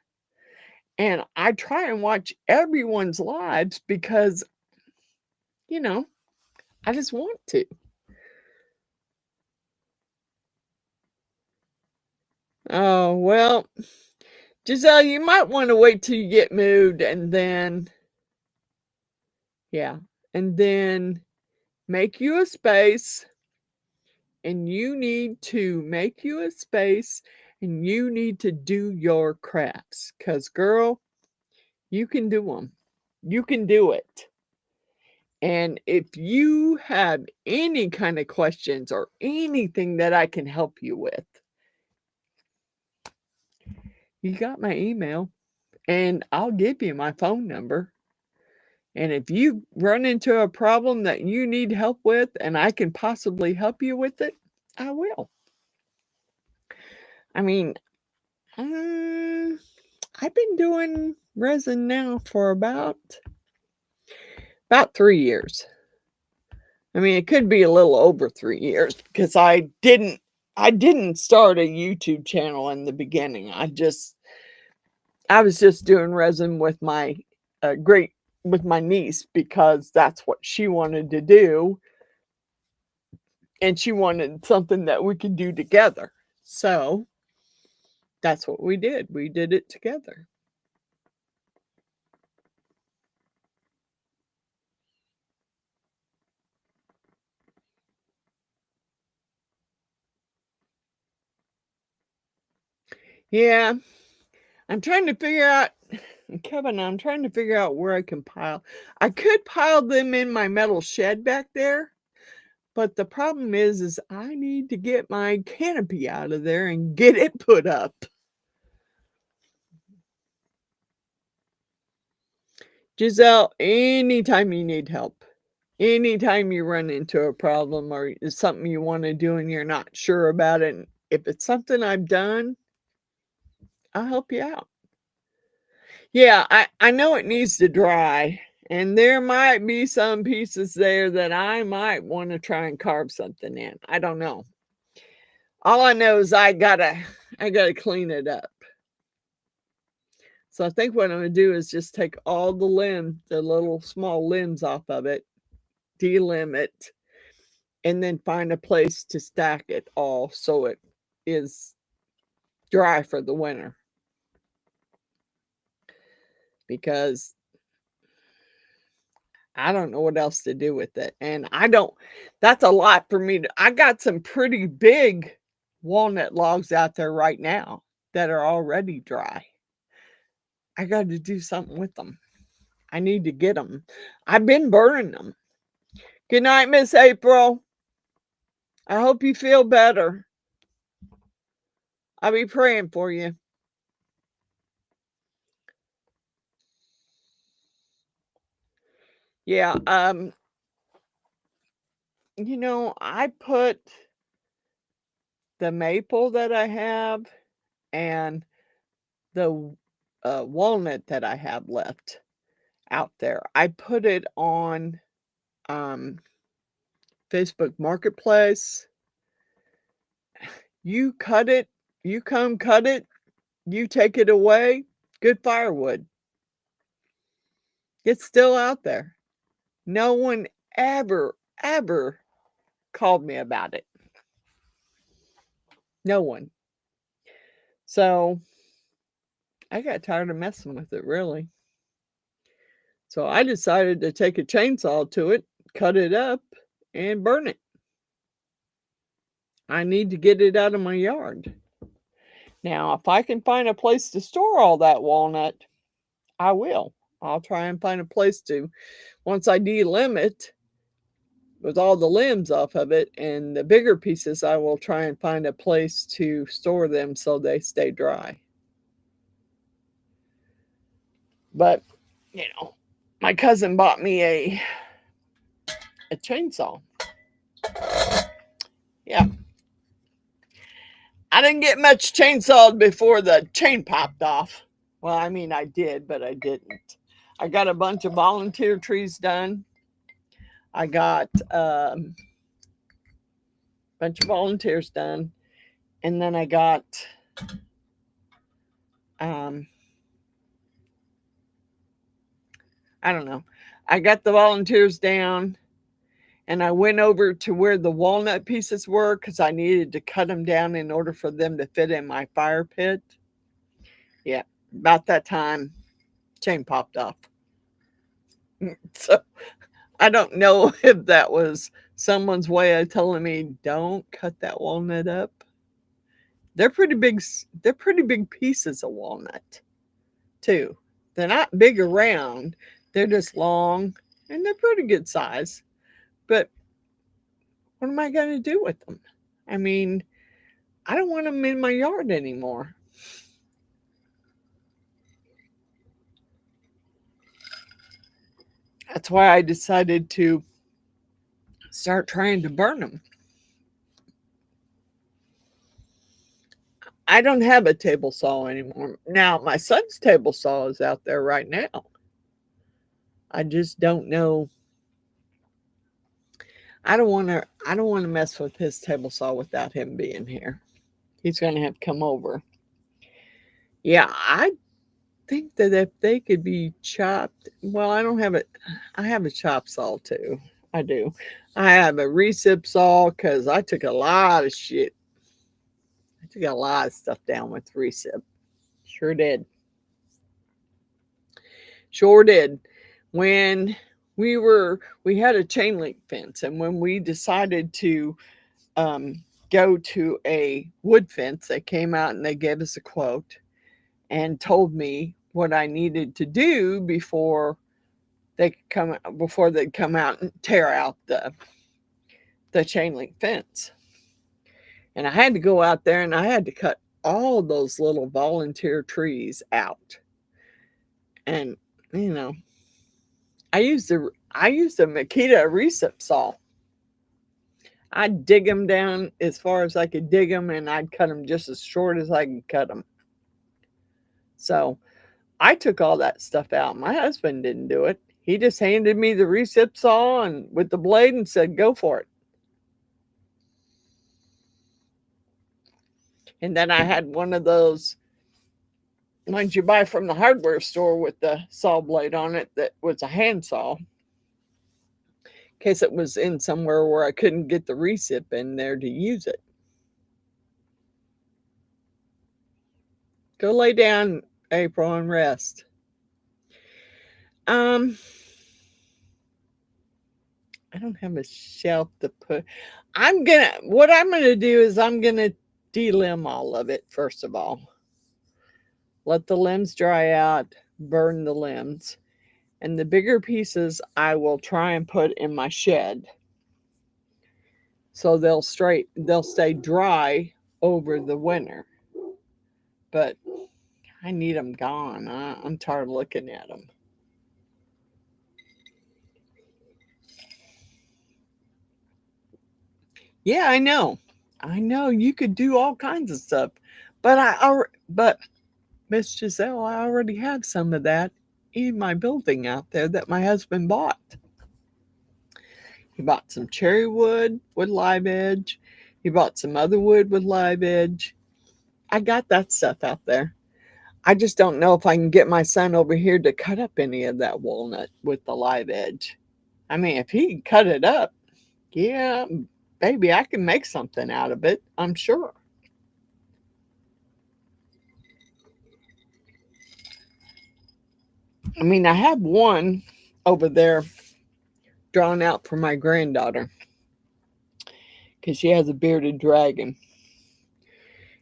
And I try and watch everyone's lives because, you know, I just want to. Oh, well, Giselle, you might want to wait till you get moved and then, yeah, and then make you a space, and you need to make you a space, and you need to do your crafts. Because, girl, you can do them. You can do it. And if you have any kind of questions or anything that I can help you with, you got my email, and I'll give you my phone number. And if you run into a problem that you need help with and I can possibly help you with it, I will. I mean, um, I've been doing resin now for about 3 years. I mean, it could be a little over 3 years because I didn't start a YouTube channel in the beginning. I was just doing resin with my great with my niece because that's what she wanted to do, and she wanted something that we could do together. So that's what we did. We did it together. Yeah, I'm trying to figure out, Kevin, I'm trying to figure out where I can pile. I could pile them in my metal shed back there, but the problem is I need to get my canopy out of there and get it put up. Giselle, anytime you need help, anytime you run into a problem or it's something you want to do and you're not sure about it, and if it's something I've done, I'll help you out. Yeah, I know it needs to dry, and there might be some pieces there that I might want to try and carve something in. I don't know. All I know is I gotta clean it up. So I think what I'm gonna do is just take all the little small limbs off of it, delimb it, and then find a place to stack it all so it is dry for the winter. Because I don't know what else to do with it. And I don't, that's a lot for me to, I got some pretty big walnut logs out there right now that are already dry. I got to do something with them. I need to get them. I've been burning them. Good night, Miss April. I hope you feel better. I'll be praying for you. Yeah, I put the maple that I have and the walnut that I have left out there. I put it on um, Facebook Marketplace. You cut it, you come cut it, you take it away, good firewood. It's still out there. No one ever called me about it. No one. So I got tired of messing with it, really. So I decided to take a chainsaw to it, cut it up, and burn it. I need to get it out of my yard. Now, if I can find a place to store all that walnut, I will. I'll try and find a place to, once I delimb it with all the limbs off of it and the bigger pieces, I will try and find a place to store them so they stay dry. But, my cousin bought me a chainsaw. Yeah. I didn't get much chainsawed before the chain popped off. Well, I mean, I did, but I didn't. I got a bunch of volunteer trees done. I got a bunch of volunteers done. And then I got I don't know. I got the volunteers down and I went over to where the walnut pieces were because I needed to cut them down in order for them to fit in my fire pit. Yeah, about that time, chain popped off. So I don't know if that was someone's way of telling me, don't cut that walnut up. They're pretty big pieces of walnut, too. They're not big around. They're just long and they're pretty good size. But what am I going to do with them? I mean, I don't want them in my yard anymore. That's why I decided to start trying to burn them. I don't have a table saw anymore. Now, my son's table saw is out there right now. I just don't know. I don't want to mess with his table saw without him being here. He's going to have to come over. Yeah, I think that if they could be chopped, well, I don't have it. I have a chop saw too. I do. I have a recip saw because I took a lot of shit. I took a lot of stuff down with recip. Sure did. Sure did. When we had a chain link fence, and when we decided to go to a wood fence, they came out and they gave us a quote and told me what I needed to do before they'd come out and tear out the chain link fence. And I had to go out there and I had to cut all those little volunteer trees out. And I used a Makita recip saw. I'd dig them down as far as I could dig them, and I'd cut them just as short as I could cut them. So I took all that stuff out. My husband didn't do it. He just handed me the recip saw and with the blade and said, go for it. And then I had one of those ones you buy from the hardware store with the saw blade on it that was a hand saw. In case it was in somewhere where I couldn't get the recip in there to use it. Go lay down, April, and rest. I don't have a shelf to put. What I'm gonna do is I'm gonna delimb all of it first of all. Let the limbs dry out, burn the limbs, and the bigger pieces I will try and put in my shed. So they'll stay dry over the winter. But I need them gone. I'm tired of looking at them. Yeah, I know. I know you could do all kinds of stuff. But Miss Giselle, I already have some of that in my building out there that my husband bought. He bought some cherry wood with live edge. He bought some other wood with live edge. I got that stuff out there. I just don't know if I can get my son over here to cut up any of that walnut with the live edge. I mean, if he can cut it up, yeah, baby, I can make something out of it, I'm sure. I mean, I have one over there drawn out for my granddaughter because she has a bearded dragon.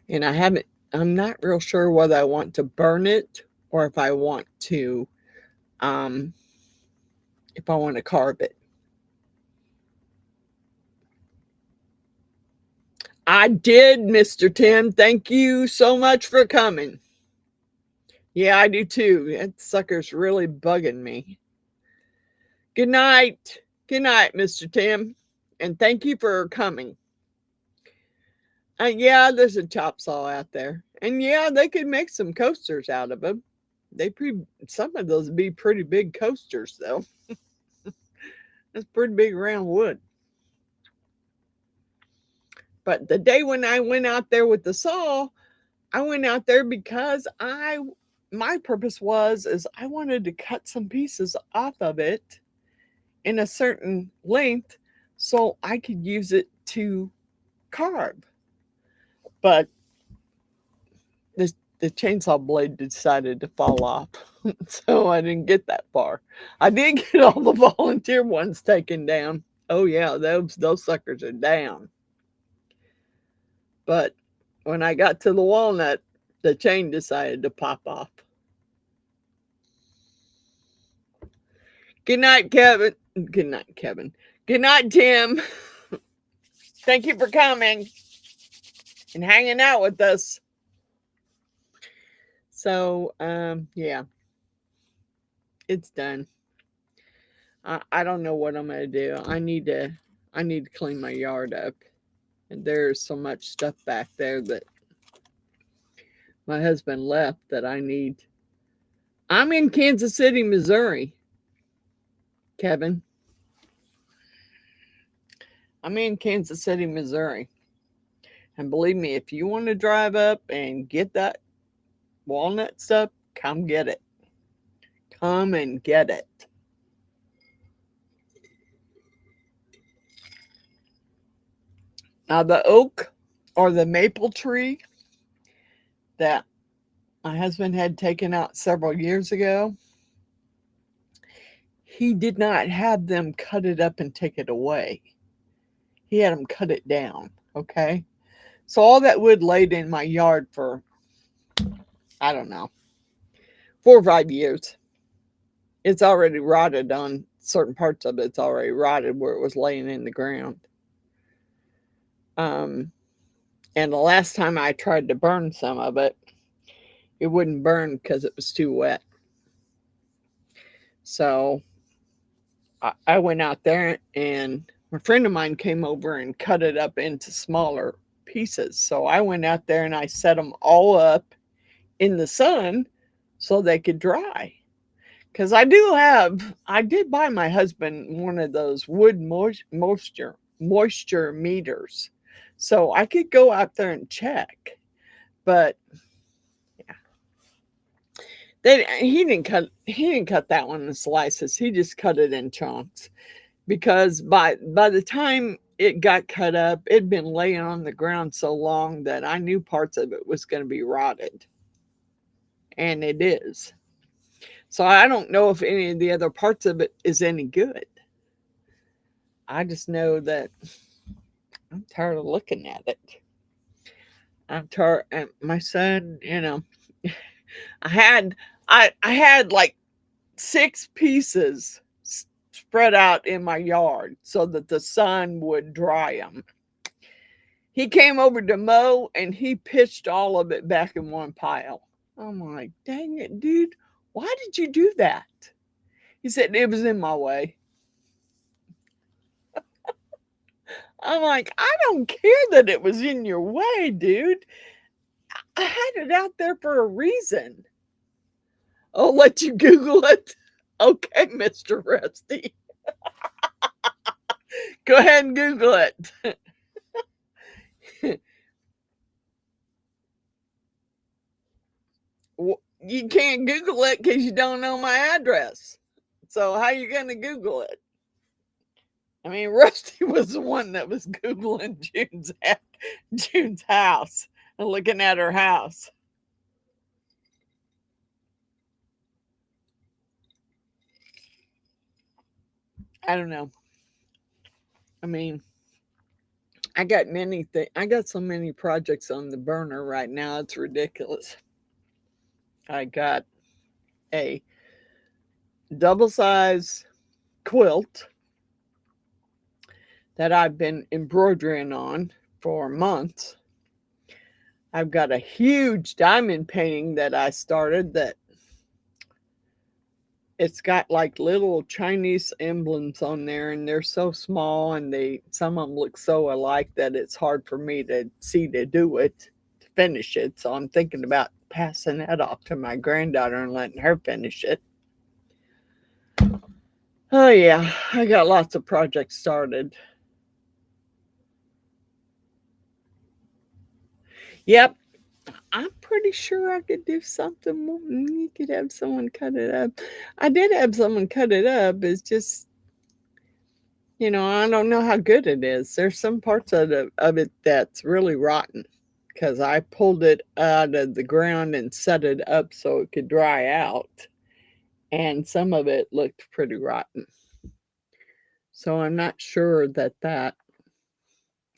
And I'm not real sure whether I want to burn it or um, if I want to carve it. I did, Mr. Tim. Thank you so much for coming. Yeah, I do too. That sucker's really bugging me. Good night. Good night, Mr. Tim. And thank you for coming. Yeah, there's a chop saw out there. And yeah, they could make some coasters out of them. Some of those would be pretty big coasters though. That's pretty big round wood. But the day when I went out there with the saw, I went out there because my purpose is I wanted to cut some pieces off of it in a certain length so I could use it to carve. But the chainsaw blade decided to fall off. So I didn't get that far. I did get all the volunteer ones taken down. Oh yeah, those suckers are down. But when I got to the walnut, the chain decided to pop off. Good night, Kevin. Good night, Kevin. Good night, Tim. Thank you for coming and hanging out with us. So, yeah, it's done. I don't know what I'm gonna do. I need to clean my yard up, and there's so much stuff back there that my husband left that I need. I'm in Kansas City, Missouri, Kevin. I'm in Kansas City, Missouri. And believe me, if you want to drive up and get that walnut stuff, come get it. Come and get it. Now, the oak or the maple tree that my husband had taken out several years ago, he did not have them cut it up and take it away. He had them cut it down, okay? So all that wood laid in my yard for, I don't know, 4 or 5 years. It's already rotted on certain parts of it. It's already rotted where it was laying in the ground. And the last time I tried to burn some of it, it wouldn't burn because it was too wet. So I went out there and a friend of mine came over and cut it up into smaller pieces. So I went out there and I set them all up in the sun so they could dry. Because I did buy my husband one of those wood moisture meters. So I could go out there and check. But yeah. He didn't cut that one in slices. He just cut it in chunks. Because by the time it got cut up, it'd been laying on the ground so long that I knew parts of it was going to be rotted. And it is. So I don't know if any of the other parts of it is any good. I just know that I'm tired of looking at it. I'm tired. And my son, I had like 6 pieces spread out in my yard so that the sun would dry them. He came over to mow and he pitched all of it back in one pile. I'm like, dang it, dude. Why did you do that? He said, it was in my way. I'm like, I don't care that it was in your way, dude. I had it out there for a reason. I'll let you Google it. Okay, Mr. Rusty. Go ahead and Google it. You can't Google it because you don't know my address. So how you going to Google it? I mean, Rusty was the one that was Googling June's house and looking at her house. I don't know. I mean, I got many things. I got so many projects on the burner right now. It's ridiculous. I got a double size quilt that I've been embroidering on for months. I've got a huge diamond painting that I started that it's got like little Chinese emblems on there, and they're so small, and some of them look so alike that it's hard for me to see to do it, to finish it. So I'm thinking about passing that off to my granddaughter and letting her finish it. Oh yeah, I got lots of projects started. Yep, I'm pretty sure I could do something more. You could have someone cut it up. I did have someone cut it up. It's just, I don't know how good it is. There's some parts of it that's really rotten because I pulled it out of the ground and set it up so it could dry out. And some of it looked pretty rotten. So I'm not sure that that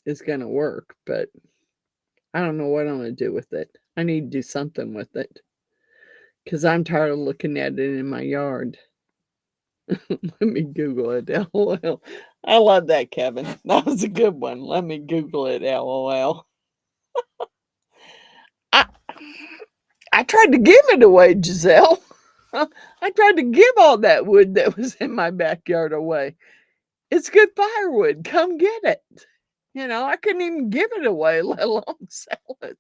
is going to work, but I don't know what I'm going to do with it. I need to do something with it because I'm tired of looking at it in my yard. Let me Google it. LOL. I love that, Kevin. That was a good one. Let me Google it. LOL. I I tried to give it away, Giselle. I tried to give all that wood that was in my backyard away. It's good firewood. Come get it. I couldn't even give it away, let alone sell it.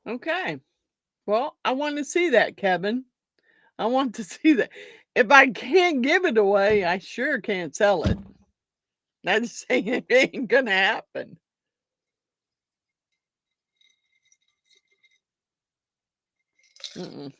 Okay. Well, I want to see that, Kevin. I want to see that. If I can't give it away, I sure can't sell it. I just saying it ain't gonna happen. Mm-mm.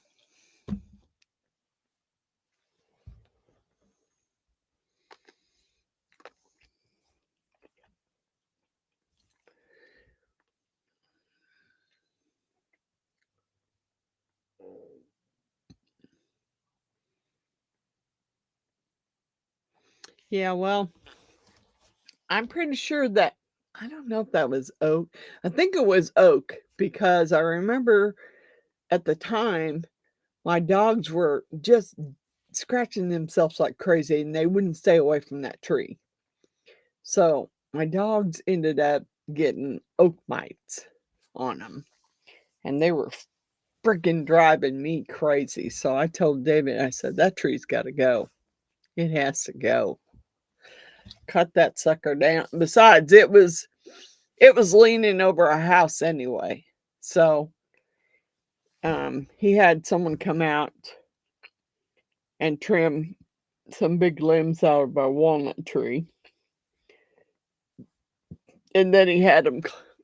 Yeah, well, I'm pretty sure that I don't know if that was oak. I think it was oak because I remember at the time my dogs were just scratching themselves like crazy and they wouldn't stay away from that tree. So my dogs ended up getting oak mites on them and they were freaking driving me crazy. So I told David, I said, that tree's got to go. It has to go. Cut that sucker down. Besides, it was leaning over a house anyway. So he had someone come out and trim some big limbs out of a walnut tree. And then he had him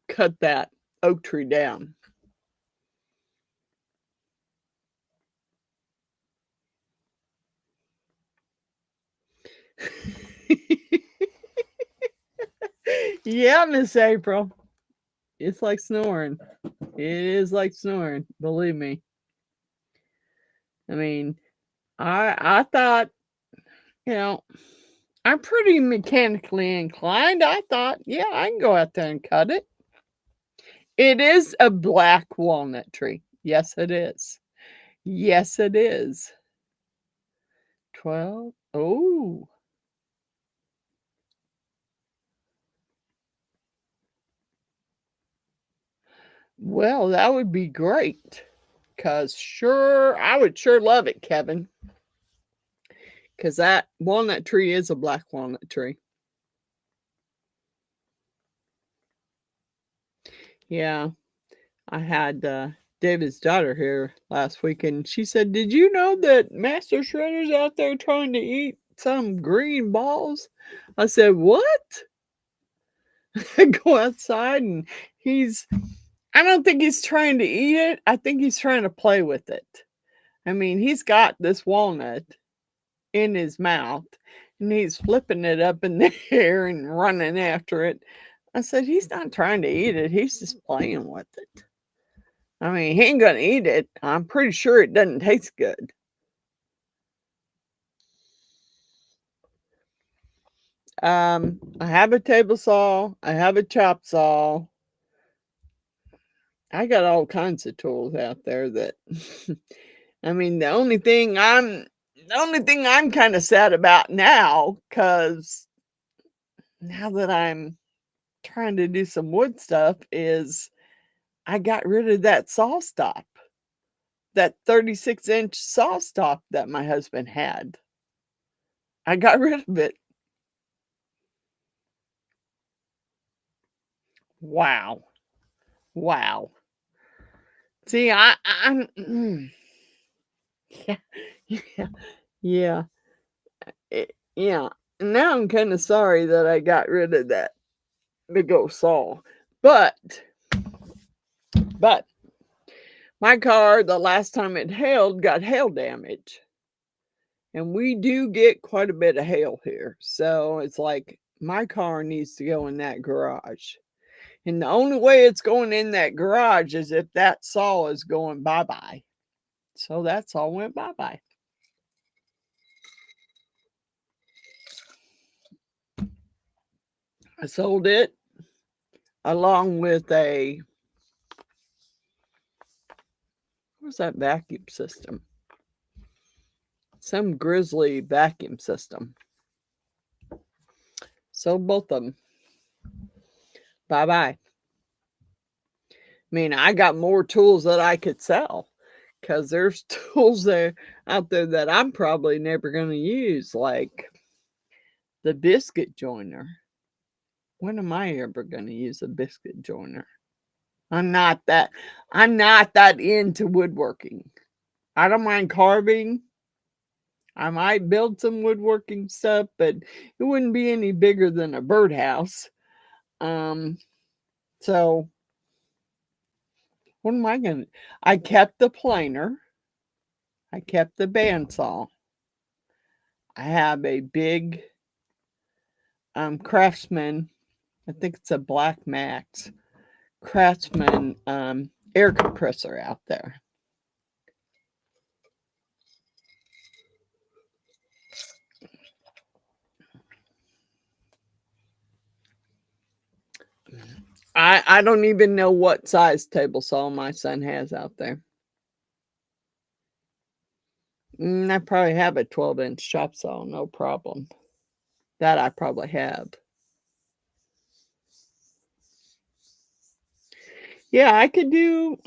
cut that oak tree down. Yeah, Miss April. It's like snoring. It is like snoring, believe me. I mean, I thought, you know, I'm pretty mechanically inclined. I thought, yeah, I can go out there and cut it. It is a black walnut tree. Yes, it is. Yes, it is. 12. Oh, well, that would be great. Cause sure, I would sure love it, Kevin. Cause that walnut tree is a black walnut tree. Yeah. I had David's daughter here last week, and she said, "Did you know that Master Shredder's out there trying to eat some green balls?" I said, "What?" I go outside, and he's I don't think he's trying to eat it. I think he's trying to play with it. I mean, he's got this walnut in his mouth, and he's flipping it up in the air and running after it. I said, "He's not trying to eat it. He's just playing with it." I mean, he ain't gonna eat it. I'm pretty sure it doesn't taste good. I have a table saw. I have a chop saw. I got all kinds of tools out there that I mean, the only thing I'm kind of sad about now, because now that I'm trying to do some wood stuff, is I got rid of that saw stop, that 36-inch saw stop that my husband had. I got rid of it. Wow. Wow. See, I'm yeah, yeah, yeah, yeah. Now I'm kind of sorry that I got rid of that big old saw, but but my car the last time it hailed got hail damage, and we do get quite a bit of hail here, so it's like my car needs to go in that garage, and the only way it's going in that garage is if that saw is going bye bye. So that saw went bye bye. I sold it along with a what's that vacuum system? Some Grizzly vacuum system. Sold both of them. Bye bye. I mean, I got more tools that I could sell because there's tools there out there that I'm probably never going to use, like the biscuit joiner. When am I ever going to use a biscuit joiner? I'm not that I'm not that into woodworking. I don't mind carving. I might build some woodworking stuff, but it wouldn't be any bigger than a birdhouse. Um, so what am I gonna I kept the planer, I kept the bandsaw. I have a big craftsman, I think it's a Black Max craftsman air compressor out there. I don't even know what size table saw my son has out there. I probably have a 12-inch chop saw, no problem. That I probably have. Yeah, I could do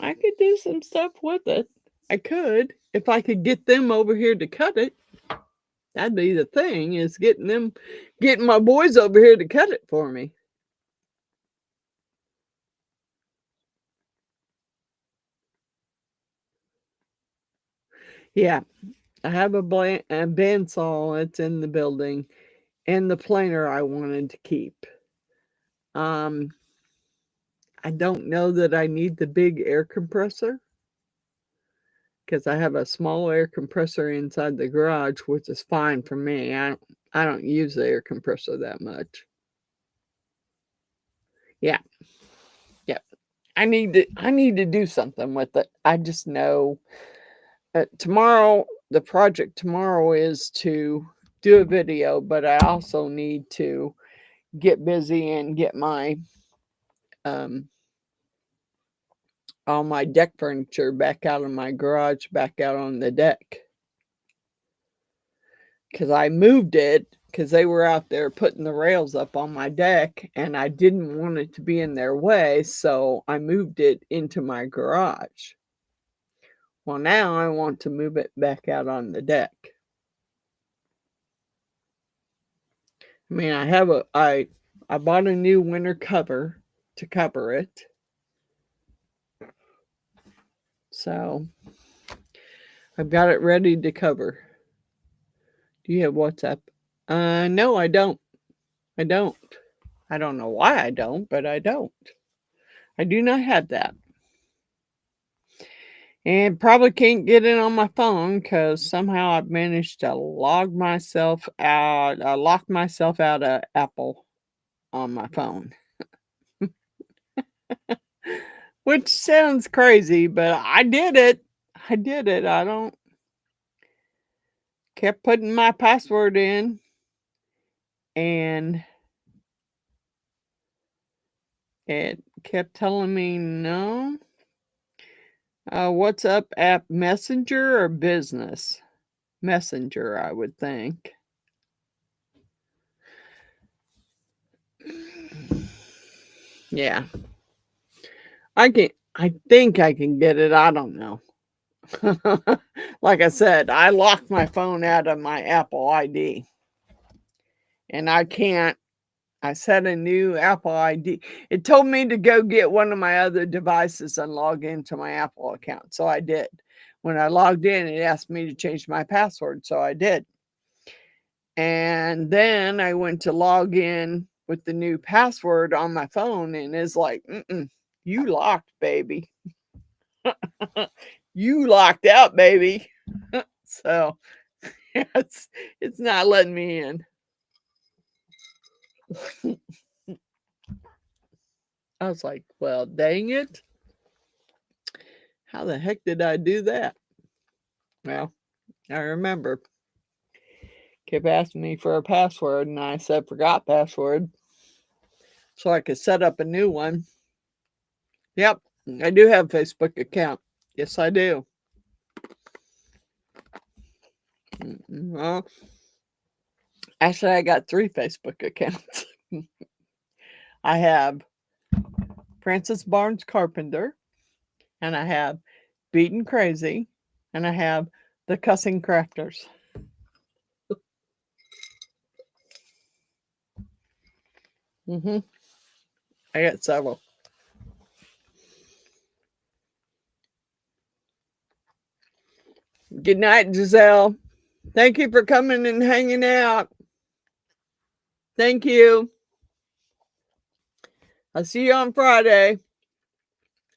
some stuff with it. I could if I could get them over here to cut it. That'd be the thing, is getting my boys over here to cut it for me. Yeah, I have a bandsaw. It's in the building, and the planer I wanted to keep. Um, I don't know that I need the big air compressor because I have a small air compressor inside the garage, which is fine for me. I don't use the air compressor that much. Yeah, yeah. I need to do something with it. I just know tomorrow the project tomorrow is to do a video, but I also need to get busy and get my um all my deck furniture back out of my garage, back out on the deck, because I moved it because they were out there putting the rails up on my deck, and I didn't want it to be in their way, so I moved it into my garage. Well, now I want to move it back out on the deck. I mean, I bought a new winter cover to cover it. So I've got it ready to cover. Do you have WhatsApp? No, I don't. I don't. I don't know why I don't, but I don't. I do not have that. And probably can't get it on my phone because somehow I've managed to log myself out, lock myself out of Apple on my phone. Which sounds crazy, but I did it. I did it. I don't kept putting my password in and it kept telling me no. WhatsApp app Messenger or business? Messenger, I would think. Yeah. I think I can get it. I don't know. Like I said, I locked my phone out of my Apple ID. And I set a new Apple ID. It told me to go get one of my other devices and log into my Apple account. So I did. When I logged in, it asked me to change my password. So I did. And then I went to log in with the new password on my phone, and it's like, you locked, baby. You locked out, baby. So it's not letting me in. I was like, well, dang it. How the heck did I do that? Well, I remember. Kept asking me for a password, and I said forgot password. So I could set up a new one. Yep, I do have a Facebook account. Yes, I do. Well, actually, I got 3 Facebook accounts. I have Francis Barnes Carpenter, and I have Beadinkrazy, and I have the Cussing Crafters. I got several. Good night, Giselle. Thank you for coming and hanging out. Thank you. I'll see you on Friday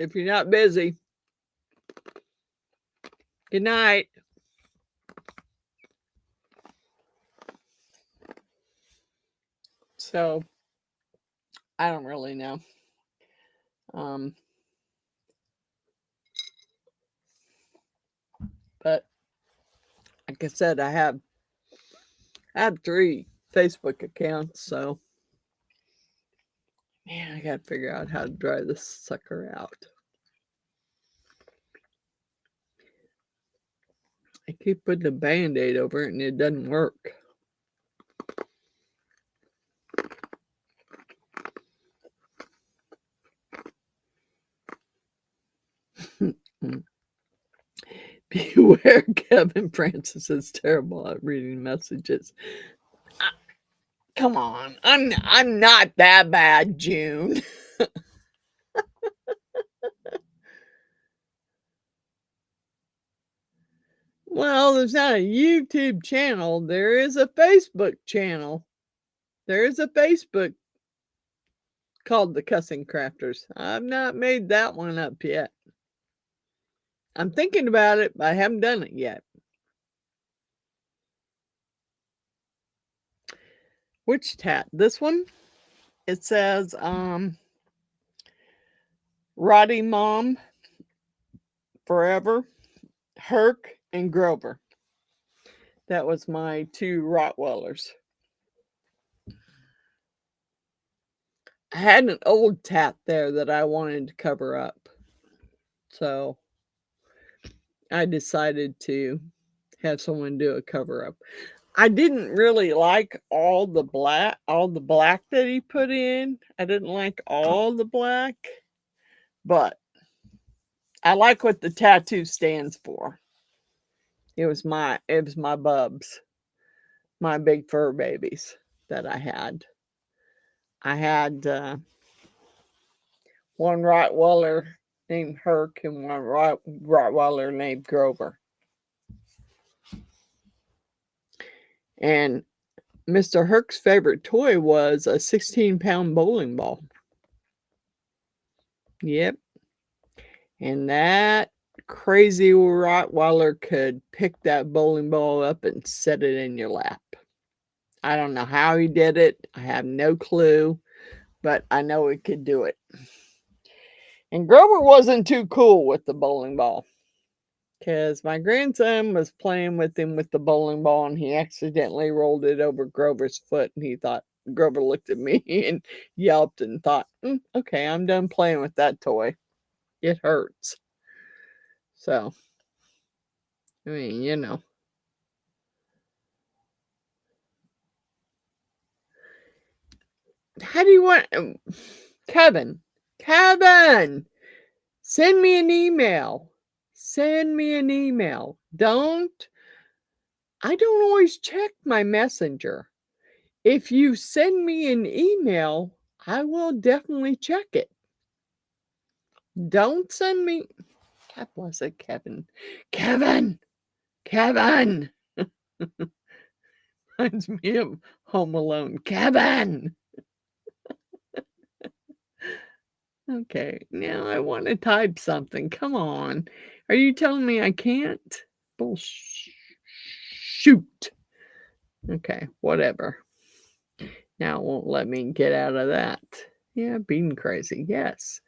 if you're not busy. Good night. So, I don't really know. But like I said, I have 3 Facebook accounts, so man, I gotta figure out how to dry this sucker out. I keep putting a band-aid over it and it doesn't work. Beware, Kevin Francis is terrible at reading messages. Come on, I'm not that bad, June. Well, there's not a YouTube channel. There is a Facebook channel. There is a Facebook called the Cussing Crafters. I've not made that one up yet. I'm thinking about it, but I haven't done it yet. Which tat? This one? It says Roddy Mom Forever, Herc, and Grover. That was my 2 Rottweilers. I had an old tat there that I wanted to cover up. So I decided to have someone do a cover up. I didn't really like all the black that he put in. I didn't like all the black, but I like what the tattoo stands for. It was my bubs, my big fur babies that I had. I had one Rottweiler named Herc and one Rottweiler named Grover. And Mr. Herc's favorite toy was a 16-pound bowling ball. Yep. And that crazy Rottweiler could pick that bowling ball up and set it in your lap. I don't know how he did it. I have no clue, but I know he could do it. And Grover wasn't too cool with the bowling ball, because my grandson was playing with him with the bowling ball and he accidentally rolled it over Grover's foot, and he thought, Grover looked at me and yelped and thought, okay, I'm done playing with that toy. It hurts. So, I mean, you know. How do you want, Kevin, send me an email. Send me an email. I don't always check my messenger. If you send me an email, I will definitely check it. Don't send me, God bless it, Kevin. Kevin! Reminds me of Home Alone. Kevin! Okay, now I want to type something. Come on. Are you telling me I can't? Bullshit. Okay, whatever. Now it won't let me get out of that. Yeah, Beadinkrazy. Yes,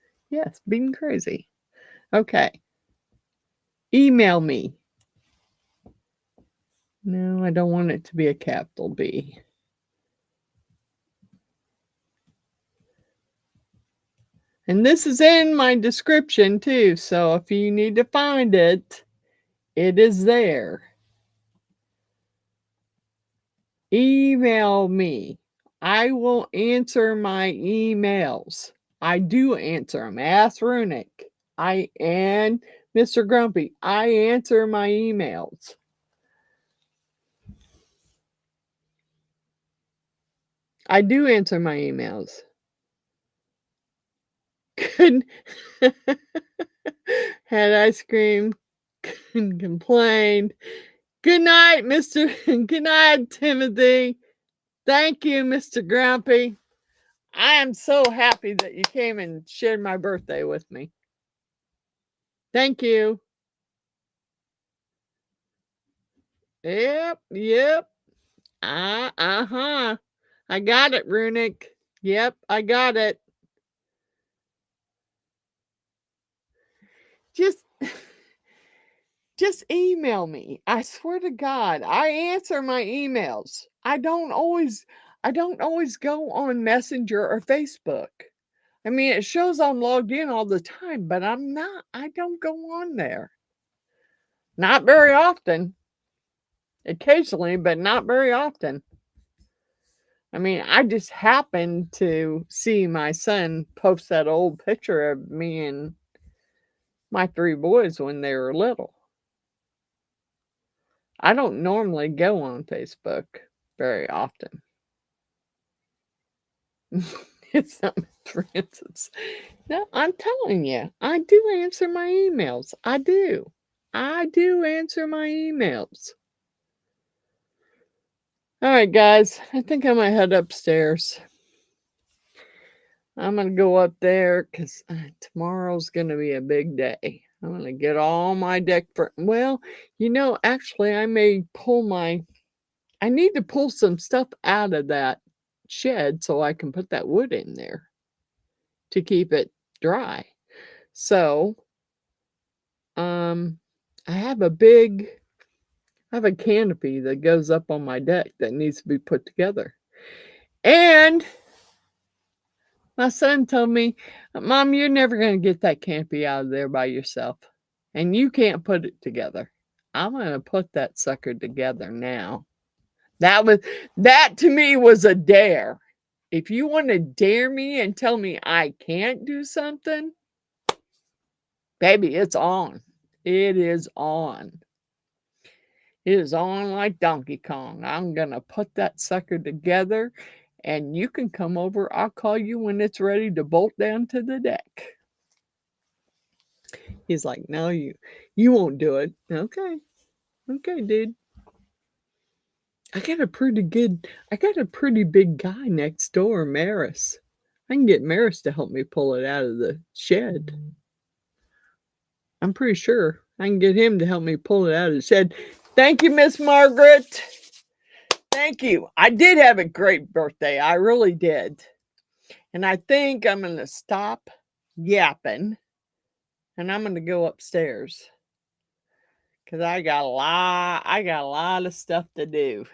Beadinkrazy. Okay. Email me. No, I don't want it to be a capital B. And this is in my description too, so if you need to find it, it is there. Email me. I will answer my emails. I do answer them. Ask Runic. And Mr. Grumpy. I answer my emails. I do answer my emails. Good. Had ice cream. Complained. Good night, Good night, Timothy. Thank you, Mr. Grumpy. I am so happy that you came and shared my birthday with me. Thank you. Yep. Uh-huh. I got it, Runic. Yep, I got it. Just email me. I swear to God, I answer my emails. I don't always go on Messenger or Facebook. I mean, it shows I'm logged in all the time, but I'm not. I don't go on there. Not very often. Occasionally, but not very often. I mean, I just happened to see my son post that old picture of me and my 3 boys when they were little. I don't normally go on Facebook very often. It's not Francis. No, I'm telling you, I do answer my emails. I do answer my emails. All right, guys, I think I might head upstairs. I'm going to go up there because tomorrow's going to be a big day. I'm going to get all my deck for, well, actually, I need to pull some stuff out of that shed so I can put that wood in there to keep it dry. So, I have a canopy that goes up on my deck that needs to be put together. And my son told me, Mom, you're never going to get that canopy out of there by yourself. And you can't put it together. I'm going to put that sucker together now. That to me was a dare. If you want to dare me and tell me I can't do something, baby, it's on. It is on. It is on like Donkey Kong. I'm going to put that sucker together and you can come over. I'll call you when it's ready to bolt down to the deck. He's like, "No, you won't do it." Okay. Okay, dude. I got a pretty big guy next door, Maris. I can get Maris to help me pull it out of the shed. I'm pretty sure I can get him to help me pull it out of the shed. Thank you, Miss Margaret. Thank you. I did have a great birthday. I really did. And I think I'm going to stop yapping and I'm going to go upstairs cuz I got a lot of stuff to do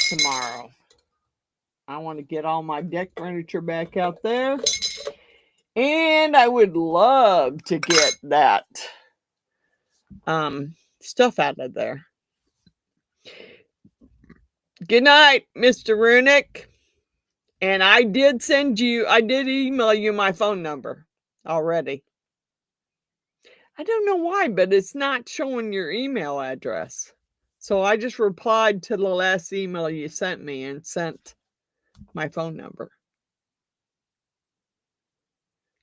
tomorrow. I want to get all my deck furniture back out there. And I would love to get that stuff out of there. Good night, Mr. Runick. And I did email you my phone number already. I don't know why, but it's not showing your email address. So I just replied to the last email you sent me and sent my phone number.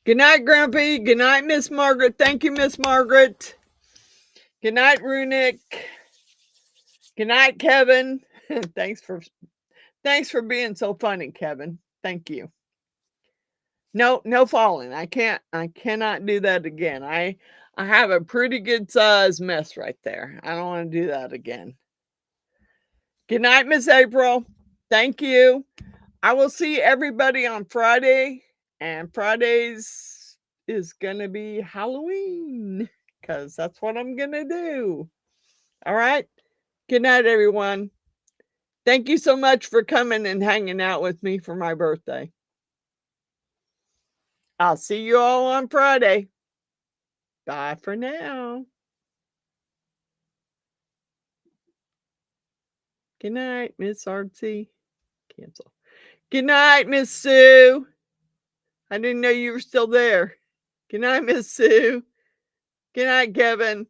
Good night, Grumpy. Good night, Miss Margaret. Thank you, Miss Margaret. Good night, Runick. Good night, Kevin. Thanks for being so funny, Kevin. Thank you. No falling. I cannot do that again. I have a pretty good size mess right there. I don't want to do that again. Good night, Miss April. Thank you. I will see everybody on Friday, and Fridays is gonna be Halloween because that's what I'm gonna do. All right. Good night, everyone. Thank you so much for coming and hanging out with me for my birthday. I'll see you all on Friday. Bye for now. Good night, Miss Artsy. Cancel. Good night, Miss Sue. I didn't know you were still there. Good night, Miss Sue. Good night, Kevin.